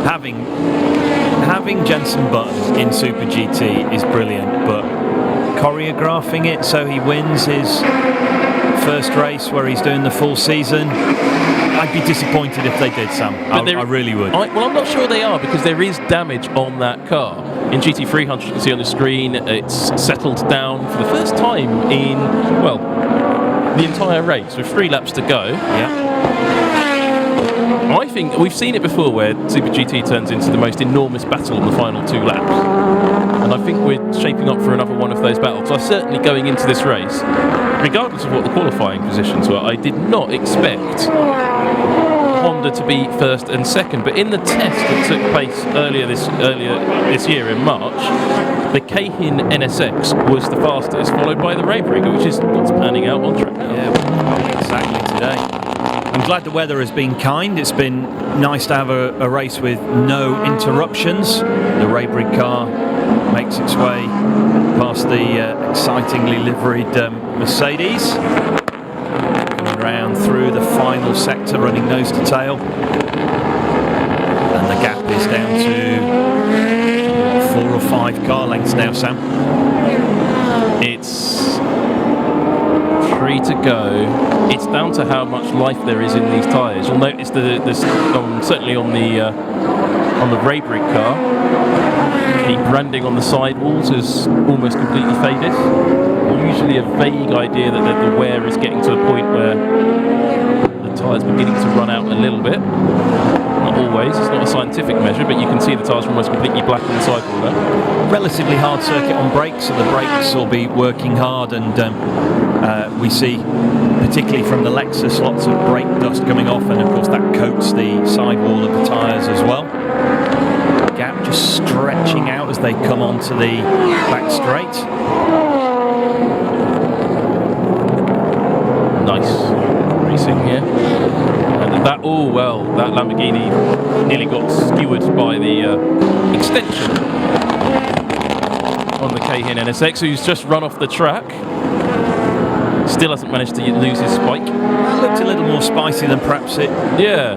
Having Jenson Button in Super GT is brilliant, but choreographing it so he wins his first race where he's doing the full season, I'd be disappointed if they did, Sam. I really would. Well, I'm not sure they are, because there is damage on that car. In GT300, you can see on the screen, it's settled down for the first time in, well, the entire race, with 3 laps to go. Yeah. I think we've seen it before where Super GT turns into the most enormous battle in the final 2 laps. And I think we're shaping up for another one of those battles. So certainly going into this race, regardless of what the qualifying positions were, I did not expect Honda to be first and second. But in the test that took place earlier this year in March, the Cahin NSX was the fastest, followed by the Raybrick, which is what's panning out on track now. Yeah, exactly. today. I'm glad the weather has been kind. It's been nice to have a race with no interruptions. The Raybrig car makes its way past the excitingly liveried Mercedes. Coming round through the final sector, running nose to tail. And the gap is down to 4 or 5 car lengths now, Sam. It's 3 to go. It's down to how much life there is in these tyres. You'll notice certainly on the Raybrig car, the branding on the sidewalls is almost completely faded. Usually a vague idea that the wear is getting to a point where the tyre's beginning to run out a little bit. Not always, it's not a scientific measure, but you can see the tyres are almost completely black on the sidewall there. Relatively hard circuit on brakes, so the brakes will be working hard, and we see, particularly from the Lexus, lots of brake dust coming off, and of course that coats the sidewall of the tyres as well. Gap just stretching out as they come onto the back straight. Nice racing here. And that Lamborghini nearly got skewered by the extension on the Cayenne NSX, who's just run off the track. Still hasn't managed to lose his spike. It looked a little more spicy than perhaps it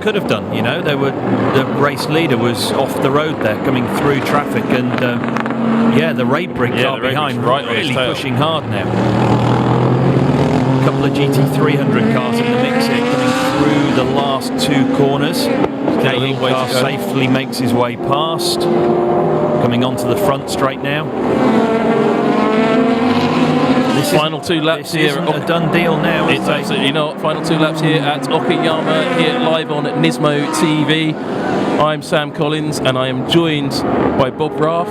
could have done. You know, the race leader was off the road there, coming through traffic, and the Raybrig car behind really pushing hard now. A couple of GT300 cars in the mix here, coming through the last 2 corners. Cayenne car safely makes his way past, coming onto the front straight now. Final 2 laps here. Isn't a done deal now. It's absolutely not. Final 2 laps here at Okayama, here live on NISMO TV. I'm Sam Collins, and I am joined by Bob Barff.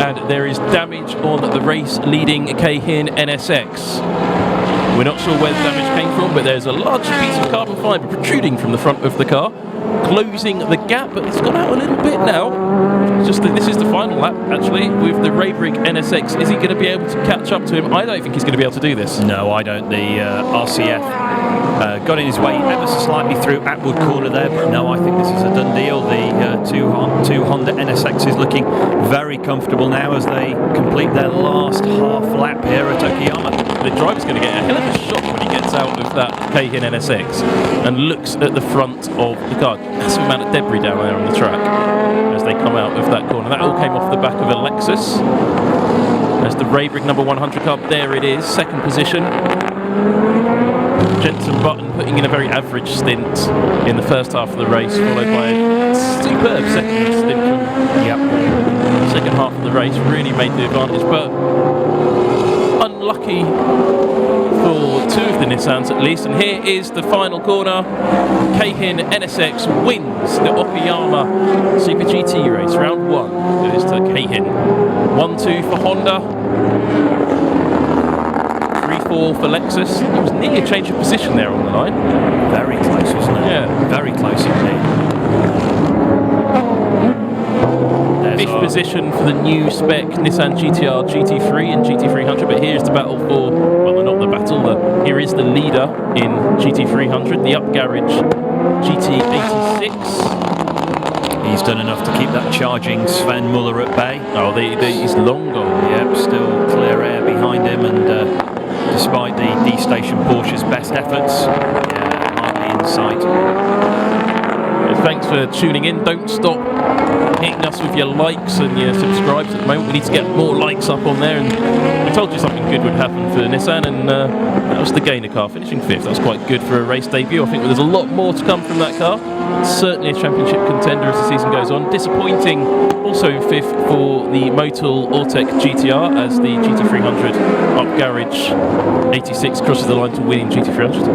And there is damage on the race-leading Cayenne NSX. We're not sure where the damage came from, but there's a large piece of carbon fibre protruding from the front of the car, closing the gap, but it's gone out a little bit now. This is the final lap, actually, with the Raybrig NSX. Is he going to be able to catch up to him? I don't think he's going to be able to do this. No, I don't. The RCF got in his way ever so slightly through Atwood Corner there, but no, I think this is a done deal. The two Honda NSXs looking very comfortable now as they complete their last half lap here at Okayama. The driver's going to get a hell of a shock when he gets out of that Cayenne NSX and looks at the front of the car. Massive amount of debris down there on the track as they come out of that corner. That all came off the back of a Lexus. As the Raybrig number 100 car, there it is, second position. Jenson Button putting in a very average stint in the first half of the race, followed by a superb second stint from second half of the race. Really made the advantage, but unlucky for 2 of the Nissans at least. And here is the final corner. Cayenne NSX wins the Okayama Super GT race. Round 1 goes to Cayenne. 1-2 for Honda. 3-4 for Lexus. It was nearly a change of position there on the line. Very close, wasn't it? Yeah. Very close indeed. 5th position for the new spec Nissan GT-R GT3 and GT300, but here's the battle for, well, not the battle, here is the leader in GT300, the up garage GT86. He's done enough to keep that charging Sven Muller at bay. Oh, he's long gone. Yep, still clear air behind him, and despite the D-Station Porsche's best efforts, hardly in sight. Thanks for tuning in. Don't stop hitting us with your likes and your subscribes at the moment. We need to get more likes up on there, and I told you something good would happen for Nissan, and that was the Gainer car finishing 5th. That was quite good for a race debut. I think there's a lot more to come from that car. Certainly a championship contender as the season goes on. Disappointing also in 5th for the Motul Ortec GT-R as the GT300 up garage 86 crosses the line to winning GT300.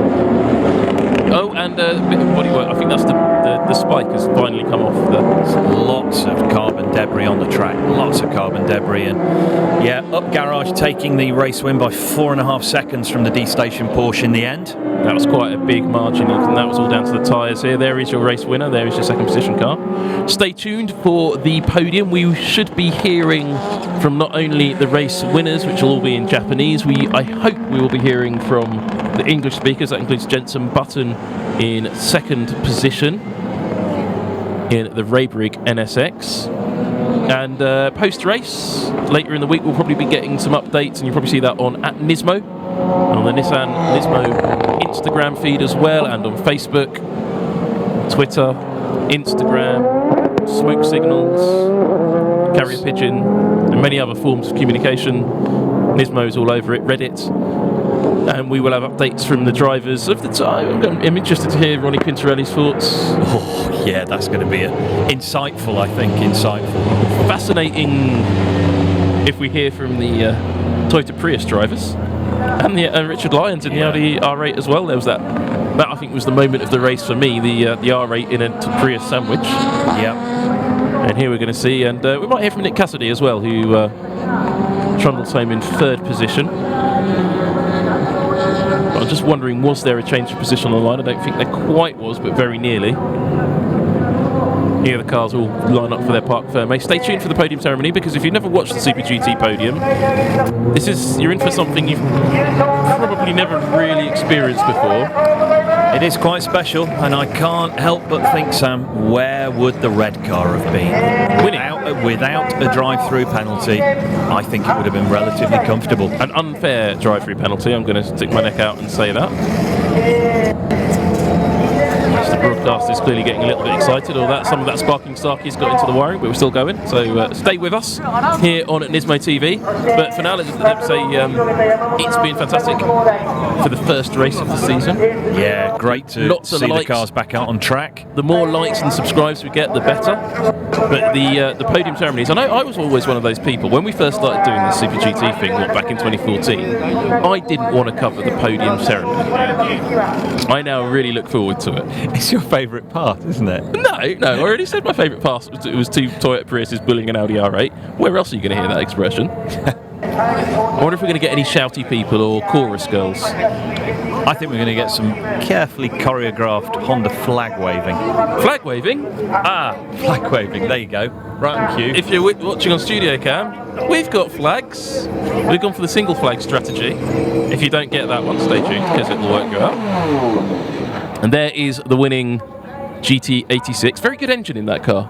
Oh, and a bit of bodywork. I think that's the spike has finally come off. Lots of carbon debris on the track. Lots of carbon debris. And yeah, Up Garage taking the race win by 4.5 seconds from the D-Station Porsche in the end. That was quite a big margin, and that was all down to the tyres here. There is your race winner. There is your second position car. Stay tuned for the podium. We should be hearing from not only the race winners, which will all be in Japanese. I hope we will be hearing from the English speakers. That includes Jensen Button in second position in the Raybrigg NSX. And post-race, later in the week, we'll probably be getting some updates, and you'll probably see that on @NISMO, on the Nissan NISMO Instagram feed as well, and on Facebook, Twitter, Instagram, smoke signals, carrier pigeon, and many other forms of communication. Nismo's all over it, Reddit. And we will have updates from the drivers of the time. I'm interested to hear Ronnie Pintarelli's thoughts. Oh, yeah, that's going to be insightful, I think. Insightful. Fascinating if we hear from the Toyota Prius drivers. And Richard Lyons in the Audi R8 as well. There was that I think was the moment of the race for me, the R8 in a Prius sandwich. Yeah. And here we're going to see, and we might hear from Nick Cassidy as well, who trundles home in third position. But I'm just wondering, was there a change of position on the line? I don't think there quite was, but very nearly. Here the cars all line up for their Parc Fermé. Stay tuned for the podium ceremony, because if you've never watched the Super GT podium, you're in for something you've probably never really experienced before. It is quite special, and I can't help but think, Sam, where would the red car have been? Without a drive-through penalty, I think it would have been relatively comfortable. An unfair drive-through penalty, I'm going to stick my neck out and say that. The broadcast is clearly getting a little bit excited, or some of that sparking Starkey's got into the wiring, but we're still going. So stay with us here on NISMO TV. But for now, let's say it's been fantastic for the first race of the season. Yeah, great to see the cars back out on track. The more likes and subscribes we get, the better. But the podium ceremonies, I know I was always one of those people. When we first started doing the Super GT thing, back in 2014, I didn't want to cover the podium ceremony. I now really look forward to it. It's your favourite part, isn't it? No, I already said my favourite part was two Toyota Priuses bullying an Audi R8. Where else are you going to hear that expression? I wonder if we're going to get any shouty people or chorus girls. I think we're going to get some carefully choreographed Honda flag waving. Flag waving? Flag waving, there you go. Right on cue. If you're watching on Studio Cam, we've got flags. We've gone for the single flag strategy. If you don't get that one, stay tuned, because it will work you out. And there is the winning GT86. Very good engine in that car.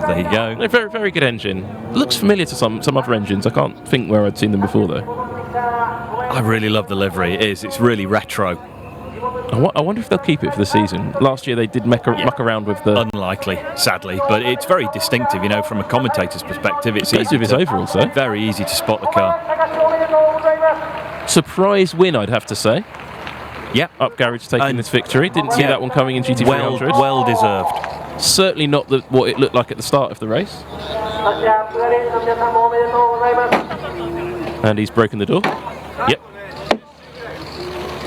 There you go. No, very, very good engine. Looks familiar to some other engines. I can't think where I'd seen them before, though. I really love the livery. It is. It's really retro. I wonder if they'll keep it for the season. Last year they did muck around with the... Unlikely, sadly. But it's very distinctive, from a commentator's perspective. It's easy to, overall, so. Very easy to spot the car. Surprise win, I'd have to say. Yeah. Up Garage taking this victory. Didn't see that one coming in GT300. Well deserved. Certainly not what it looked like at the start of the race. And he's broken the door. Yep.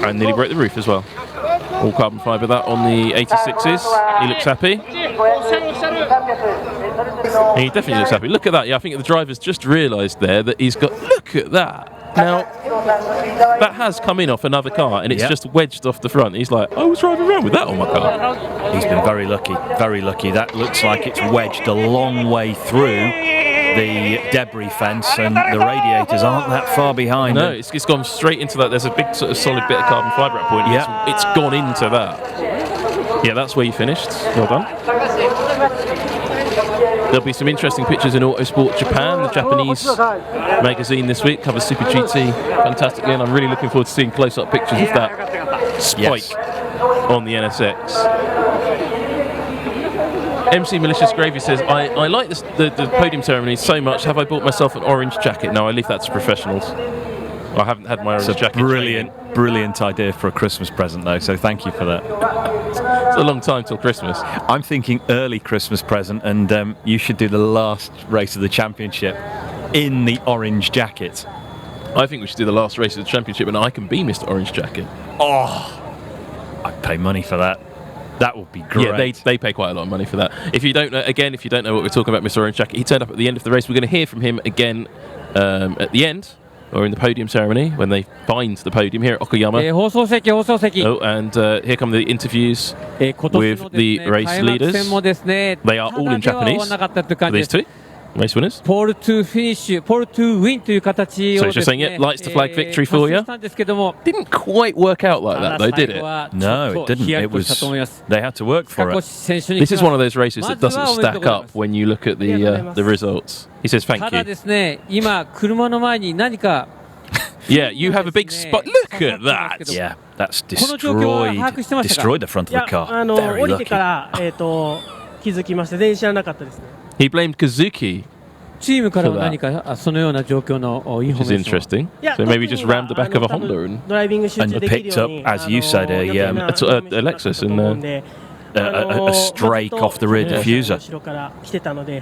And nearly broke the roof as well. All carbon fibre that on the 86s. He looks happy. He definitely looks happy. Look at that. Yeah, I think the driver's just realised there that he's got... Look at that. Now, that has come in off another car, and it's just wedged off the front. He's like, I was driving around with that on my car. He's been very lucky, very lucky. That looks like it's wedged a long way through the debris fence, and the radiators aren't that far behind. No, it's gone straight into that. There's a big sort of solid bit of carbon fibre at point. Yeah, it's gone into that. Yeah, that's where you finished. Well done. There'll be some interesting pictures in Autosport Japan, the Japanese magazine this week, covers Super GT fantastically, and I'm really looking forward to seeing close-up pictures of that spike on the NSX. MC Malicious Gravy says, I like the podium ceremony so much, have I bought myself an orange jacket? No, I leave that to professionals. I haven't had my orange jacket. Brilliant idea for a Christmas present, though, so thank you for that. It's a long time till Christmas. I'm thinking early Christmas present, and you should do the last race of the championship in the orange jacket. I think we should do the last race of the championship, and I can be Mr. Orange Jacket. Oh, pay money for that. That would be great. Yeah, they pay quite a lot of money for that. If you don't know, if you don't know what we're talking about, Mr. Orange Jacket, he turned up at the end of the race. We're going to hear from him again at the end, or in the podium ceremony, when they find the podium here at Okayama. 放送席 Oh, and here come the interviews with the race leaders. They are all in Japanese. These two race winners. Pole to finish, pole to win という形を So it's just saying it lights the flag victory for you. Didn't quite work out like that though, did it? No, it didn't. It was. They had to work for it. This is one of those races that doesn't stack up when you look at the results. He says thank ただ you. ですね、今車の前に何か Yeah, you have a big spot. Look at that. Yeah, that's この状況は把握してましたか？ destroyed the front of the car. Very 降りて lucky. から気づきました。全然知らなかったですね。He blamed Kazuki, チームからは何かそのような状況のイン which フォ is メーション interesting. So maybe just rammed the back of a Honda and ドライビング集中できるように picked up, as you said, a Lexus and a strake off the rear diffuser.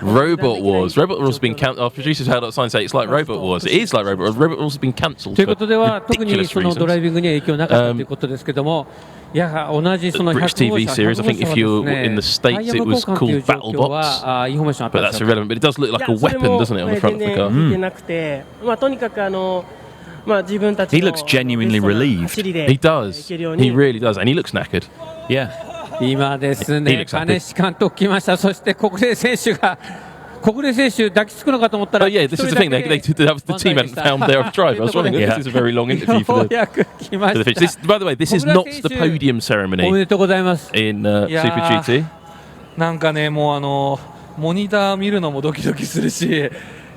Robot Wars. Robot Wars has been cancelled. Our producers held up a sign saying it's like Robot Wars. It is like Robot Wars. Robot Wars has been cancelled という for ことでは特に ridiculous そのドライ reasons. ビングには影響なかったということですけども、いや同じその British 100号 TV 車 series, I think if you're in the States, it was called Battle Box. インフォメーションあった But ん that's ですよ。 irrelevant. But it does look like a weapon, doesn't it, on the front of the car? 見てなくて、とにかく自分たち He の looks genuinely relieved. 走りで He does. いけるように He really does. And he looks knackered. Yeah. 今ですね、 looks happy. 金志監督来ました。そして国連選手が国連選手抱きつくのかと思ったら、 Oh yeah, this is the thing. The team hadn't found their driver. I was wondering if this is a very long interview よ for うやく来ま the し finish. た。 By the way, this is not the podium お ceremony めでとうございます。 in いやー Super GT. なんかね、もうモニター見るのもドキドキするし、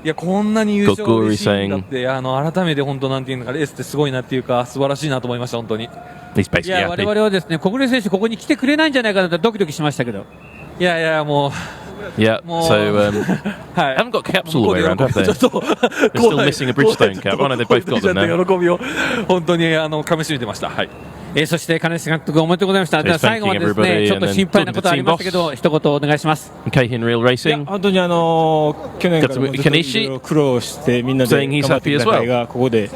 いやこんなに優勝嬉しいんだって、改めて本当なんていうのかレースってすごいなっていうか素晴らしいなと思いました本当に。He's い basically や我 happy. 々はですね、国連選手ここに来てくれないんじゃないかなとドキドキしましたけど。いやいやもう。 Yeah, More- so はい haven't got caps all the way around, have they? ちょっと They're still missing a Bridgestone cap. Oh no, they've both got them now. 喜びを本当にかみしめてました。はい。そして金志監督おめでとうございました。では最後までですね、ちょっと心配なことありましたけど、一言お願いします。 Keihin Real いや Racing. 本当に去年からもずっといろいろ苦労してみんなで Saying he's 頑張ってき happy た as well. 会がここで、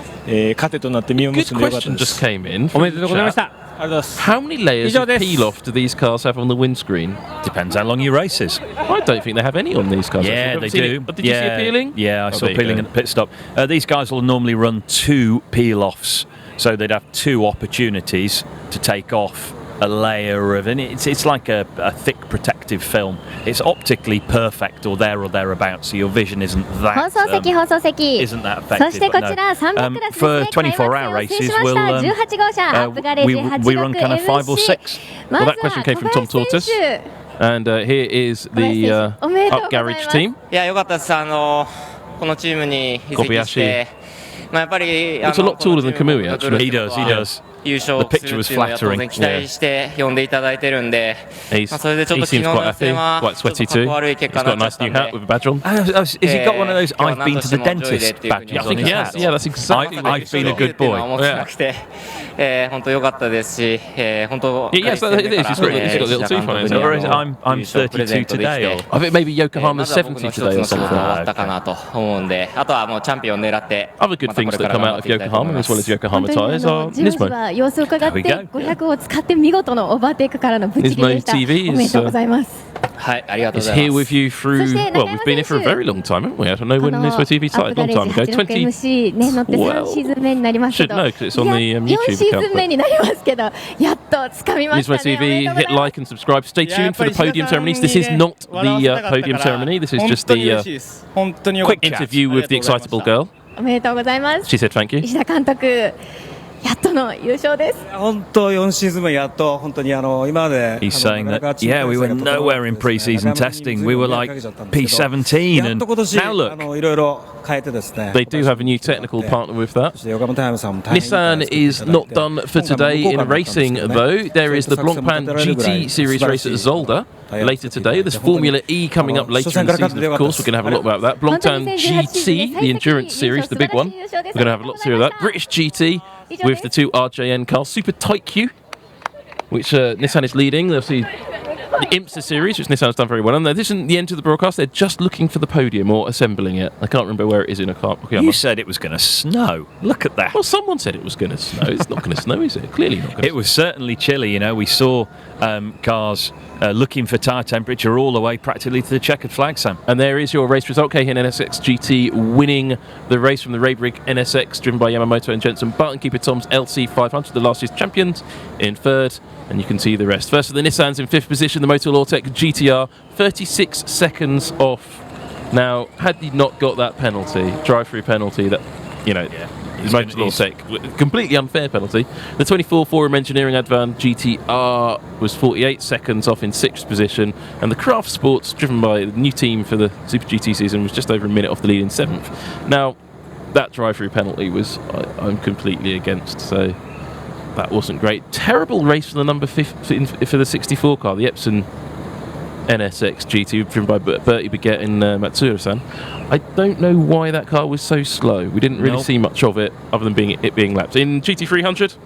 糧となって実を Good 結んでよかった question で just す。 came in. おめでとうございました。 ありがとうございます。 How many layers 以上 of です。 peel off do these cars have on the windscreen? Depends how long your race is. I don't think they have any on these cars. Yeah, I've they seen do. it. Did you see it peeling? Yeah, I Oh, saw there you peeling go. at the pit stop. These guys will normally run 2 peel-offs, so they'd have 2 opportunities to take off a layer of, and it's like a thick protective film. It's optically perfect or thereabouts, so your vision isn't that 放送席放送席 isn't that そ effective. してこ but ちら no. 300クラスです For ね、開幕 24-hour 戦を制し races, ました we'll 18号車アップガレージ we run kind of 5 or 86 6. ま Well, ず that question は came from 小 Tom 林選 Tortoise. 手 And here is theおめでとう Up ございます Garage team. いや良かったです。このチームに移籍して、やっぱり Looks a lot taller than Kamui, actually. He does, he does. 優勝 The す picture る was っていうのは当 flattering. 然期待して呼んでいただいてるんで、 He's, それでちょっ he と昨日 seems の quite 予選 happy, は quite ちょっ sweaty とかっ too. こ悪い結 He's 果に got な a っちゃ nice った new んで hat with a badge on. Has he got one of those I've been to the 今日はなんとしても dentist 上位でっていう badges ふう on に his Yes, hat? yeah, that's exactly I've what been a good っていうのは boy. 思ってなくて、本当良かったですし、本当 Yeah, yes, it is. He's got a little tooth on it. Or is it I'm 32 today? Or? I think maybe ま Yokohama's ずは僕の 70 一つ today の or ことが something. 終わったかなと思うんで、あとはもうチャンピオン狙って Other good またこ things れ that から come 頑 out 張 of っていきたいと思い Yokohama ま as well す。 as 本 Yokohama 当に tyres are じわじ Nismo. わ様子を伺って There we go. 500を使って見事のオーバーテイクからのぶち切りでした。 NISMO.TV おめでとうございます。はい、ありがとう It's ござい here ま with す。 you through, そして well, we've been here for a very long time, haven't we? I don't know こ when の NISMO TV アッ started, プ long ガレ time ー ago. ジ86 MC ね乗って3シーズン目になりますけど、 Should know, 'cause it's on the, いや YouTube 4シーズ account, ン目になりますけど、やっと掴みました NISMO ね。おめ TV, でとうござい hit ます like and subscribe. Stay tuned for the podium ceremonies. This is not the podium ceremony. This is just 本当に the 嬉しいです。本当に良かっ quick た。 interview with the excitable girl. おめでとうございます。 She said thank you. 石田監督、やっとの優勝です。本当4シーズン目やっと本当に今まで He's saying that, yeah, we were nowhere in pre-season testing. We were like P17, やっ and と今年 now look. いろいろ変えてですね。 They do have a new technical partner with that. そして横浜タイムさんも大変いいタイ Nissan ム作って is いただい not て done for today in racing, though. There is the Blancpain GT Series race at Zolder later today. There's Formula E coming up later in the season, of course. We're going to have a lot about that. Blancpain GT, the endurance series, the big one. We're going to have lots of that. British GT with the 2 RJN cars. Super Tight Q, which Nissan is leading. They'll see the IMSA series, which Nissan's done very well. And this isn't the end of the broadcast. They're just looking for the podium or assembling it. I can't remember where it is in Okayama. You said it was going to snow. Look at that. Well, someone said it was going to snow. It's not going to snow, is it? Clearly not going to. It was certainly chilly. You know, we saw cars looking for tyre temperature all the way practically to the checkered flag, Sam. And there is your race result. Keihin NSX GT winning the race from the Raybrig NSX, driven by Yamamoto and Jensen Button. Keeper Tom's LC500, the last year's champions, in third. And you can see the rest. First of the Nissans in fifth position, the Motor Lawtech GT-R, 36 seconds off. Now, had he not got that penalty, drive-through penalty, that, you know, Motor Lawtech, completely unfair penalty. The 24 Forum Engineering Advan GT-R was 48 seconds off in sixth position. And the Craft Sports, driven by the new team for the Super GT season, was just over a minute off the lead in seventh. Now, that drive-through penalty was I'm completely against, so that wasn't great. Terrible race for the number 15 for the 64 car, the Epson NSX GT, driven by Bertie Baguette and Matsura-san. I don't know why that car was so slow. We didn't really see much of it, other than it being lapped. In GT300,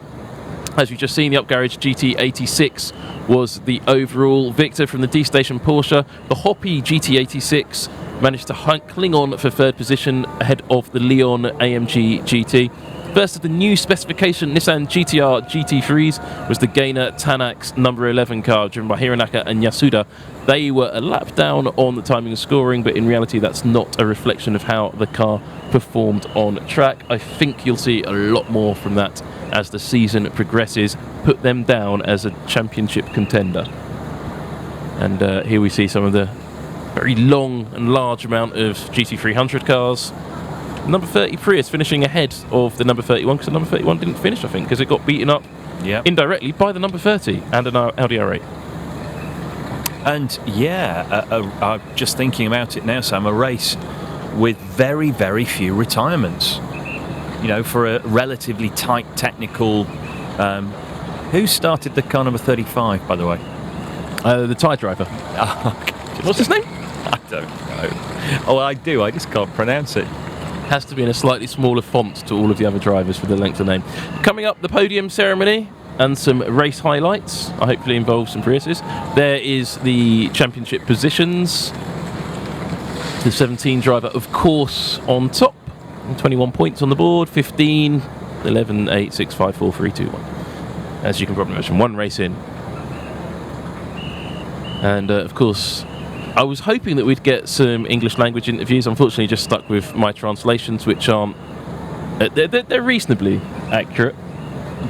as you've just seen, the Upgarage GT86 was the overall victor from the D-Station Porsche. The Hoppy GT86 managed to cling on for third position ahead of the Leon AMG GT. First of the new specification Nissan GT-R GT3s was the Gainer Tanax number 11 car, driven by Hironaka and Yasuda. They were a lap down on the timing and scoring, but in reality that's not a reflection of how the car performed on track. I think you'll see a lot more from that as the season progresses. Put them down as a championship contender. And here we see some of the very long and large amount of GT300 cars. Number 30 Prius finishing ahead of the number 31, because the number 31 didn't finish, I think, because it got beaten up indirectly by the number 30 and an Audi R8. And yeah, I'm just thinking about it now, Sam, a race with very, very few retirements. You know, for a relatively tight technical... who started the car number 35, by the way? The tyre driver. What's his name? I don't know. Oh, I do, I just can't pronounce it. Has to be in a slightly smaller font to all of the other drivers for the length of name. Coming up, the podium ceremony and some race highlights. I hopefully involve some Priuses. There is the championship positions. The 17 driver, of course, on top. 21 points on the board. 15, 11, 8, 6, 5, 4, 3, 2, 1. As you can probably imagine, one race in. And, of course, I was hoping that we'd get some English language interviews. Unfortunately, just stuck with my translations, which aren't... they're reasonably accurate.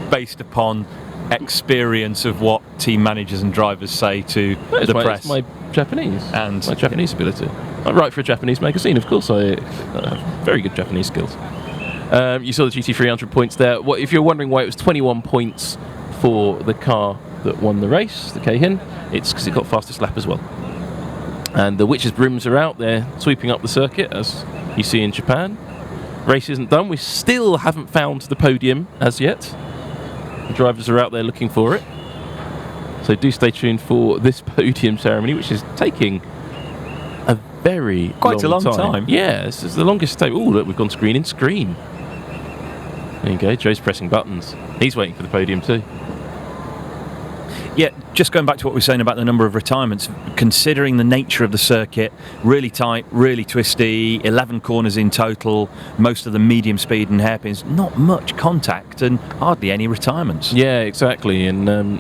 Based upon experience of what team managers and drivers say to the press. It's my Japanese. And my Japanese ability. I write for a Japanese magazine, of course. I have very good Japanese skills. You saw the GT300 points there. If you're wondering why it was 21 points for the car that won the race, the Keihin, it's because it got fastest lap as well. And the witches' brooms are out there sweeping up the circuit, as you see in Japan. Race isn't done. We still haven't found the podium as yet. The drivers are out there looking for it. So do stay tuned for this podium ceremony, which is taking a very long time. Yeah, this is the longest time. Oh, look, we've gone screen in screen. There you go. Joe's pressing buttons. He's waiting for the podium too. Yeah, just going back to what we were saying about the number of retirements, considering the nature of the circuit, really tight, really twisty, 11 corners in total, most of them medium speed and hairpins, not much contact and hardly any retirements. Yeah, exactly, and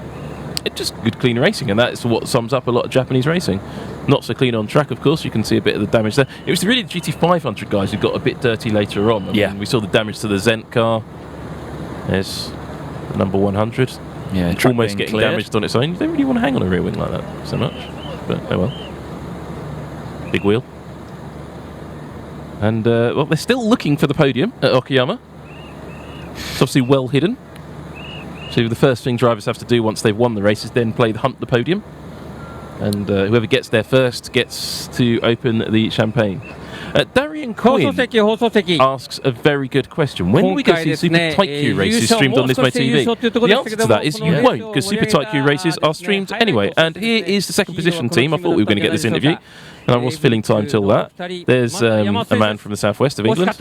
it's just good, clean racing, and that's what sums up a lot of Japanese racing. Not so clean on track, of course. You can see a bit of the damage there. It was really the GT500 guys who got a bit dirty later on. I mean, we saw the damage to the Zent car. There's the number 100. Yeah, almost getting damaged on its own. You don't really want to hang on a rear wing like that so much, but oh well. Big wheel. And well, they're still looking for the podium at Okayama. It's obviously well hidden. So the first thing drivers have to do once they've won the race is then play the hunt the podium, and whoever gets there first gets to open the champagne. Darian Quinn asks a very good question. When will we go see Super Taikyu races streamed on Nismo TV? The answer to that is you won't, because Super Taikyu races are streamed anyway. And here is the second position team. I thought we were going to get this interview. And I was filling time till that. There's a man from the southwest of England.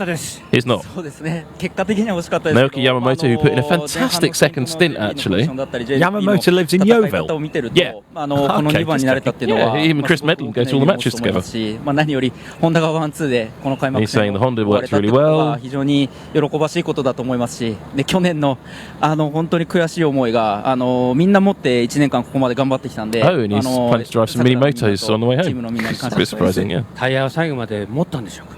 He's not. Naoki Yamamoto, who put in a fantastic second stint, actually. Yamamoto lives in Yeovil. Yeah. Okay. Yeah, him and Chris Medlin go to all the matches together. He's saying the Honda works really well. 非常に喜ばしいことだと思いますし、で去年の本当に悔しい思いがみんな持って1年間ここまで頑張ってきたんで、Oh, and he's planning to drive some mini motos on the way home. チームのみんなに感謝 It's a bit surprising, yeah. タイヤを最後まで持ったんでしょうか。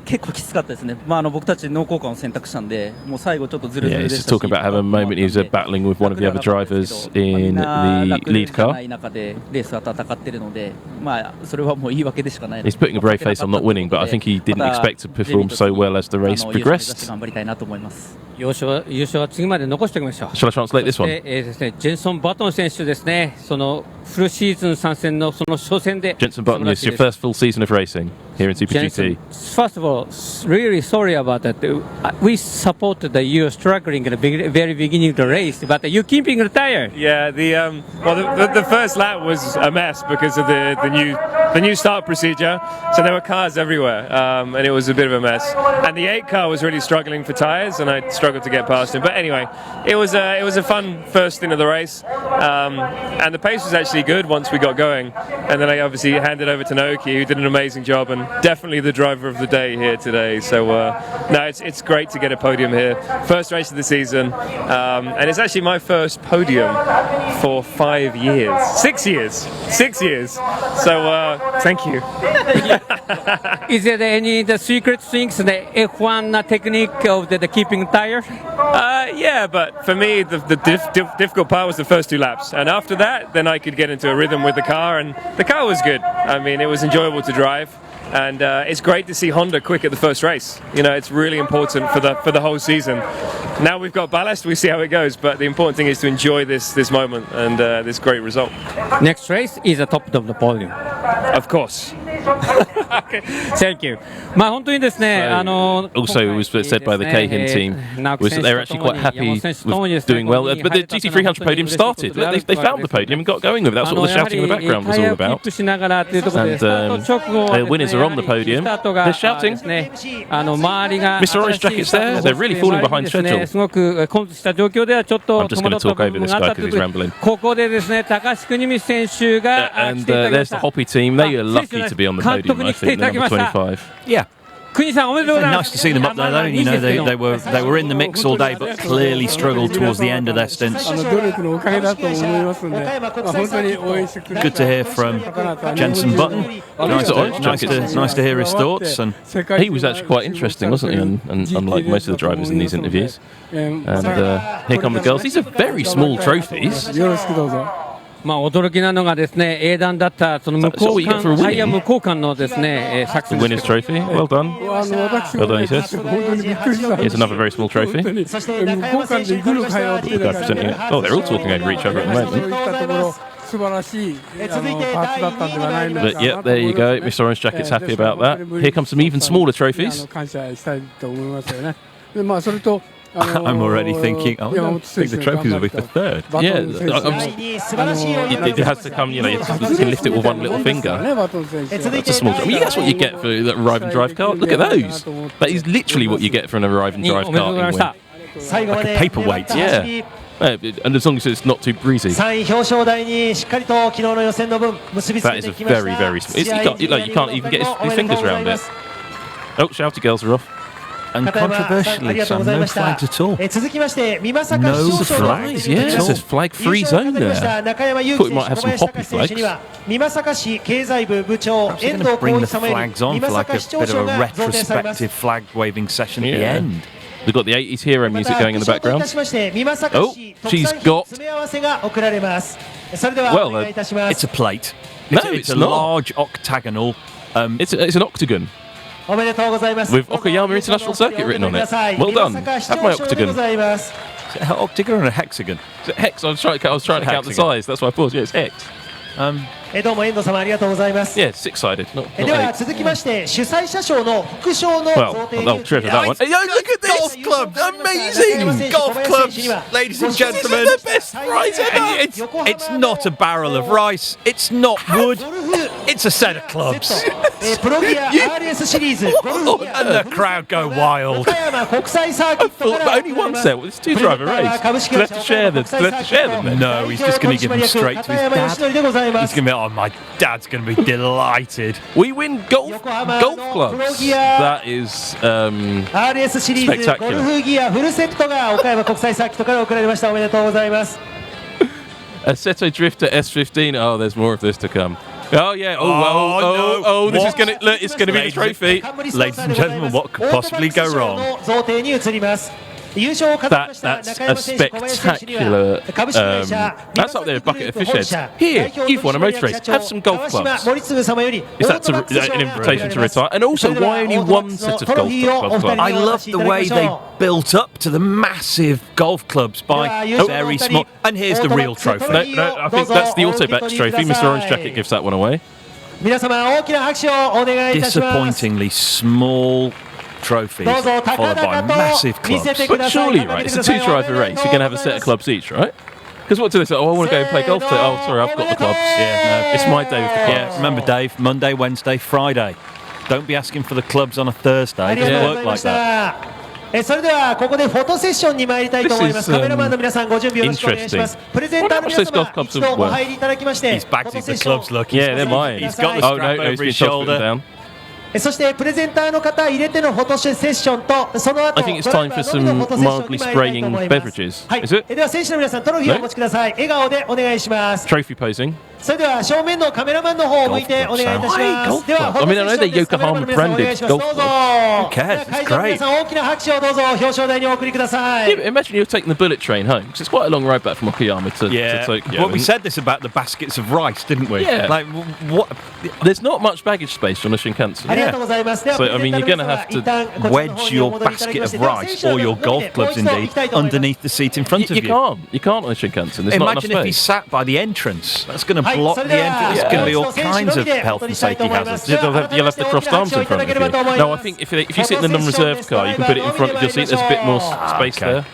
結構きつかったですね。僕たちノー交換を選択したんで、もう最後ちょっとずるず Yeah, る he's で just したし。 talking about having a moment he was battling with one of the other drivers in the lead car. ない中でレースは戦ってるので、それはもう言い訳でしかない。 He's putting a brave face on not winning, but I think he didn't expect to perform so well as the race progressed. 頑張りたいなと思います。優勝は次まで残しておきましょう。 Shall I translate this one? ですね、ジェンソン・バトン選手ですね、そのフルシーズン参戦のその初戦で。 Jenson Button, it's your first full season of racing here in Super GT. First of all, really sorry about that. We supported that you are struggling at the very beginning of the race, but you keeping the tire. Yeah, the first lap was a mess because of the new start procedure. So there were cars everywhere, and it was a bit of a mess. And the 8 car was really struggling for tires, and I struggled to get past him. But anyway, it was a fun first stint of the race, and the pace was actually good once we got going. And then I obviously handed over to Naoki, who did an amazing job and definitely the driver of the day here today. So no, it's great to get a podium here. First race of the season, and it's actually my first podium for 5 years. 6 years. 6 years. So thank you. Is there any the secret things, the F1 technique of the keeping tire? Yeah, but for me, the difficult part was the first 2 laps. And after that, then I could get into a rhythm with the car, and the car was good. I mean, it was enjoyable to drive. And it's great to see Honda quick at the first race. You know, it's really important for the whole season. Now we've got ballast, we see how it goes. But the important thing is to enjoy this moment and this great result. Next race is the top of the podium. Of course. Thank you. 本当にですね、Also, it was said by the Cahill team was that they're actually quite happy with doing well. But the GT300 podium started. They found the podium and got going with it. That's what the shouting in the background was all about. And the winners are on the podium. They're shouting. Mr. Orange Jacket's there. They're really falling behind schedule. I'm just going to talk over this guy because he's rambling. ここでですね、高橋邦美選手が And there's the Hoppy team. They are lucky to be on the podium, I think, number 25. Yeah. 国さんおめでとうございます。 Nice to see them up there, though. You know, they were in the mix all day, but clearly struggled towards the end of their stints. Good to hear from Jenson Button. Nice to hear his thoughts. And he was actually quite interesting, wasn't he? And unlike most of the drivers in these interviews. And here come the girls. These are very small trophies. 驚きなのがですね、英断だったその無交換タイヤ無交換のですね、作戦。Winner's trophy. Well done. Well done, he says. Here's another very small trophy. Oh, they're all talking over each other at the moment. But yeah, there you go. Mr. Orange Jacket's happy about that. Here come some even smaller trophies. I'm already thinking, I think the trophies will be for third. Yeah, it has to come, you know, you can lift it with one little finger. That's a small. I mean, that's what you get for that arrive and drive car. Look at those. That is literally what you get for an arrive and drive car. Like a paperweight. Yeah. And as long as it's not too breezy. That is a very, very small. You can't even get his fingers around it. Oh, shouty girls are off. And controversially, some no flags at all. No flags, yeah. It says flag-free zone there. Thought we might have some hoppy flags. Perhaps they're going to bring the flags on for like a bit of a retrospective flag-waving session at the end. We've got the 80s hero music going in the background. Oh, she's got... Well, it's a plate. No, it's a large octagonal... It's an octagon. With Okayama International Circuit written on it. Well done. Have my octagon. Is it an octagon or a hexagon? Is it hex? I was trying to count the size. That's why I paused. Yeah, it's hex. どうも遠藤様ありがとうございます。 Yeah, six-sided. Not では eight. 続きまして主催者賞の副賞の贈 Well, 呈に I'll trigger that one. Hey, yo, look at this! Golf clubs, amazing golf clubs, ladies and gentlemen. This is the best prize ever. It's not a barrel of rice. It's not wood. It's a set of clubs. プロギア RS シリーズゴルフギア And the crowd go wild. 岡山国際サーキット But から only one set. Well, it's two-driver race. Do they have to share them? Do they have to share them then? No, he's just going to give them straight to his dad. でございま He's す。 going to be, oh, my dad's going to be delighted. We win golf clubs. That is RS シリーズゴル spectacular. フギアフルセットが岡山国際サーキットから贈られました。おめでとうございます。 Assetto Drifter S15. Oh, there's more of this to come. Oh yeah. Oh, no. This is What? gonna look. It's gonna be the trophy. Ladies and gentlemen, what could possibly go wrong? 贈呈に移ります。優勝を飾りました That's 中 a 山選手、小林選手には spectacular. 株式会社 That's up there, a bucket of fish heads. Here, you've won a motor race. Have some golf 川島 clubs. 森次様より Is that an invitation to retire? And also, why only one set of golf clubs? I love the way they built up to the massive golf clubs by very small. And here's the real trophy. No, I think that's the Autobacks trophy. Mr. Orange Jacket gives that one away. 皆様大きな拍手をお願いいたします。 Disappointingly small trophies followed by massive clubs. But surely, right, it's a two-driver race. You're going to have a set of clubs each, right? Because what do they say? Oh, I want to go and play golf today. Oh, sorry, I've got the clubs. Yeah, no. It's my day with the clubs. Yeah, remember, Dave, Monday, Wednesday, Friday. Don't be asking for the clubs on a Thursday. It doesn't work like that. それではここでフォトセッションに参りたいと思います。カメラマンの皆さんご準備よろしくお願いします。プレゼンターの皆様一度お入りいただきまして、 He's backed into the clubs, look. Yeah, they're mine. He's got the Oh, strap no, he's over been his tossed them shoulder. down. そしてプレゼンターの方入れてのフォトセッションとその後 I think it's time for some mildly spraying beverages. はい。 Is it? では選手の皆さんトロフィーをお持ちください。笑顔でお願いします。 Trophy posing. それでは正面のカメラマンの方を向いてお願いいたします。ではフォトセッションです。 I mean, I know they're Yokohama branded golf どうぞ。 Who cares? It's 会場の皆 great. さん大きな拍手をどうぞ表彰台にお送りくださ Yeah, い。 but imagine you're taking the bullet train home because it's quite a long ride back from Okayama to Yeah, Tokyo. well, we and said this about the baskets of rice, didn't we? Yeah. Like, what? there's not much baggage space on the Shinkansen. ありがとうございます。では So, I mean, you're プレゼン gonna ター have の to 皆さん一旦こちらの方 Wedge にお your 戻りいただきま basket して of rice or your golf clubs, indeed, underneath the seat in front of You you. can't. You can't on the Shinkansen. There's not enough Imagine if he space. sat by the entrance. That's going to Hi, block so the there- entrance. There's going to be all Yeah. kinds of health and safety hazards. You'll have the crossed arms in front of you. No, I think if you sit in the non-reserved car, you can put it in front of your seat. There's a bit more space there.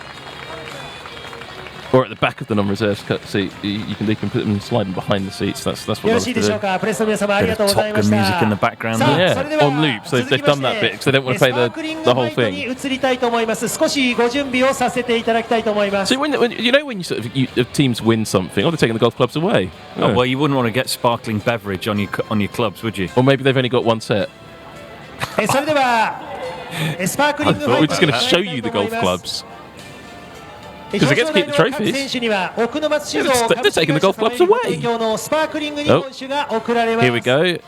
Or at the back of the non-reserved seat, they can put them sliding behind the seats. That's what よ I ろ love しい to でしょ do. うか。プレスの皆様あり Bit がとう of ござい Top ま Gun した。 music in the background. さあ Yeah, それでは on loop, so they've done that bit because they don't want to play the whole スパークリングマイクに thing. 移りたいと思います。少しご準備をさせていただきたいと思います。 So when you know when teams win something, or they're taking the golf clubs away, Oh, well, you wouldn't want to get sparkling beverage on your clubs, would you? or maybe they've only got one set. それではスパークリ I ング thought マ we're イク just going to show you the golf clubs. 表 because they 彰 get to 台 keep the の各 trophies. 選手には奥の松酒造 They're taking the golf clubs away. 提供のスパークリング日本酒が贈られます。 Here we go.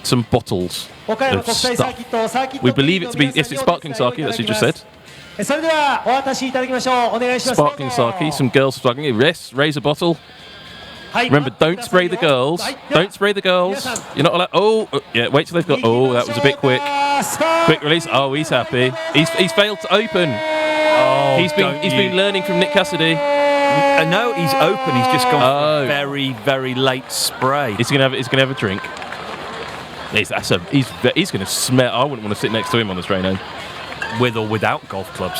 Some bottles 岡山 of 国際サー stuff. キットサーキット We believe it to be yes, it's sparkling sake. That's what you just said. それではお渡しいただきましょう。お願いします。 Sparkling sake. Some girls sparkling. Yes, raise a bottle. はい。 Remember, don't spray the girls. Don't spray the girls. You're not allowed. Oh, yeah. Wait till they've got. Oh, that was a bit quick. Quick release. Oh, he's happy. He's failed to open. Oh, He's been learning from Nick Cassidy. No, he's open. He's just gone for a very, very late spray. He's gonna have a drink. He's gonna smell. I wouldn't want to sit next to him on the train home. With or without golf clubs.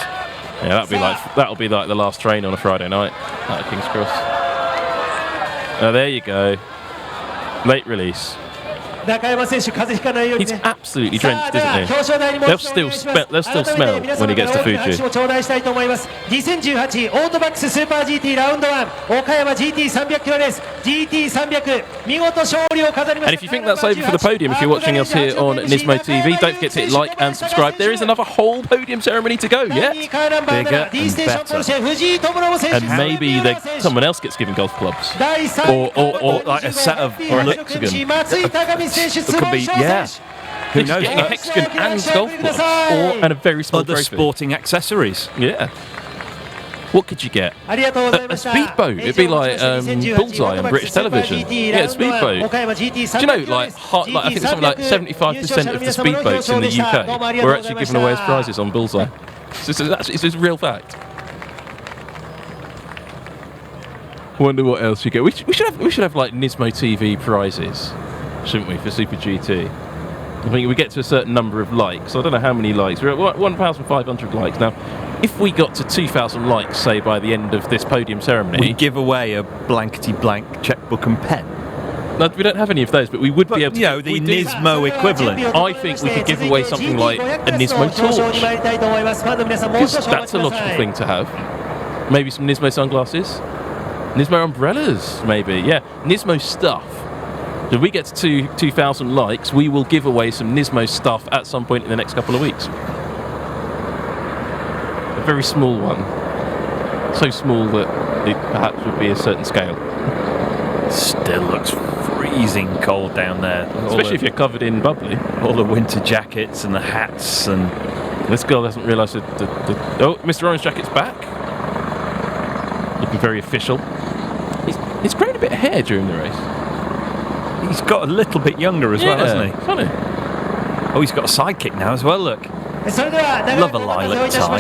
Yeah, that'll be like the last train on a Friday night out of King's Cross. Oh, there you go. Late release. 中山選手風邪ひかないように He's ね。 absolutely drenched, さあ isn't では表彰台に he? も They'll still smell when he gets to 話 Fuji. も頂戴したいと思います。2018オートバックススーパー GT ラウンド1岡山 GT300 キロレース GT300 見事勝利を飾りま And し if た。 you think that's over for the podium, if you're watching us here on NISMO.TV, don't forget to hit like and subscribe. There is another whole podium ceremony to go, yeah? Bigger and better. And maybe someone else gets given golf clubs. 第3 Or like a set of hexagon. 松井高見選手す It ご could い be, 勝利 yeah. 選手 Who knows? Getting a hexagon and golf clubs, and a very small Other trophy. sporting accessories. Yeah. What could you get? ありがとうござい A ました speedboat. It'd be like Bullseye on British television. Yeah, a speedboat. Do you know, like I think something like 75% of the speedboats in the UK were actually given away as prizes on Bullseye. It's a real fact. Wonder what else you get. We should have like NISMO TV prizes, shouldn't we, for Super GT? I think we get to a certain number of likes. I don't know how many likes. We're at 1,500 likes now. If we got to 2,000 likes, say by the end of this podium ceremony, we give away a blankety blank checkbook and pen. No, we don't have any of those, but we would be able to. You know, the NISMO equivalent. I think we could give away something like a NISMO torch. Because that's a logical thing to have. Maybe some NISMO sunglasses. NISMO umbrellas, maybe. Yeah, NISMO stuff. So if we get to 2,000 likes, we will give away some NISMO stuff at some point in the next couple of weeks. A very small one. So small that it perhaps would be a certain scale. Still looks freezing cold down there. Especially if you're covered in bubbly. All the winter jackets and the hats and... This girl hasn't realised that oh, Mr. Orange Jacket's back. Looking very official. He's grown a bit of hair during the race. He's got a little bit younger as well, hasn't he? Funny. Oh, he's got a sidekick now as well, look. Love a lilac tie.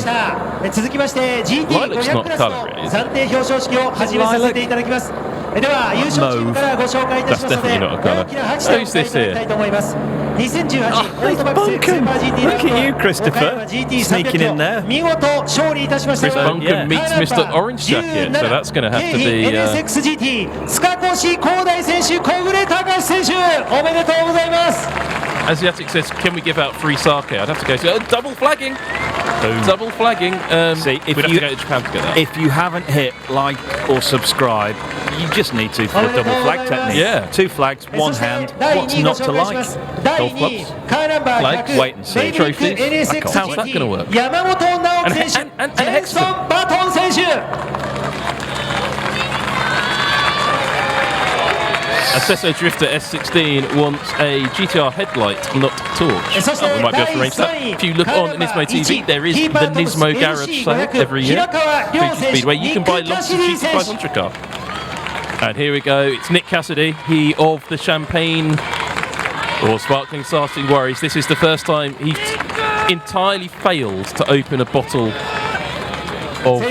Lilac's not a colour, really. Mauve. That's definitely not a colour. Who's this here? Bunkum. Look at you, Christopher. Sneaking in there. Chris Bunkum meets Mr. Orange Jacket, so that's going to have to be... Asiatic says, can we give out free sake? I'd have to go to double flagging. Boom. Double flagging. See, if we'd have to go to Japan to get that. If you haven't hit like or subscribe, you just need to for the double flag technique. Yeah. 2 flags, 1 hand. What's not to like? Golf clubs, flags, wait and see. Trophies. How's that going to work? And hexagon. Acesso Drifter S16 wants a GT-R headlight, not torch. We might be able to arrange that. If you look on NISMO TV, there is the NISMO garage sale every year. Fuji Speedway, you can buy lots of GT500 car. And here we go, it's Nick Cassidy, he of the Champagne or Sparkling Starting Worries. This is the first time he's entirely failed to open a bottle of... He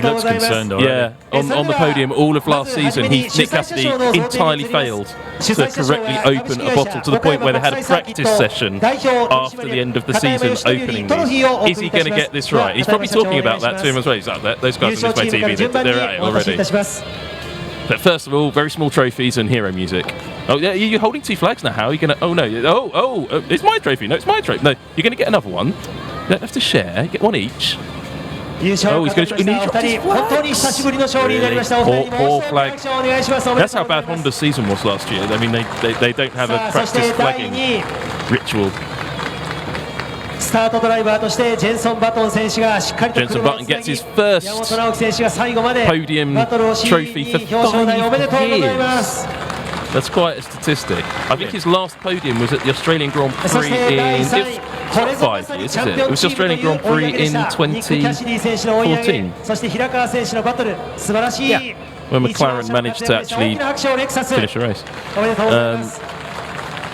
looks concerned already. Yeah, on the podium all of last season, Nick Cassidy entirely failed to correctly open a bottle to the point where they had a practice session after the end of the season opening these. Is he going to get this right? He's probably talking about that to him as well. He's like, those guys on NISMO TV, they're at it already. But first of all, very small trophies and hero music. Oh, yeah, you're holding 2 flags now. How are you going to... Oh, no. Oh, it's my trophy. No, it's my trophy. No, you're going to get another one. You don't have to share. Get one each. Oh, he's going to... He dropped his flags. Really? Poor flag. That's how bad Honda's season was last year. I mean, they don't have a practice flagging ritual. Jenson Button gets his first podium trophy for 5 years. That's quite a statistic. I think his last podium was at the Australian Grand Prix in... It's not 5 years, is it? It was the Australian Grand Prix in 2014. Yeah, when McLaren managed to actually finish a race.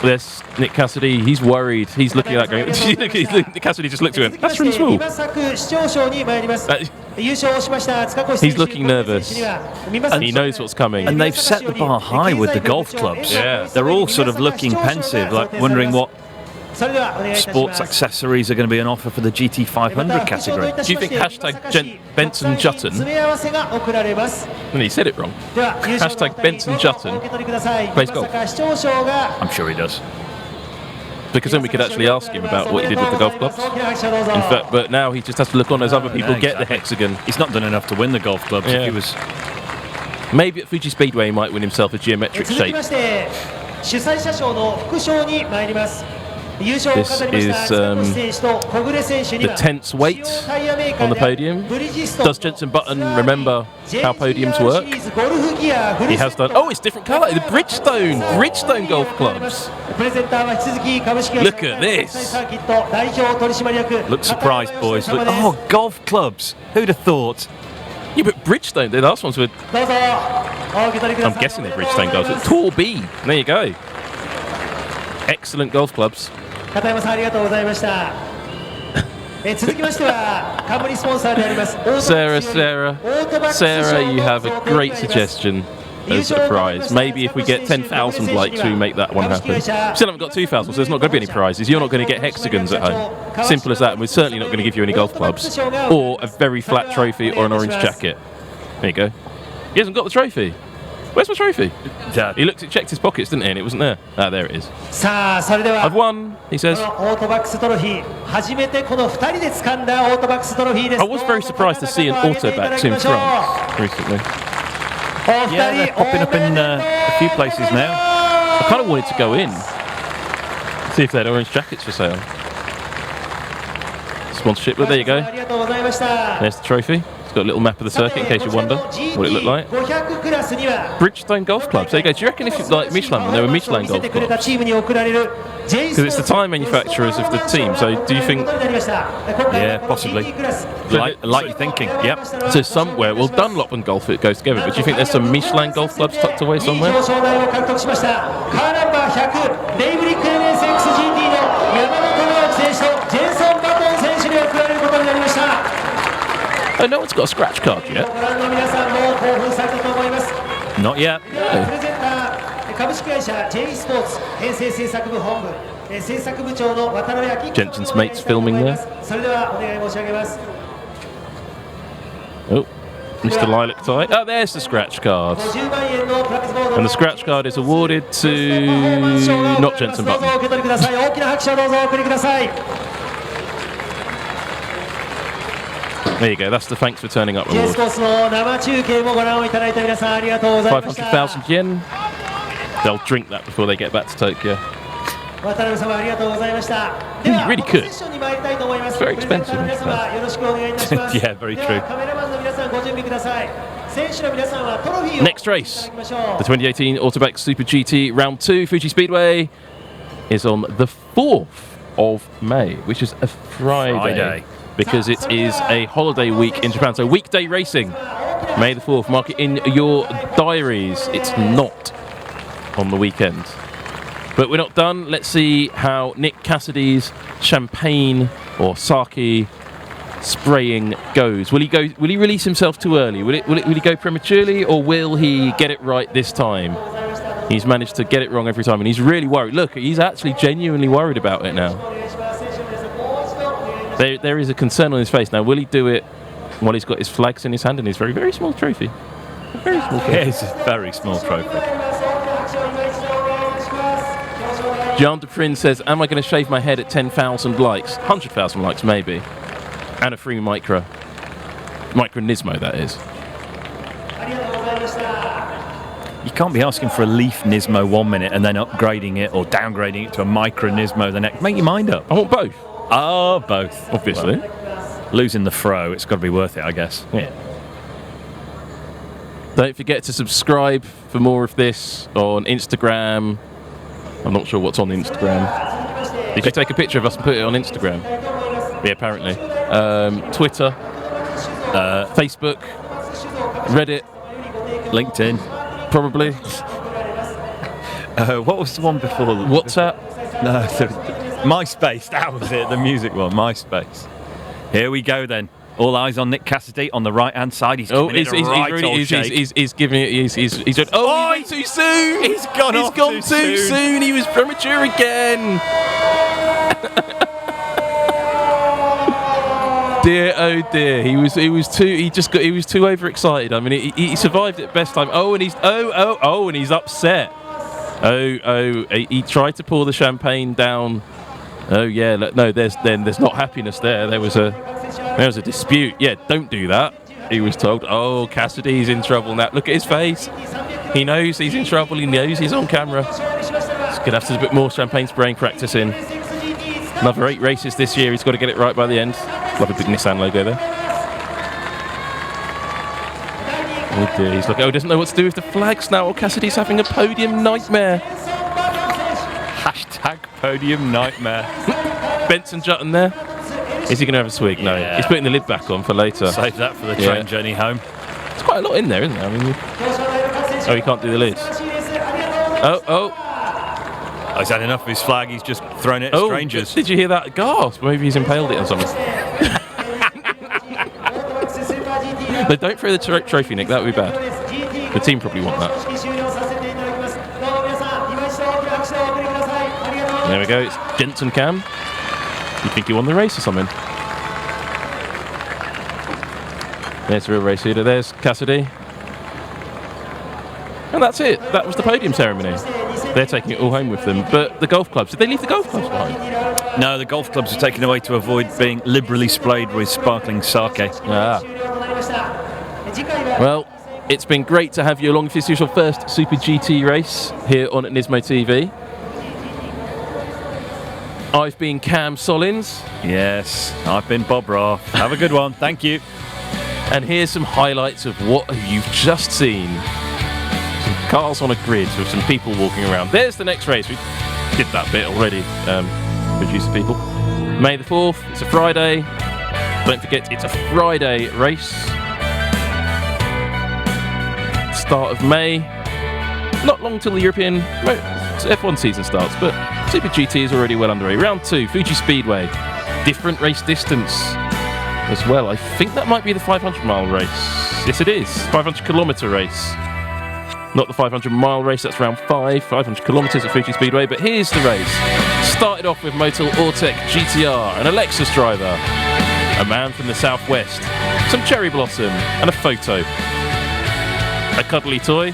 There's Nick Cassidy, he's worried, he's looking at that going... Cassidy just looked at him, that's really small. He's looking nervous, and he knows what's coming. And they've set the bar high with the golf clubs. Yeah. They're all sort of looking pensive, like wondering what sports accessories are going to be on offer for the GT500 category. Do you think hashtag Benson Jutton... No, he said it wrong. Hashtag Benson Jutton plays golf. I'm sure he does. Because then we could actually ask him about what he did with the golf clubs. In fact, but now he just has to look on as other people get the hexagon. He's not done enough to win the golf clubs. Yeah. If he was... Maybe at Fuji Speedway he might win himself a geometric shape. This is the tense weight on the podium. Does Jenson Button remember how podiums work? He has done. Oh, it's different colour. The Bridgestone golf clubs. Look at this. Look surprised, boys. Look, oh, golf clubs. Who'd have thought? Yeah, but Bridgestone, the last ones were... I'm guessing they're Bridgestone golf clubs. Tor B. There you go. Excellent golf clubs. 続きましては冠スポンサーであります Sarah, you have a great suggestion as a prize. Maybe if we get 10,000 likes, we make that one happen. Still haven't got 2,000, so there's not going to be any prizes. You're not going to get hexagons at home. Simple as that. And we're certainly not going to give you any golf clubs or a very flat trophy or an orange jacket. There you go. He hasn't got the trophy. Where's my trophy? He checked his pockets, didn't he? And it wasn't there. Ah, there it is. I've won, he says. I was very surprised to see an Autobacks in France recently. Yeah, they're popping up in a few places now. I kind of wanted to go in, see if they had orange jackets for sale. Sponsorship, but there you go. There's the trophy. It's got a little map of the circuit in case you wonder what it looked like. Bridgestone golf clubs. There you go. Do you reckon if you like Michelin, when there were Michelin golf clubs? Because it's the tyre manufacturers of the team. So do you think? Yeah, possibly. Like you're thinking. Yep. So somewhere, well, Dunlop and golf it goes together. But do you think there's some Michelin golf clubs tucked away somewhere? Oh, no one's got a scratch card yet. Not yet. No. Jensen's mates filming there. Oh, Mr. Lilac tie. Oh, there's the scratch card. And the scratch card is awarded to not Jensen Button. There you go, that's the thanks for turning up award. 500,000 yen. They'll drink that before they get back to Tokyo. You really could. It's very expensive. Yeah, very true. Next race, the 2018 Autobacks Super GT Round 2 Fuji Speedway is on the 4th of May, which is a Friday. Because it is a holiday week in Japan. So weekday racing, May the 4th. Mark it in your diaries. It's not on the weekend. But we're not done. Let's see how Nick Cassidy's champagne or sake spraying goes. Will he release himself too early? Will he go prematurely, or will he get it right this time? He's managed to get it wrong every time, and he's really worried. Look, he's actually genuinely worried about it now. There is a concern on his face. Now, will he do it while he's got his flags in his hand and his very, very small trophy? A very small trophy. It is a very small trophy. John DePrin says, am I going to shave my head at 10,000 likes? 100,000 likes, maybe. And a free micro NISMO, that is. You can't be asking for a Leaf NISMO 1 minute and then upgrading it or downgrading it to a micro NISMO the next. Make your mind up. I want both. Oh, both. Obviously. Well, losing the throw, it's got to be worth it, I guess. Yeah. Don't forget to subscribe for more of this on Instagram. I'm not sure what's on Instagram. Did you take a picture of us and put it on Instagram? Yeah, apparently. Twitter, Facebook, Reddit, LinkedIn. Probably. What was the one before? WhatsApp? No, MySpace. That was it, the music one, MySpace. Here we go then. All eyes on Nick Cassidy on the right-hand side. He's giving it a he's giving it. He's he went too soon. He's gone too soon. He was premature again. Dear, oh dear. He was too overexcited. I mean, he survived at best time. And he's upset. He tried to pour the champagne down. Oh yeah, no, there's not happiness there. There was a dispute. Yeah, don't do that, he was told. Oh, Cassidy's in trouble now. Look at his face. He knows he's in trouble. He knows he's on camera. He's going to have to do a bit more champagne spraying practice in. Another 8 races this year. He's got to get it right by the end. Love a big Nissan logo there. Oh dear, he's like, doesn't know what to do with the flags now. Oh, Cassidy's having a podium nightmare. Hashtag podium nightmare. Benson Jutton there. Is he going to have a swig? No. Yeah. He's putting the lid back on for later. Save that for the train journey home. There's quite a lot in there, isn't there? I mean, he can't do the lids. Oh, he's had enough of his flag. He's just thrown it at strangers. Did you hear that gasp? Maybe he's impaled it on something. But don't throw the trophy, Nick. That would be bad. The team probably want that. There we go. It's Jensen Cam. You think he won the race or something? There's the real race leader. There's Cassidy. And that's it. That was the podium ceremony. They're taking it all home with them. But the golf clubs, did they leave the golf clubs behind? No, the golf clubs are taken away to avoid being liberally sprayed with sparkling sake. Ah. Well, it's been great to have you along for this is your first Super GT race here on Nismo TV. I've been Cam Solins. Yes, I've been Bob Barff. Have a good one. Thank you. And here's some highlights of what you've just seen. Some cars on a grid with some people walking around. There's the next race. We did that bit already, producer people. May the 4th, it's a Friday. Don't forget, it's a Friday race. Start of May. Not long till the European F1 season starts, but Super GT is already well underway. Round 2, Fuji Speedway. Different race distance as well. I think that might be the 500-mile race. Yes, it is. 500-kilometre race. Not the 500-mile race, that's round 5. 500 kilometres at Fuji Speedway, but here's the race. Started off with Motul Ortec GT-R and a Lexus driver. A man from the southwest. Some cherry blossom and a photo. A cuddly toy.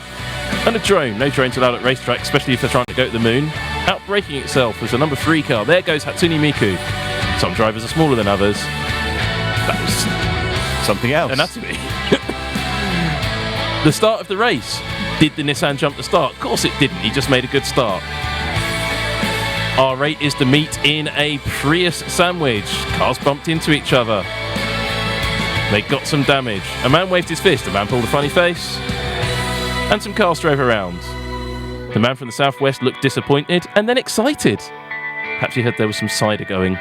And a drone. No drones allowed at racetracks, especially if they're trying to go to the moon. Outbraking itself was a number 3 car. There goes Hatsune Miku. Some drivers are smaller than others. That was something else. Anatomy. The start of the race. Did the Nissan jump the start? Of course it didn't. He just made a good start. Our rate is to meet in a Prius sandwich. Cars bumped into each other. They got some damage. A man waved his fist. A man pulled a funny face. And some cars drove around. The man from the southwest looked disappointed and then excited. Perhaps he heard there was some cider going.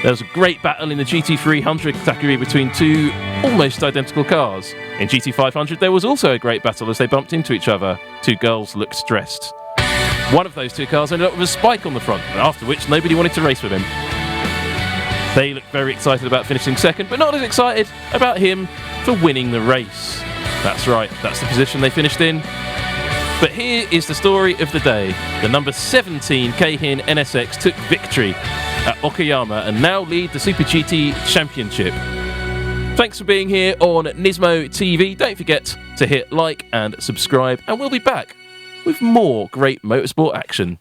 There was a great battle in the GT300 category between two almost identical cars. In GT500 there was also a great battle as they bumped into each other. Two girls looked stressed. One of those two cars ended up with a spike on the front, after which nobody wanted to race with him. They looked very excited about finishing second, but not as excited about him for winning the race. That's right, that's the position they finished in. But here is the story of the day. The number 17 Keihin NSX took victory at Okayama and now lead the Super GT Championship. Thanks for being here on Nismo TV. Don't forget to hit like and subscribe, and we'll be back with more great motorsport action.